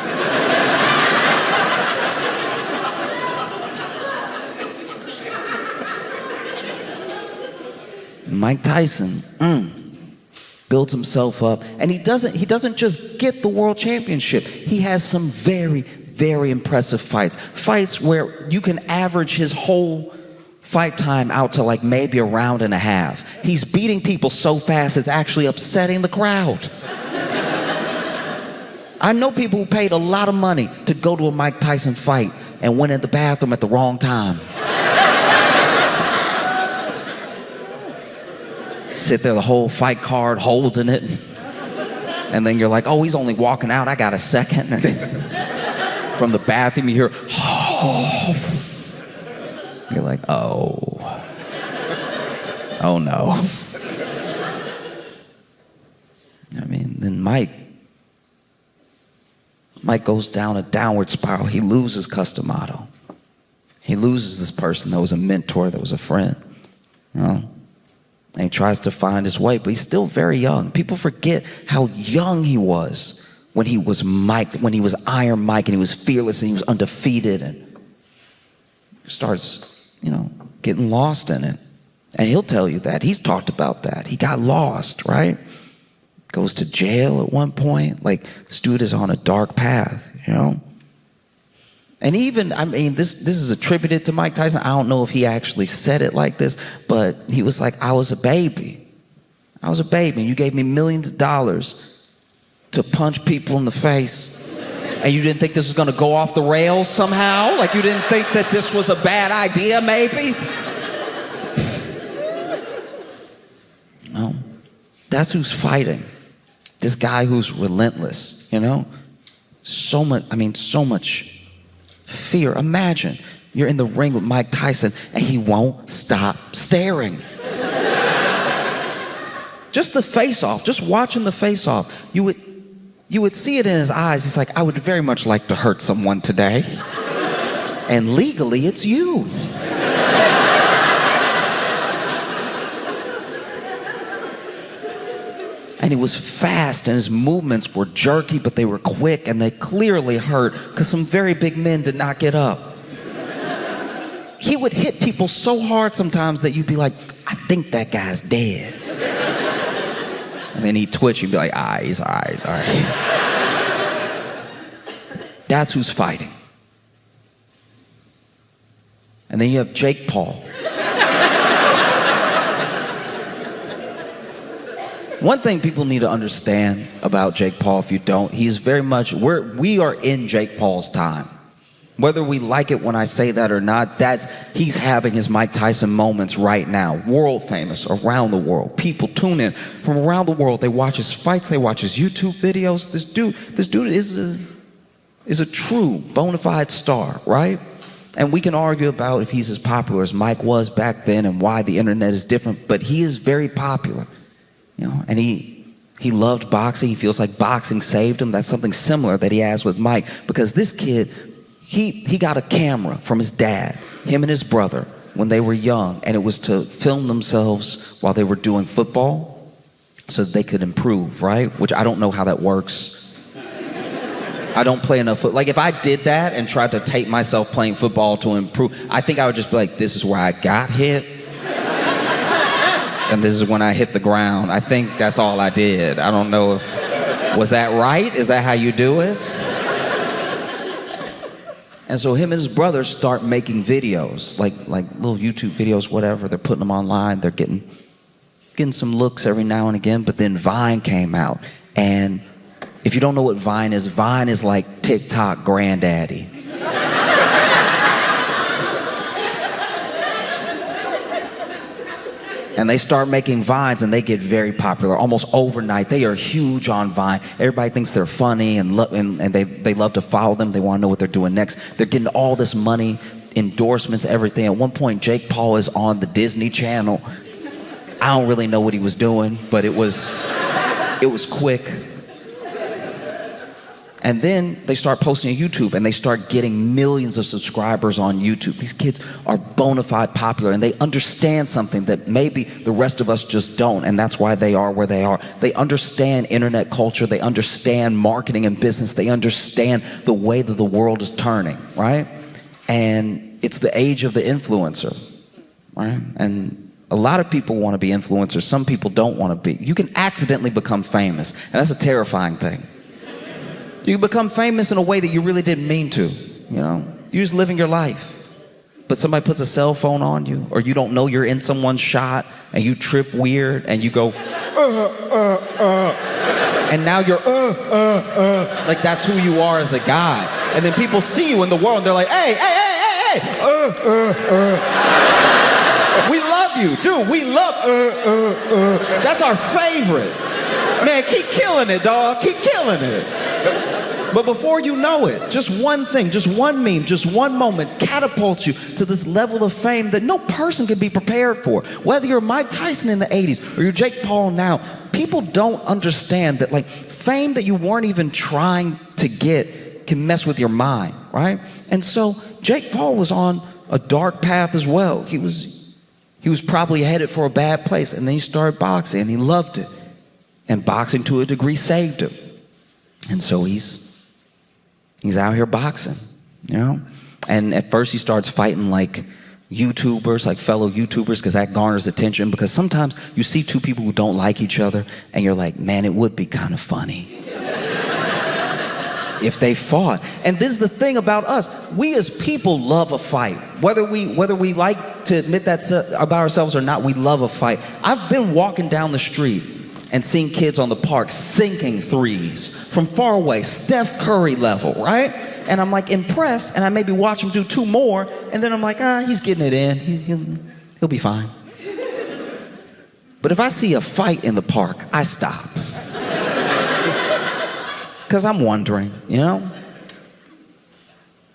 Mike Tyson builds himself up, and he doesn't just get the world championship. He has some very, very impressive fights where you can average his whole fight time out to like maybe a round and a half. He's beating people so fast it's actually upsetting the crowd. I know people who paid a lot of money to go to a Mike Tyson fight and went in the bathroom at the wrong time. Sit there the whole fight card holding it, and then you're like, oh, he's only walking out, I got a second. And then from the bathroom you hear, oh. You're like, oh no. I mean, then Mike goes down a downward spiral. He loses Cus D'Amato. He loses this person that was a mentor, that was a friend, you know? And he tries to find his way, but he's still very young. People forget how young he was when he was Mike, when he was Iron Mike, and he was fearless and he was undefeated, and starts, getting lost in it. And he'll tell you that. He's talked about that. He got lost, right? Goes to jail at one point. Like, this dude is on a dark path, And even, this is attributed to Mike Tyson. I don't know if he actually said it like this, but he was like, I was a baby. And you gave me millions of dollars to punch people in the face. And you didn't think this was gonna go off the rails somehow? Like, you didn't think that this was a bad idea, maybe? No. That's who's fighting. This guy who's relentless, So much fear. Imagine you're in the ring with Mike Tyson and he won't stop staring. Just the face-off, just watching the face-off, you would see it in his eyes. He's like, I would very much like to hurt someone today. And legally, it's you. And he was fast, and his movements were jerky, but they were quick, and they clearly hurt, because some very big men did not get up. He would hit people so hard sometimes that you'd be like, I think that guy's dead. And then he'd twitch, you'd be like, he's all right. That's who's fighting. And then you have Jake Paul. One thing people need to understand about Jake Paul, if you don't, he's very much, we are in Jake Paul's time. Whether we like it when I say that or not, he's having his Mike Tyson moments right now. World famous around the world. People tune in from around the world. They watch his fights, they watch his YouTube videos. This dude is a true bona fide star, right? And we can argue about if he's as popular as Mike was back then and why the internet is different, but he is very popular. And he loved boxing. He feels like boxing saved him. That's something similar that he has with Mike, because this kid, he got a camera from his dad, him and his brother, when they were young, and it was to film themselves while they were doing football so that they could improve, right? Which I don't know how that works. I don't play enough football. Like, if I did that and tried to tape myself playing football to improve, I think I would just be like, this is where I got hit. And this is when I hit the ground. I think that's all I did. I don't know was that right? Is that how you do it? And so him and his brother start making videos, like little YouTube videos, whatever. They're putting them online. They're getting some looks every now and again. But then Vine came out. And if you don't know what Vine is like TikTok granddaddy. And they start making Vines, and they get very popular almost overnight. They are huge on Vine. Everybody thinks they're funny, and they love to follow them. They want to know what they're doing next. They're getting all this money, endorsements, everything. At one point, Jake Paul is on the Disney Channel. I don't really know what he was doing, but it was quick. And then they start posting on YouTube and they start getting millions of subscribers on YouTube. These kids are bona fide popular and they understand something that maybe the rest of us just don't, and that's why they are where they are. They understand internet culture, they understand marketing and business, they understand the way that the world is turning, right? And it's the age of the influencer, right? And a lot of people want to be influencers, some people don't want to be. You can accidentally become famous, and that's a terrifying thing. You become famous in a way that you really didn't mean to, you know? You're just living your life. But somebody puts a cell phone on you, or you don't know you're in someone's shot, and you trip weird, and you go, and now you're, like that's who you are as a guy. And then people see you in the world, and they're like, hey, we love you, dude, we love, that's our favorite. Man, keep killing it, dog, keep killing it. But before you know it, just one thing, just one meme, just one moment catapults you to this level of fame that no person can be prepared for. Whether you're Mike Tyson in the 80s or you're Jake Paul now, people don't understand that like fame that you weren't even trying to get can mess with your mind, right? And so Jake Paul was on a dark path as well. He was probably headed for a bad place, and then he started boxing and he loved it. And boxing to a degree saved him. And so he's out here boxing, you know? And at first he starts fighting like YouTubers, like fellow YouTubers, because that garners attention. Because sometimes you see two people who don't like each other and you're like, man, it would be kind of funny if they fought. And this is the thing about us. We as people love a fight. Whether we like to admit that about ourselves or not, we love a fight. I've been walking down the street and seeing kids on the park sinking threes from far away, Steph Curry level, right? And I'm like impressed, and I maybe watch him do two more, and then I'm like, he's getting it in. He'll be fine. But if I see a fight in the park, I stop. Because I'm wondering, you know?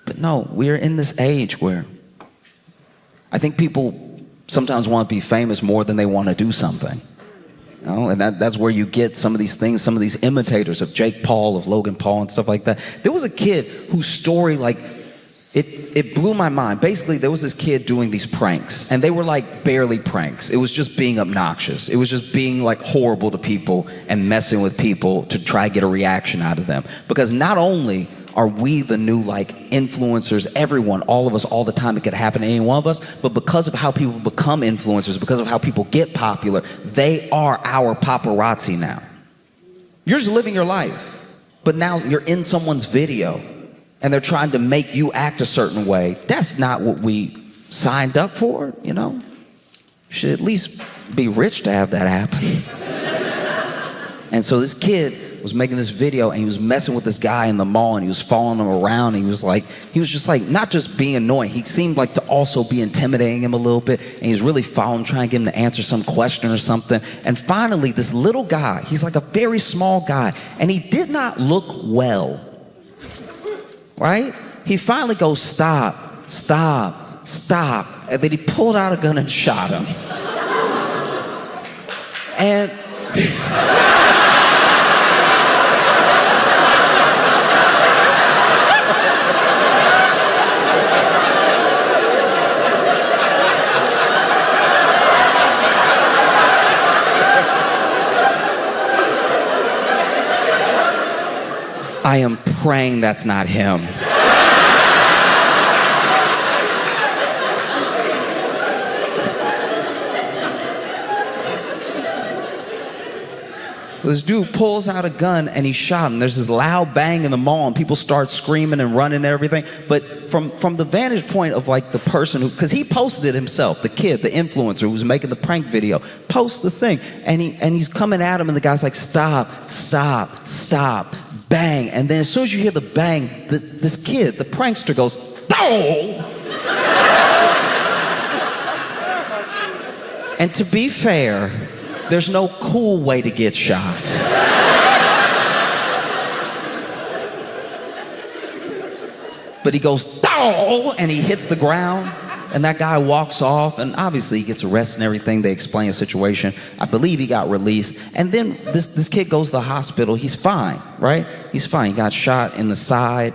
But no, we're in this age where I think people sometimes want to be famous more than they want to do something. You know, and that's where you get some of these things, some of these imitators of Jake Paul, of Logan Paul and stuff like that. There was a kid whose story, like, it blew my mind. Basically, there was this kid doing these pranks, and they were like barely pranks. It was just being obnoxious. It was just being like horrible to people and messing with people to try to get a reaction out of them. Because not only are we the new like influencers, everyone, all of us, all the time, it could happen to any one of us, but because of how people become influencers, because of how people get popular, they are our paparazzi now. You're just living your life, but now you're in someone's video and they're trying to make you act a certain way. That's not what we signed up for, you know? You should at least be rich to have that happen. And so this kid was making this video and he was messing with this guy in the mall and he was following him around. He was just like, not just being annoying, he seemed like to also be intimidating him a little bit, and he was really following, trying to get him to answer some question or something. And finally, this little guy, he's like a very small guy, and he did not look well, right? He finally goes, stop, and then he pulled out a gun and shot him. And I am praying that's not him. This dude pulls out a gun and he shot him. There's this loud bang in the mall and people start screaming and running and everything. But from the vantage point of like the person who, because he posted it himself, the kid, the influencer who was making the prank video, posts the thing and he's coming at him and the guy's like, stop, bang. And then as soon as you hear the bang, this kid, the prankster goes, oh! And to be fair, there's no cool way to get shot. But he goes, oh! And he hits the ground And that guy walks off, and obviously he gets arrested and everything. They explain the situation. I believe he got released. And then this kid goes to the hospital. He's fine, right? He's fine. He got shot in the side,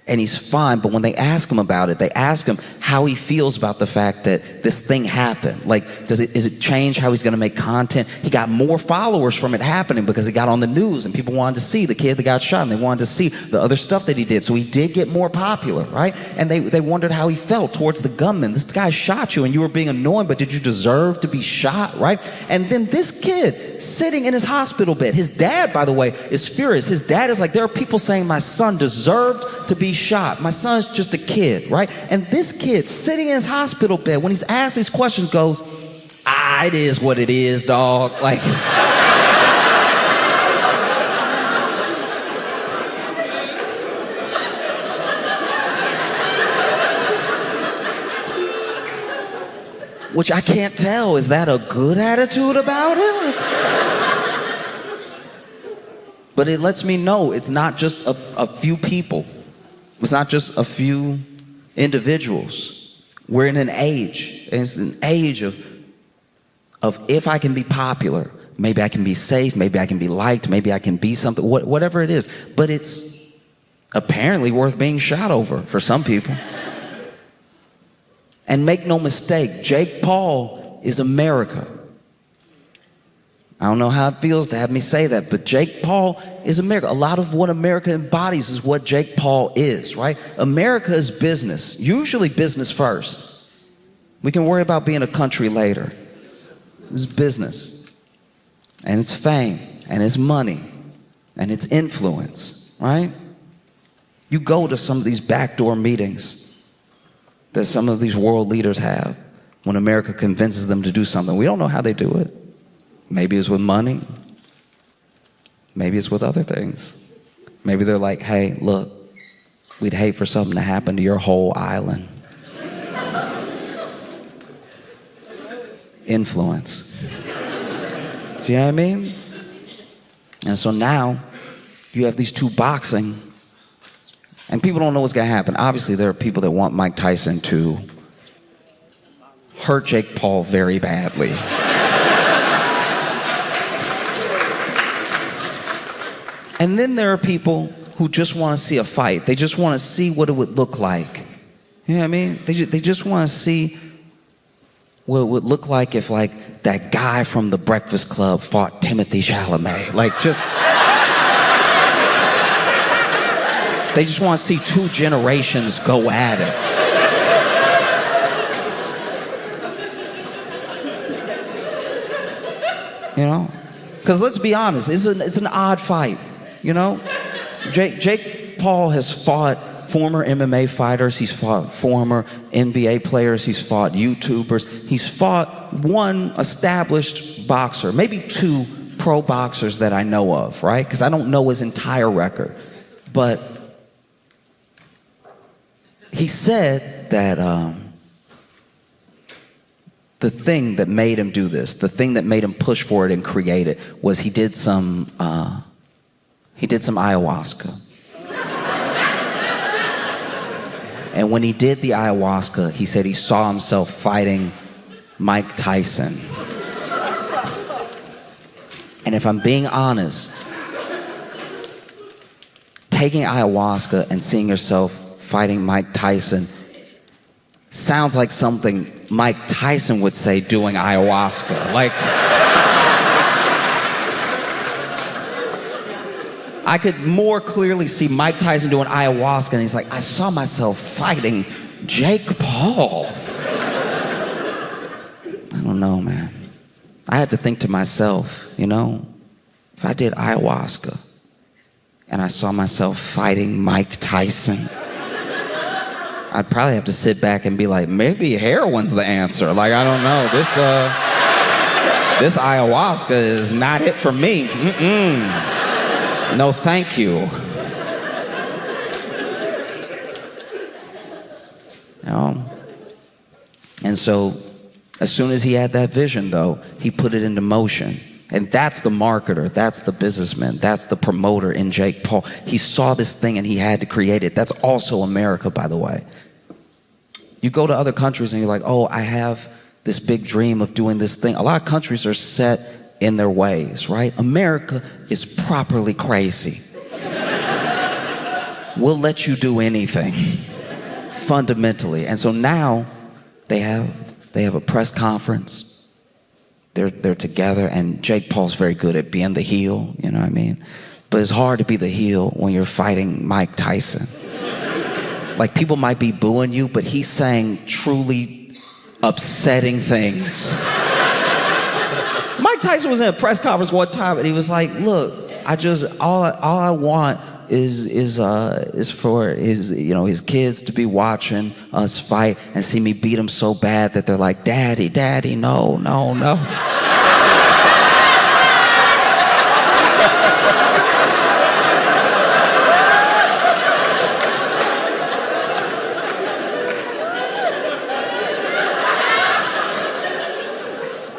and he's fine. But when they ask him about it, they ask him how he feels about the fact that this thing happened. Like, is it change how he's going to make content? He got more followers from it happening because it got on the news, and people wanted to see the kid that got shot, and they wanted to see the other stuff that he did. So he did get more popular, right? And they wondered how he felt towards the gunman. This guy shot you, and you were being annoying, but did you deserve to be shot, right? And then this kid sitting in his hospital bed, his dad, by the way, is furious. His dad is like, there are people saying my son deserved to be shot. My son's just a kid, right? And this kid sitting in his hospital bed, when he's asked these questions, goes, it is what it is, dog. Like, which I can't tell, is that a good attitude about it? But it lets me know it's not just a few people. It's not just a few individuals. We're in an age, and it's an age of if I can be popular, maybe I can be safe, maybe I can be liked, maybe I can be something, whatever it is. But it's apparently worth being shot over for some people. And make no mistake, Jake Paul is America. I don't know how it feels to have me say that, but Jake Paul is America. A lot of what America embodies is what Jake Paul is, right? America is business, usually business first. We can worry about being a country later. It's business, and it's fame, and it's money, and it's influence, right? You go to some of these backdoor meetings that some of these world leaders have when America convinces them to do something. We don't know how they do it. Maybe it's with money. Maybe it's with other things. Maybe they're like, hey, look, we'd hate for something to happen to your whole island. Influence. See what I mean? And so now you have these two boxing, and people don't know what's going to happen. Obviously, there are people that want Mike Tyson to hurt Jake Paul very badly. And then there are people who just want to see a fight. They just want to see what it would look like. You know what I mean? They just want to see what it would look like if, like, that guy from The Breakfast Club fought Timothy Chalamet. Like, just... They just want to see two generations go at it. You know? Because let's be honest, it's an odd fight. You know, Jake Paul has fought former MMA fighters. He's fought former NBA players. He's fought YouTubers. He's fought one established boxer, maybe two pro boxers that I know of, right? Because I don't know his entire record. But he said that the thing that made him do this, the thing that made him push for it and create it, was he did some ayahuasca. And when he did the ayahuasca, he said he saw himself fighting Mike Tyson. And if I'm being honest, taking ayahuasca and seeing yourself fighting Mike Tyson sounds like something Mike Tyson would say doing ayahuasca. Like, I could more clearly see Mike Tyson doing ayahuasca, and he's like, I saw myself fighting Jake Paul. I don't know, man. I had to think to myself, you know, if I did ayahuasca and I saw myself fighting Mike Tyson, I'd probably have to sit back and be like, maybe heroin's the answer. Like, I don't know. This ayahuasca is not it for me. No, thank you. You know? And so, as soon as he had that vision, though, he put it into motion. And that's the marketer, that's the businessman, that's the promoter in Jake Paul. He saw this thing and he had to create it. That's also America, by the way. You go to other countries and you're like, oh, I have this big dream of doing this thing. A lot of countries are set in their ways, right? America is properly crazy. We'll let you do anything, fundamentally. And so now they have a press conference. They're together, and Jake Paul's very good at being the heel, you know what I mean? But it's hard to be the heel when you're fighting Mike Tyson. Like, people might be booing you, but he's saying truly upsetting things. Mike Tyson was in a press conference one time, and he was like, look, all I want is for his kids to be watching us fight and see me beat them so bad that they're like, Daddy, no.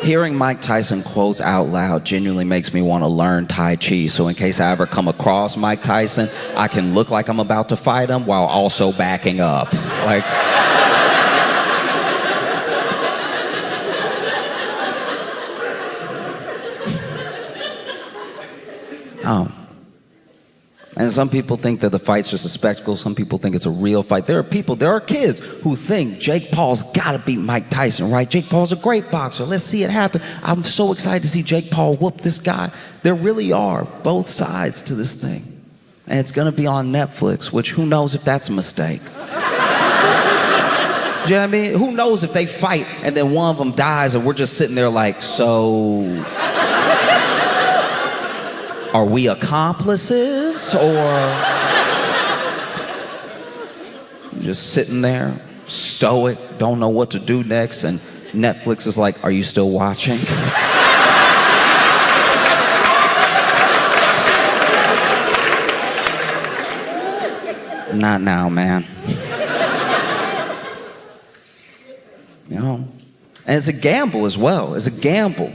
Hearing Mike Tyson quotes out loud genuinely makes me want to learn Tai Chi. So in case I ever come across Mike Tyson, I can look like I'm about to fight him while also backing up. Like, and some people think that the fight's just a spectacle. Some people think it's a real fight. There are kids who think Jake Paul's got to beat Mike Tyson, right? Jake Paul's a great boxer. Let's see it happen. I'm so excited to see Jake Paul whoop this guy. There really are both sides to this thing. And it's going to be on Netflix, which who knows if that's a mistake. Do you know what I mean? Who knows if they fight and then one of them dies and we're just sitting there like, so... Are we accomplices, or just sitting there, stoic, don't know what to do next, and Netflix is like, are you still watching? Not now, man. You know? And it's a gamble as well. It's a gamble.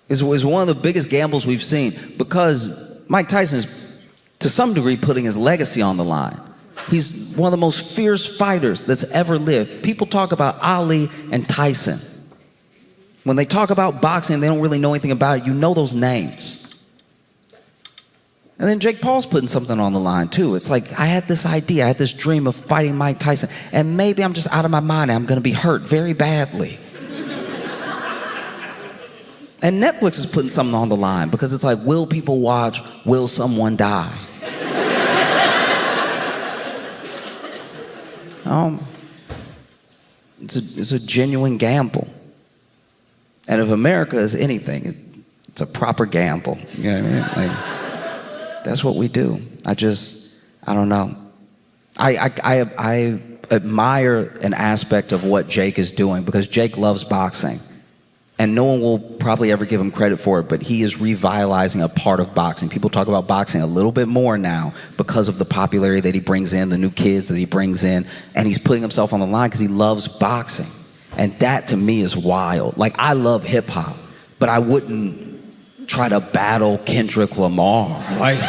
Is one of the biggest gambles we've seen, because Mike Tyson is, to some degree, putting his legacy on the line. He's one of the most fierce fighters that's ever lived. People talk about Ali and Tyson. When they talk about boxing, they don't really know anything about it. You know those names. And then Jake Paul's putting something on the line, too. It's like, I had this idea, I had this dream of fighting Mike Tyson, and maybe I'm just out of my mind and I'm going to be hurt very badly. And Netflix is putting something on the line, because it's like, will people watch? Will someone die? It's a genuine gamble. And if America is anything, it's a proper gamble. You know what I mean? Like, that's what we do. I don't know. I admire an aspect of what Jake is doing, because Jake loves boxing. And no one will probably ever give him credit for it, but he is revitalizing a part of boxing. People talk about boxing a little bit more now because of the popularity that he brings in, the new kids that he brings in, and he's putting himself on the line because he loves boxing. And that, to me, is wild. Like, I love hip-hop, but I wouldn't try to battle Kendrick Lamar. Like...